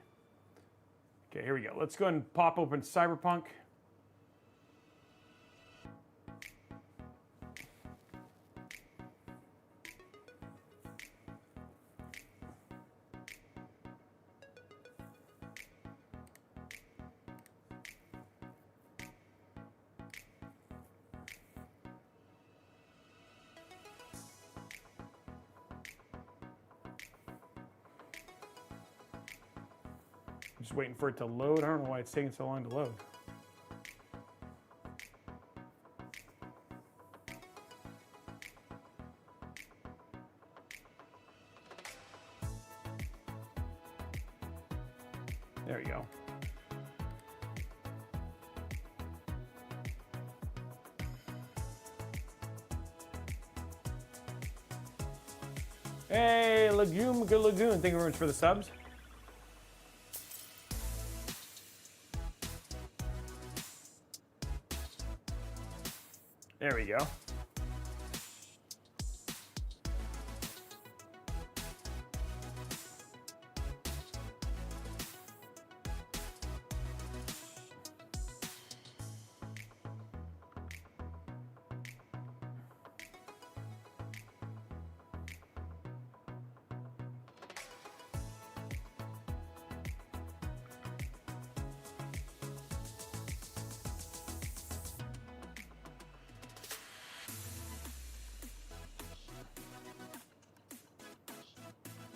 [SPEAKER 1] Okay, here we go. Let's go ahead and pop open Cyberpunk. Just waiting for it to load. I don't know why it's taking so long to load. There we go. Hey, Lagoon, good Lagoon. Thank you very much for the subs. There we go.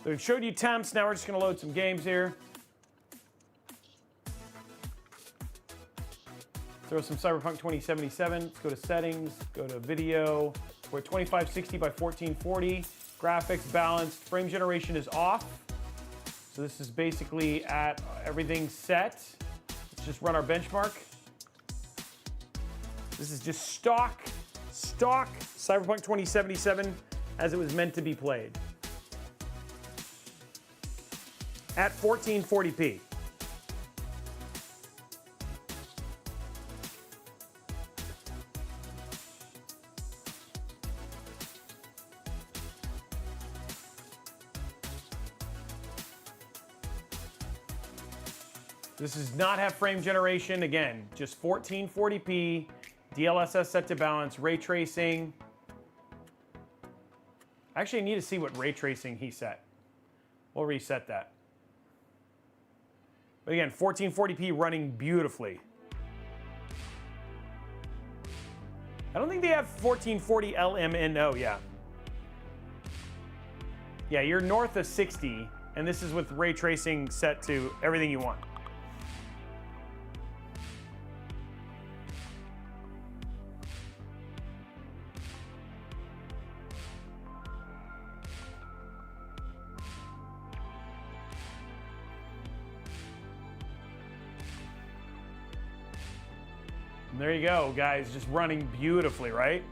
[SPEAKER 1] So we've showed you temps, now we're just gonna load some games here. Throw some Cyberpunk 2077, let's go to settings, go to video. We're at 2560 by 1440. Graphics balanced, frame generation is off. So this is basically at everything set. Let's just run our benchmark. This is just stock Cyberpunk 2077 as it was meant to be played. At 1440p. This does not have frame generation. Again, just 1440p, DLSS set to balance, ray tracing. Actually, I need to see what ray tracing he set. We'll reset that. But again, 1440p running beautifully. I don't think they have 1440 LMNO, yeah. Yeah, you're north of 60, and this is with ray tracing set to everything you want. And there you go, guys, just running beautifully, right?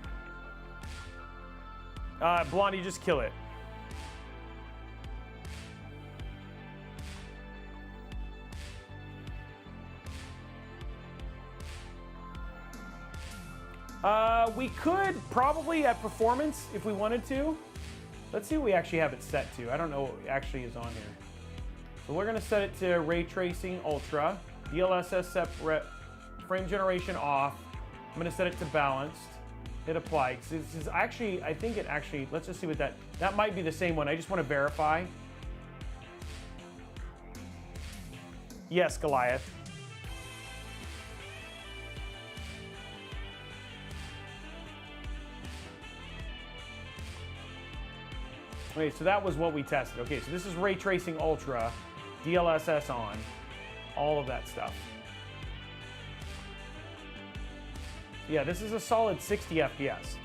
[SPEAKER 1] Blondie, just kill it. We could probably at performance if we wanted to. Let's see what we actually have it set to. I don't know what actually is on here. So we're gonna set it to Ray Tracing Ultra, DLSS separate, frame generation off. I'm gonna set it to balanced, hit apply. This is actually, I think it actually, let's just see what that might be the same one. I just wanna verify. Yes, Goliath. Okay, so that was what we tested. Okay, so this is Ray Tracing Ultra, DLSS on, all of that stuff. Yeah, this is a solid 60 FPS.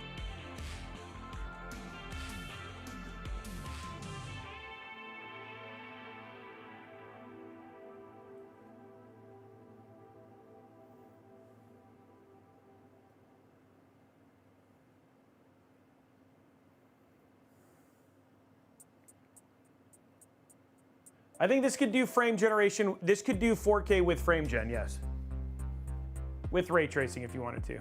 [SPEAKER 1] I think this could do frame generation. This could do 4K with frame gen, yes. With ray tracing if you wanted to.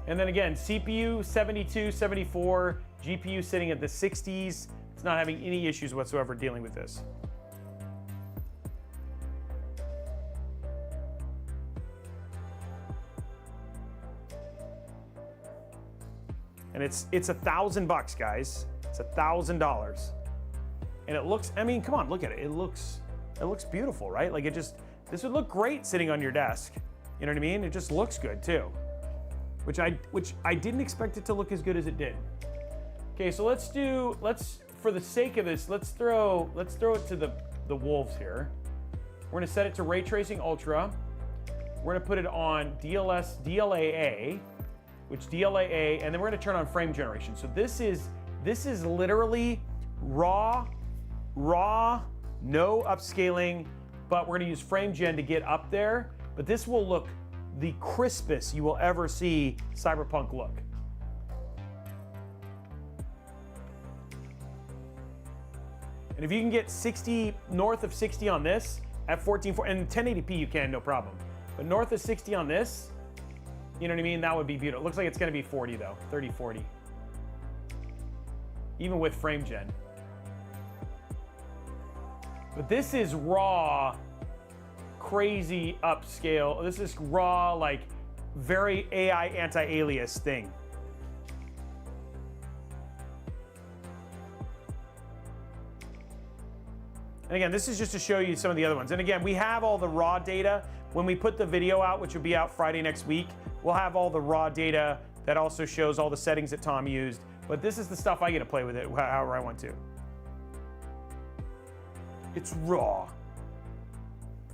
[SPEAKER 1] And then again, CPU 72, 74, GPU sitting at the 60s. It's not having any issues whatsoever dealing with this. And it's $1,000, guys. It's $1,000. And it looks, I mean, come on, look at it. It looks beautiful, right? Like this would look great sitting on your desk. You know what I mean? It just looks good too. Which I didn't expect it to look as good as it did. Okay, so let's for the sake of this, let's throw it to the wolves here. We're gonna set it to Ray Tracing Ultra. We're gonna put it on DLAA, and then we're gonna turn on frame generation. So this is literally raw, no upscaling, but we're gonna use frame gen to get up there. But this will look the crispest you will ever see Cyberpunk look. And if you can get 60, north of 60 on this at 1440, and 1080p you can, no problem. But north of 60 on this, you know what I mean? That would be beautiful. It looks like it's gonna be 40 though, 30, 40. Even with frame gen. But this is raw, crazy upscale. This is raw, like very AI anti-alias thing. And again, this is just to show you some of the other ones. And again, we have all the raw data. When we put the video out, which will be out Friday next week, we'll have all the raw data that also shows all the settings that Tom used. But this is the stuff I get to play with it however I want to. It's raw.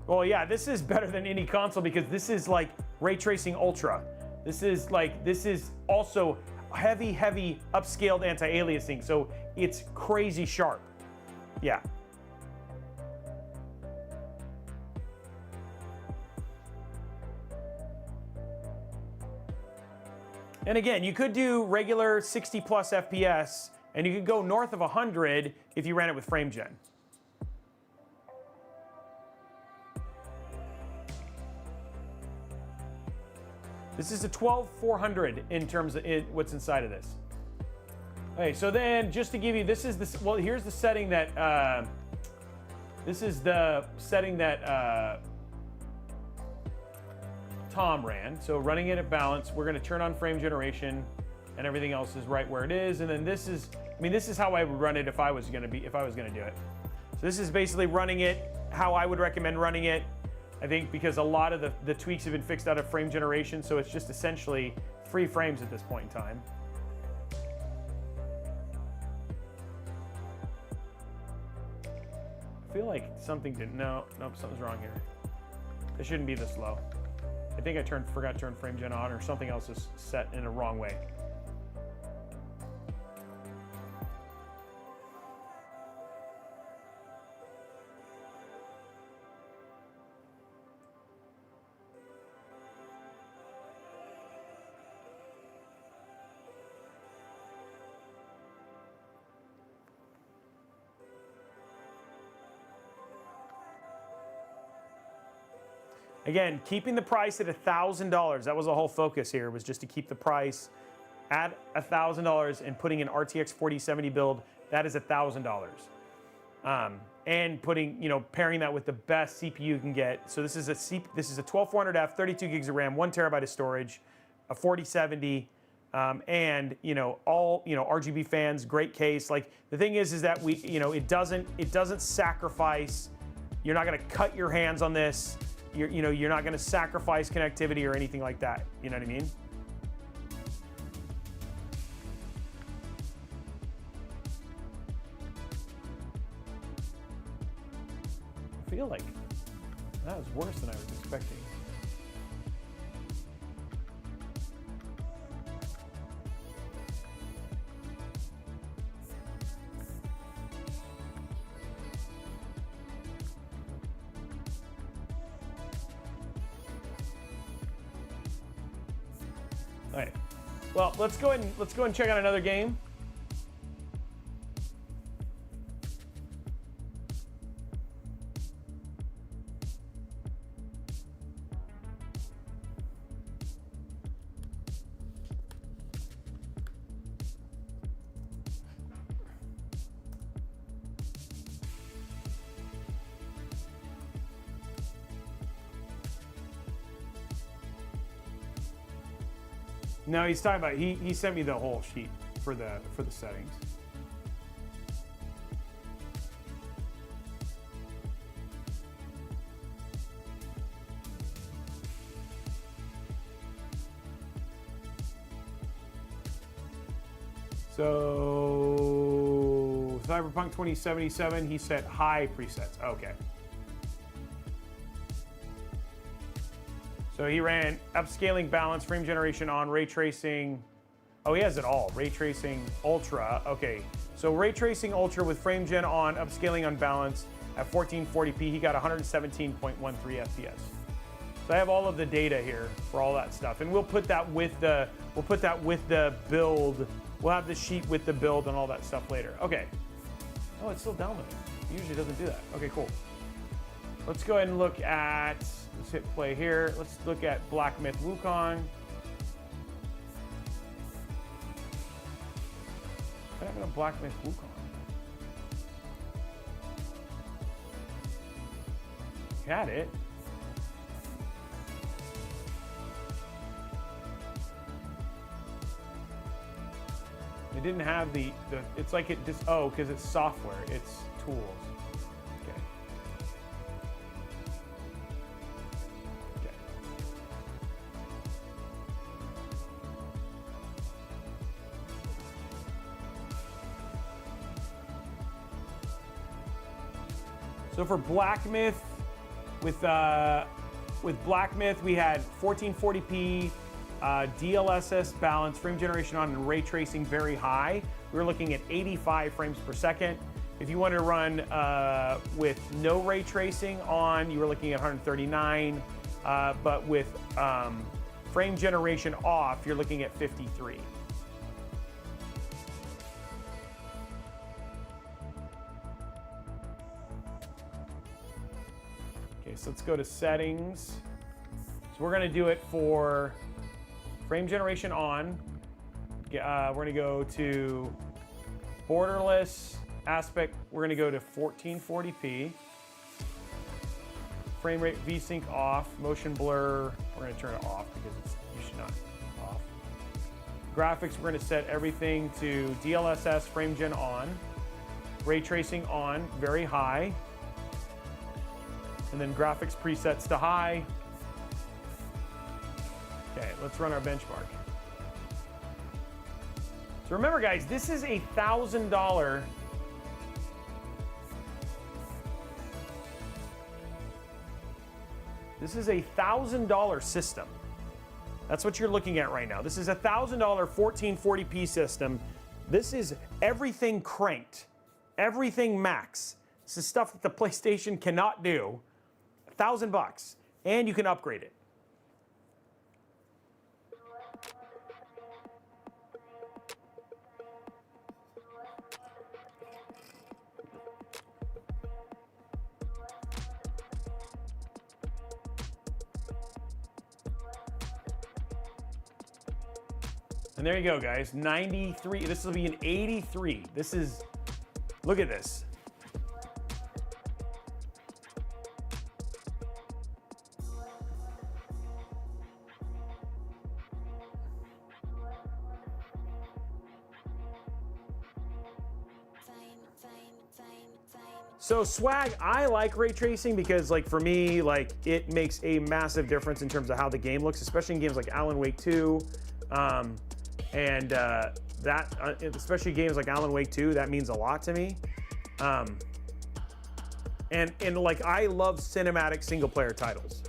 [SPEAKER 1] Well, yeah, this is better than any console because this is like Ray Tracing Ultra. This is also heavy upscaled anti-aliasing. So it's crazy sharp. Yeah. And again, you could do regular 60 plus FPS, and you could go north of 100 if you ran it with frame gen. This is a 12400 in terms of what's inside of this. Okay, so then just to give you, well, here's the setting that, Tom ran. So running it at balance, we're gonna turn on frame generation and everything else is right where it is. And then this is how I would run it if I was gonna do it. So this is basically running it how I would recommend running it. I think because a lot of the tweaks have been fixed out of frame generation, so it's just essentially free frames at this point in time. I feel like something didn't, nope, something's wrong here. It shouldn't be this low. I think I forgot to turn frame gen on, or something else is set in a wrong way. Again, keeping the price at $1,000. That was the whole focus here, was just to keep the price Add $1,000 and putting an RTX 4070 build, that is $1,000. And putting, pairing that with the best CPU you can get. So this is a 12400F, 32 gigs of RAM, 1 terabyte of storage, a 4070, and all RGB fans, great case. Like the thing is that it doesn't sacrifice. You're not going to cut your hands on this. You're not going to sacrifice connectivity or anything like that. You know what I mean? I feel like that was worse than I was expecting. All right. Well, let's go ahead and check out another game. No, he's talking about he sent me the whole sheet for the settings. So Cyberpunk 2077, he set high presets. Okay. So he ran upscaling, balance, frame generation on, ray tracing. Oh, he has it all. Ray tracing ultra. Okay. So ray tracing ultra with frame gen on, upscaling on balance at 1440p. He got 117.13 FPS. So I have all of the data here for all that stuff, and we'll put that with the build. We'll have the sheet with the build and all that stuff later. Okay. Oh, it's still downloading. It usually doesn't do that. Okay, cool. Let's go ahead and look at. Let's hit play here. Let's look at Black Myth Wukong. What happened to Black Myth Wukong? Had it. It didn't have the it's like it just, oh, because it's software, it's tools. So for Black Myth, with Black Myth, we had 1440p, DLSS balance, frame generation on, and ray tracing very high. We were looking at 85 frames per second. If you wanted to run with no ray tracing on, you were looking at 139, but with frame generation off, you're looking at 53. So let's go to settings. So we're going to do it for frame generation on. We're going to go to borderless aspect. We're going to go to 1440p. Frame rate VSync off. Motion blur, we're going to turn it off because it's usually not off. Graphics, we're going to set everything to DLSS frame gen on. Ray tracing on, very high. And then graphics presets to high. Okay, let's run our benchmark. So remember, guys, this is a $1,000. This is a $1,000 system. That's what you're looking at right now. This is a $1,000 1440p system. This is everything cranked, everything max. This is stuff that the PlayStation cannot do. $1,000, and you can upgrade it. And there you go, guys, 93. This will be an 83. This is, look at this. So Swag, I like ray tracing because, like, for me, like, it makes a massive difference in terms of how the game looks, especially in games like Alan Wake 2, especially games like Alan Wake 2, that means a lot to me. And like, I love cinematic single player titles.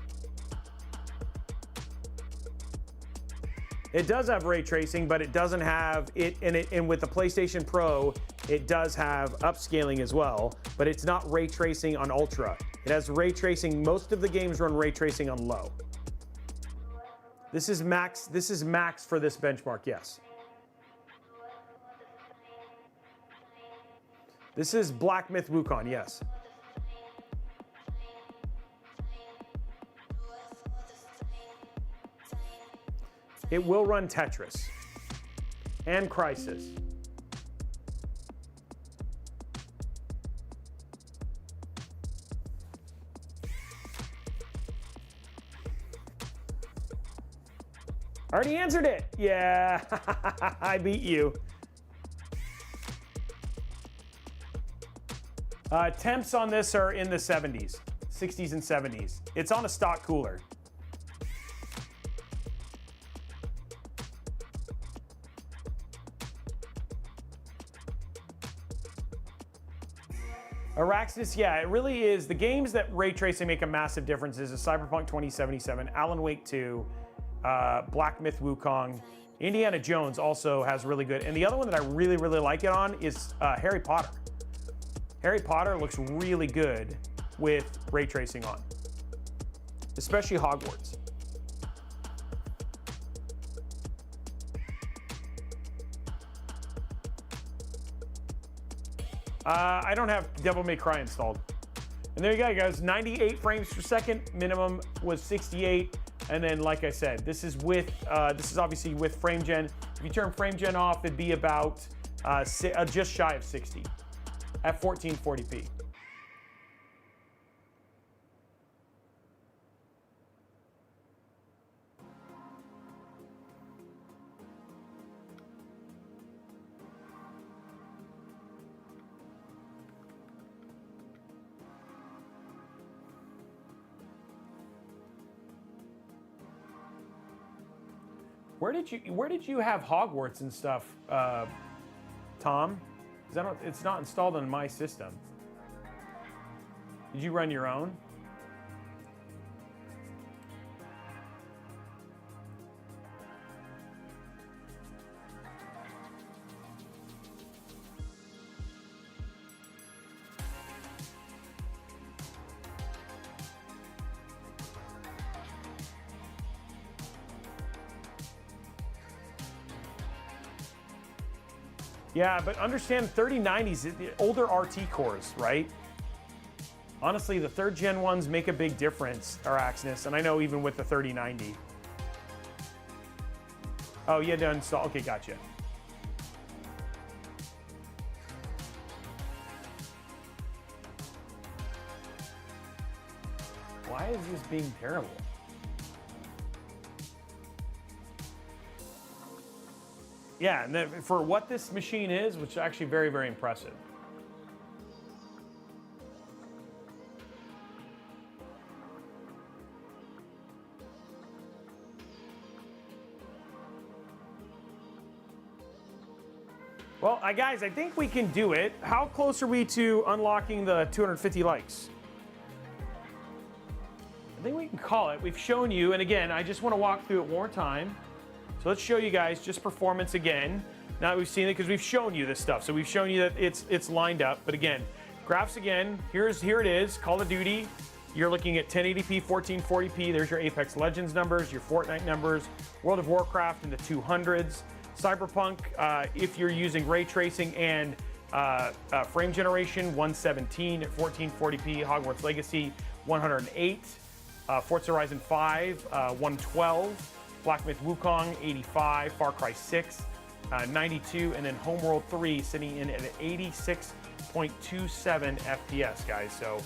[SPEAKER 1] It does have ray tracing, but it doesn't have it, and with the PlayStation Pro, it does have upscaling as well, but it's not ray tracing on Ultra. It has ray tracing. Most of the games run ray tracing on low. This is max for this benchmark, yes. This is Black Myth Wukong, yes. It will run Tetris and Crysis. Already answered it. Yeah, I beat you. Temps on this are in the 70s, 60s and 70s. It's on a stock cooler. Araxis, yeah, it really is. The games that ray tracing make a massive difference is Cyberpunk 2077, Alan Wake 2, Black Myth Wukong. Indiana Jones also has really good. And the other one that I really, really like it on is Harry Potter. Harry Potter looks really good with ray tracing on, especially Hogwarts. I don't have Devil May Cry installed. And there you go, guys. 98 frames per second. Minimum was 68. And then, like I said, this is obviously with frame gen. If you turn frame gen off, it'd be about just shy of 60 at 1440p. Where did you have Hogwarts and stuff, Tom? Because it's not installed on my system. Did you run your own? Yeah, but understand 3090s, the older RT cores, right? Honestly, the 3rd gen ones make a big difference, Araxness, and I know even with the 3090. Oh, you had to install, okay, gotcha. Why is this being terrible? Yeah, and for what this machine is, which is actually very, very impressive. Well, guys, I think we can do it. How close are we to unlocking the 250 likes? I think we can call it. We've shown you, and again, I just want to walk through it one more time. So let's show you guys just performance again. Now that we've seen it, because we've shown you this stuff. So we've shown you that it's lined up. But again, graphs again, here it is, Call of Duty. You're looking at 1080p, 1440p. There's your Apex Legends numbers, your Fortnite numbers, World of Warcraft in the 200s. Cyberpunk, if you're using ray tracing and frame generation, 117 at 1440p. Hogwarts Legacy, 108. Forza Horizon 5, 112. Black Myth Wukong 85, Far Cry 6 92, and then Homeworld 3 sitting in at 86.27 FPS, guys. So,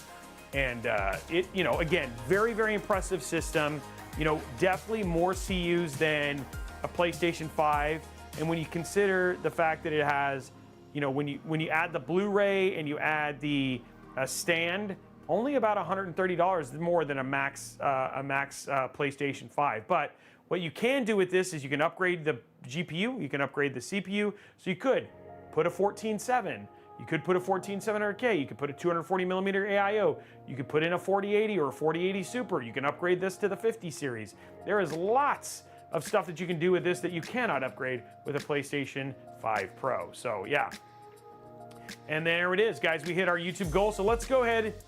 [SPEAKER 1] and it, you know, again, very, very impressive system. You know, definitely more CUs than a PlayStation 5. And when you consider the fact that it has, you know, when you add the Blu-ray and you add the stand, only about $130 more than a max PlayStation 5. But what you can do with this is you can upgrade the GPU, you can upgrade the CPU. So you could put a 14.7. You could put a 14700K, you could put a 240mm AIO, you could put in a 4080 or a 4080 Super, you can upgrade this to the 50 series. There is lots of stuff that you can do with this that you cannot upgrade with a PlayStation 5 Pro. So yeah. And there it is, guys, we hit our YouTube goal. So let's go ahead.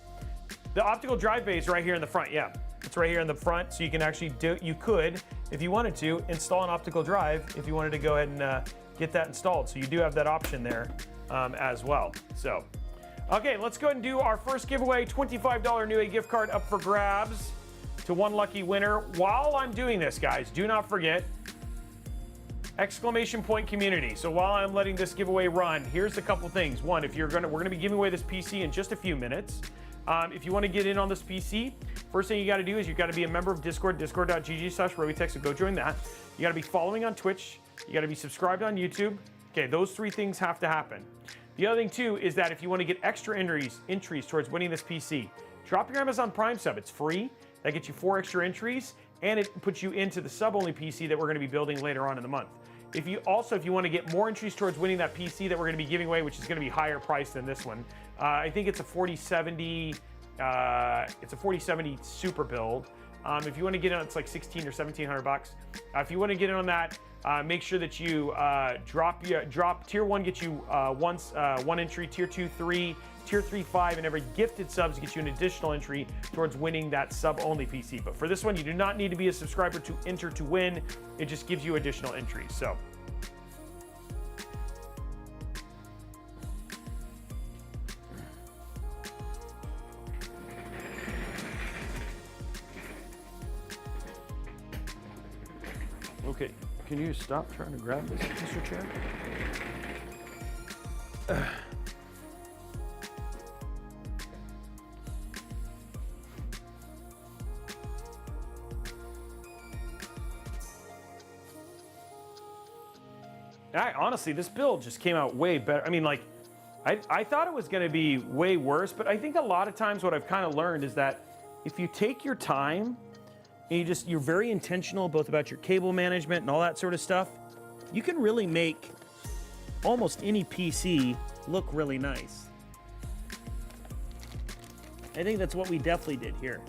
[SPEAKER 1] The optical drive bay is right here in the front, yeah. It's right here in the front, so you can actually you could, if you wanted to, install an optical drive if you wanted to go ahead and get that installed. So you do have that option there. As well. So, okay, let's go ahead and do our first giveaway. $25 Newegg gift card up for grabs to one lucky winner. While I'm doing this, guys, do not forget exclamation point community. So while I'm letting this giveaway run, here's a couple things. One, if we're gonna be giving away this PC in just a few minutes. If you want to get in on this PC, first thing you got to do is you got to be a member of Discord, discord.gg/Robeytech. So go join that. You got to be following on Twitch. You got to be subscribed on YouTube. Okay, those three things have to happen. The other thing too is that if you want to get extra entries towards winning this PC, drop your Amazon Prime sub. It's free. That gets you 4 extra entries, and it puts you into the sub-only PC that we're going to be building later on in the month. If you want to get more entries towards winning that PC that we're going to be giving away, which is going to be higher priced than this one, I think it's a 4070. It's a 4070 Super build. If you want to get in, it's like 16 or 1700 bucks. If you want to get in on that, make sure that you drop tier 1 gets you one entry, tier 2 3, tier 3 5, and every gifted subs gets you an additional entry towards winning that sub only PC. But for this one, you do not need to be a subscriber to enter to win. It just gives you additional entries. So okay, can you stop trying to grab this, Mr. Chair? Honestly, this build just came out way better. I mean, like, I thought it was going to be way worse, but I think a lot of times what I've kind of learned is that if you take your time and you're very intentional both about your cable management and all that sort of stuff, you can really make almost any PC look really nice. I think that's what we definitely did here.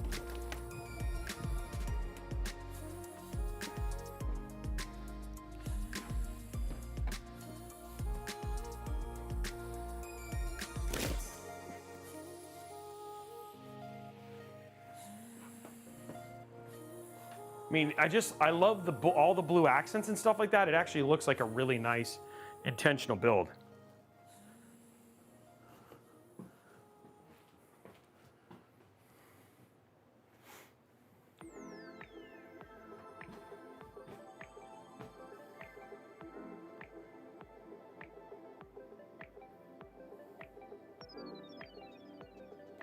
[SPEAKER 1] I mean, I love all the blue accents and stuff like that. It actually looks like a really nice, intentional build.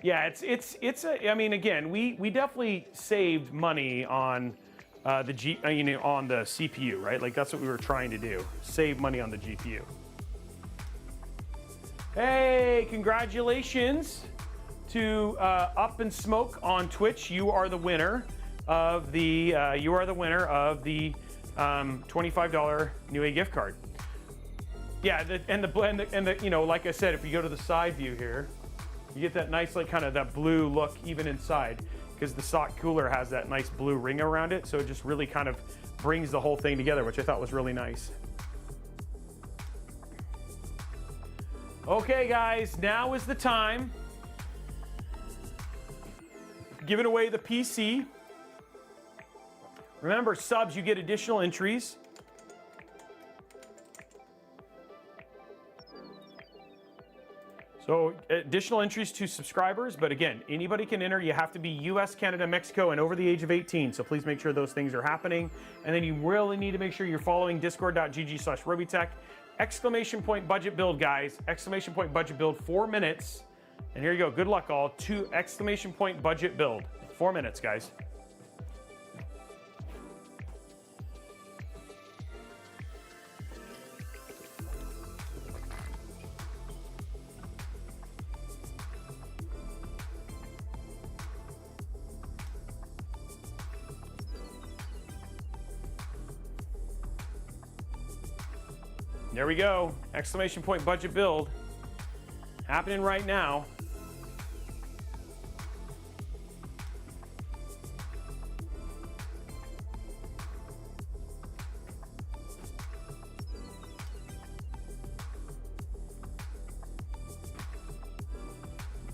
[SPEAKER 1] Yeah, I mean, again, we definitely saved money on on the CPU, right? Like that's what we were trying to do, save money on the GPU. Hey, congratulations to Up and Smoke on Twitch. You are the winner of the $25 Newegg gift card. Yeah, and the you know, like I said, if you go to the side view here, you get that nice, like, kind of that blue look even inside, because the sock cooler has that nice blue ring around it, so it just really kind of brings the whole thing together, which I thought was really nice. Okay, guys, now is the time. Giving away the PC. Remember, subs, you get additional entries. So additional entries to subscribers, but again, anybody can enter. You have to be US, Canada, Mexico, and over the age of 18. So please make sure those things are happening. And then you really need to make sure you're following discord.gg/Robeytech. Exclamation point budget build, guys. Exclamation point budget build, 4 minutes. And here you go. Good luck, all. Exclamation point budget build. 4 minutes, guys. There we go. Exclamation point budget build. Happening right now.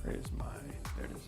[SPEAKER 1] Where is my, there it is.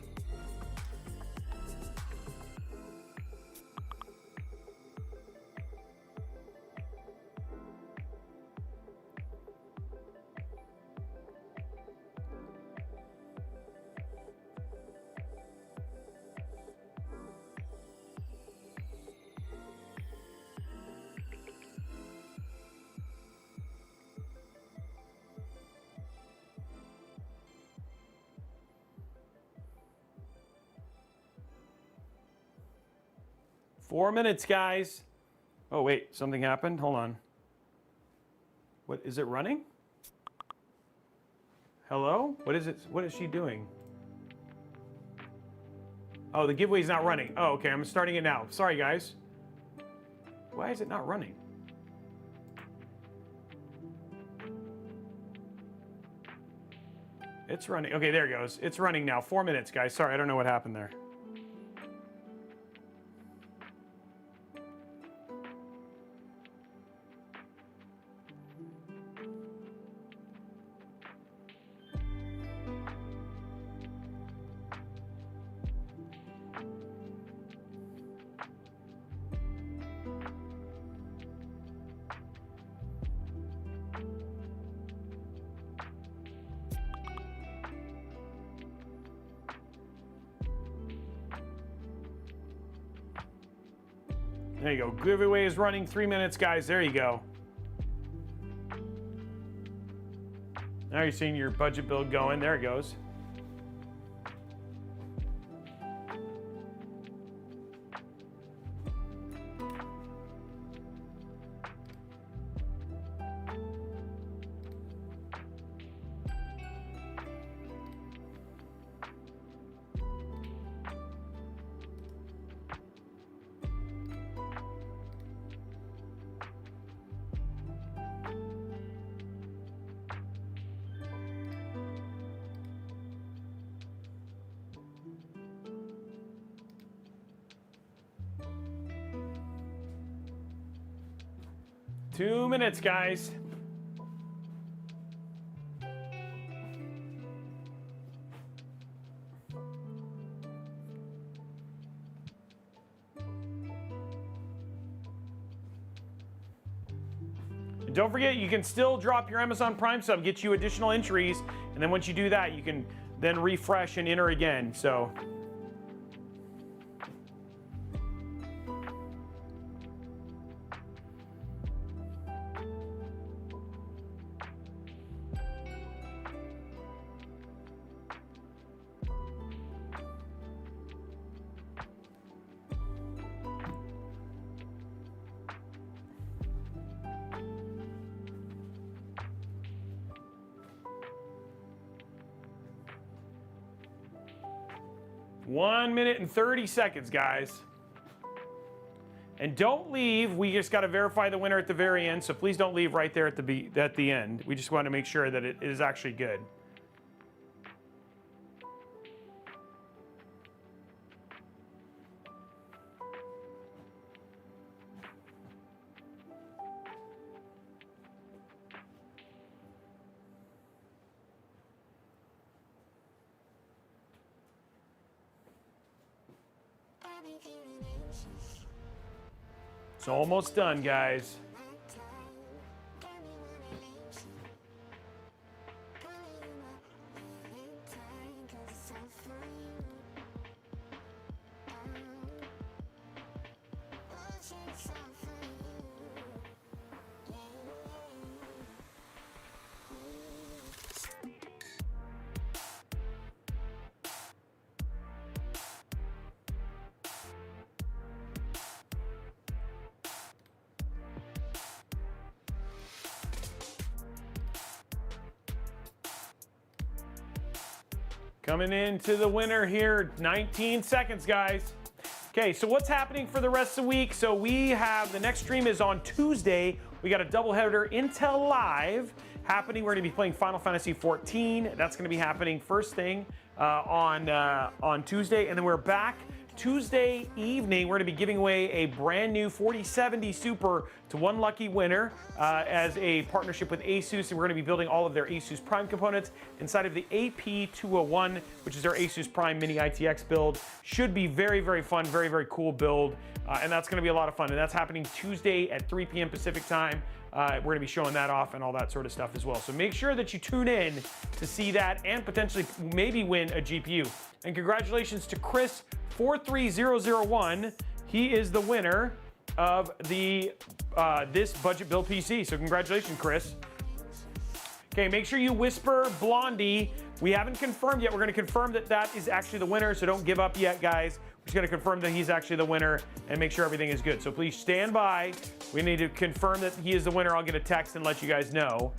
[SPEAKER 1] Four minutes, guys. Oh, wait, something happened. Hold on. What, is it running? Hello? What is it? What is she doing? Oh, the giveaway's not running. Oh, okay, I'm starting it now. Sorry, guys. Why is it not running? It's running. Okay, there it goes. It's running now. 4 minutes, guys. Sorry, I don't know what happened there. There you go. Giveaway is running 3 minutes, guys. There you go. Now you're seeing your budget build going. There it goes. Two minutes, guys. And don't forget, you can still drop your Amazon Prime sub, get you additional entries, and then once you do that, you can then refresh and enter again. So. One minute and 30 seconds, guys. And don't leave. We just got to verify the winner at the very end, so please don't leave right there at the end. We just want to make sure that it is actually good. It's almost done, guys. Coming into the winner here, 19 seconds, guys. Okay, so what's happening for the rest of the week? So we have, the next stream is on Tuesday. We got a doubleheader Intel Live happening. We're gonna be playing Final Fantasy 14. That's gonna be happening first thing on Tuesday. And then we're back Tuesday evening. We're gonna be giving away a brand new 4070 Super to one lucky winner as a partnership with ASUS. And we're gonna be building all of their ASUS Prime components inside of the AP201, which is their ASUS Prime Mini ITX build. Should be very, very fun, very, very cool build. And that's gonna be a lot of fun. And that's happening Tuesday at 3 p.m. Pacific time. We're gonna be showing that off and all that sort of stuff as well. So make sure that you tune in to see that and potentially maybe win a GPU. And congratulations to Chris 43001. He is the winner of the this budget build PC. So congratulations, Chris. Okay, make sure you whisper Blondie. We haven't confirmed yet. We're going to confirm that that is actually the winner. So don't give up yet, guys. We're just going to confirm that he's actually the winner and make sure everything is good. So please stand by. We need to confirm that he is the winner. I'll get a text and let you guys know.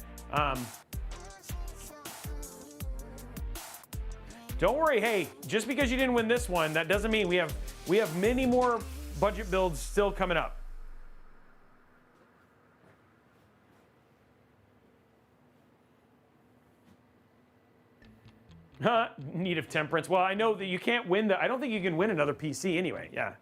[SPEAKER 1] Don't worry, hey, just because you didn't win this one, that doesn't mean we have many more budget builds still coming up. Need of temperance. Well, I know that you can't win I don't think you can win another PC anyway, yeah.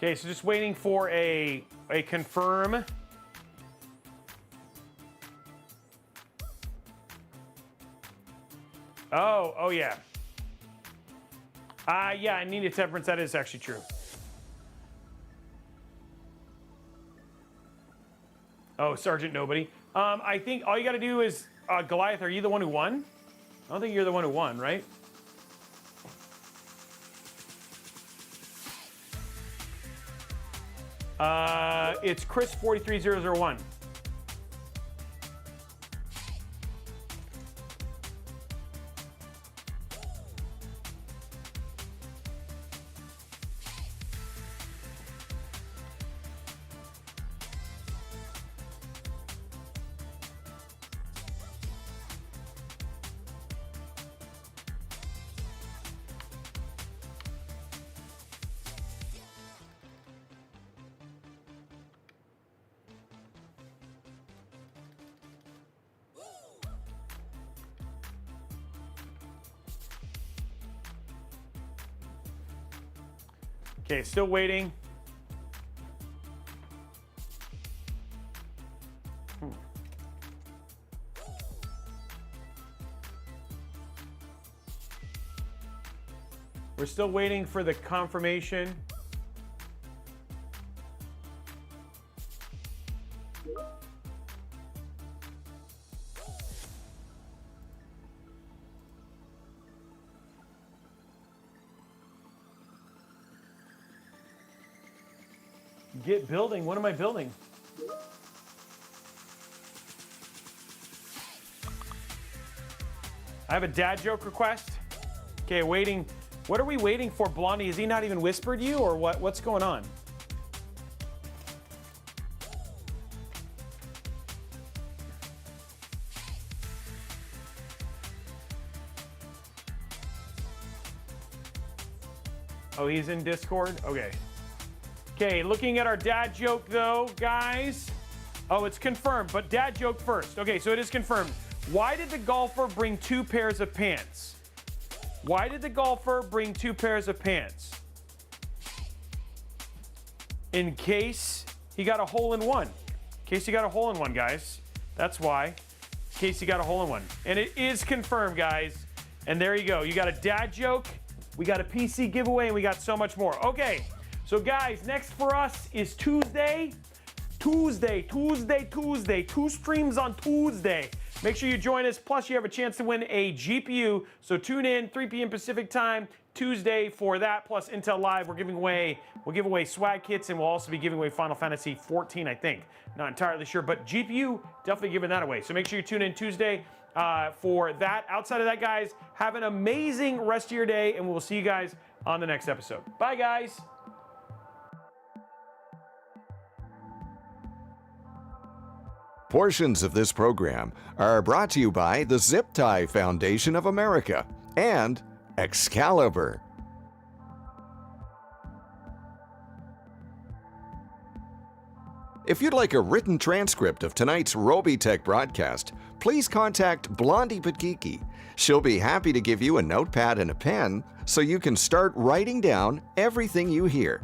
[SPEAKER 1] Okay, so just waiting for a confirm. Oh yeah. Yeah, I need a temperance. That is actually true. Oh, Sergeant Nobody. I think all you got to do is Goliath. Are you the one who won? I don't think you're the one who won, right? It's Chris 43001. Okay, still waiting. We're still waiting for the confirmation. Get building. What am I building? I have a dad joke request. Okay, waiting. What are we waiting for, Blondie? Has he not even whispered you, or what? What's going on? Oh, he's in Discord? Okay. Okay, looking at our dad joke though, guys. Oh, it's confirmed, but dad joke first. Okay, so it is confirmed. Why did the golfer bring 2 pairs of pants? Why did the golfer bring 2 pairs of pants? In case he got a hole in one. In case he got a hole in one, guys. That's why. In case he got a hole in one. And it is confirmed, guys. And there you go. You got a dad joke, we got a PC giveaway, and we got so much more. Okay. So guys, next for us is Tuesday. 2 streams on Tuesday. Make sure you join us. Plus, you have a chance to win a GPU. So tune in 3 p.m. Pacific time Tuesday for that. Plus Intel Live, we'll give away swag kits, and we'll also be giving away Final Fantasy 14, I think. Not entirely sure, but GPU, definitely giving that away. So make sure you tune in Tuesday for that. Outside of that, guys, have an amazing rest of your day, and we'll see you guys on the next episode. Bye, guys.
[SPEAKER 2] Portions of this program are brought to you by the Zip Tie Foundation of America and Excalibur. If you'd like a written transcript of tonight's Robeytech broadcast, please contact Blondie Patkiki. She'll be happy to give you a notepad and a pen so you can start writing down everything you hear.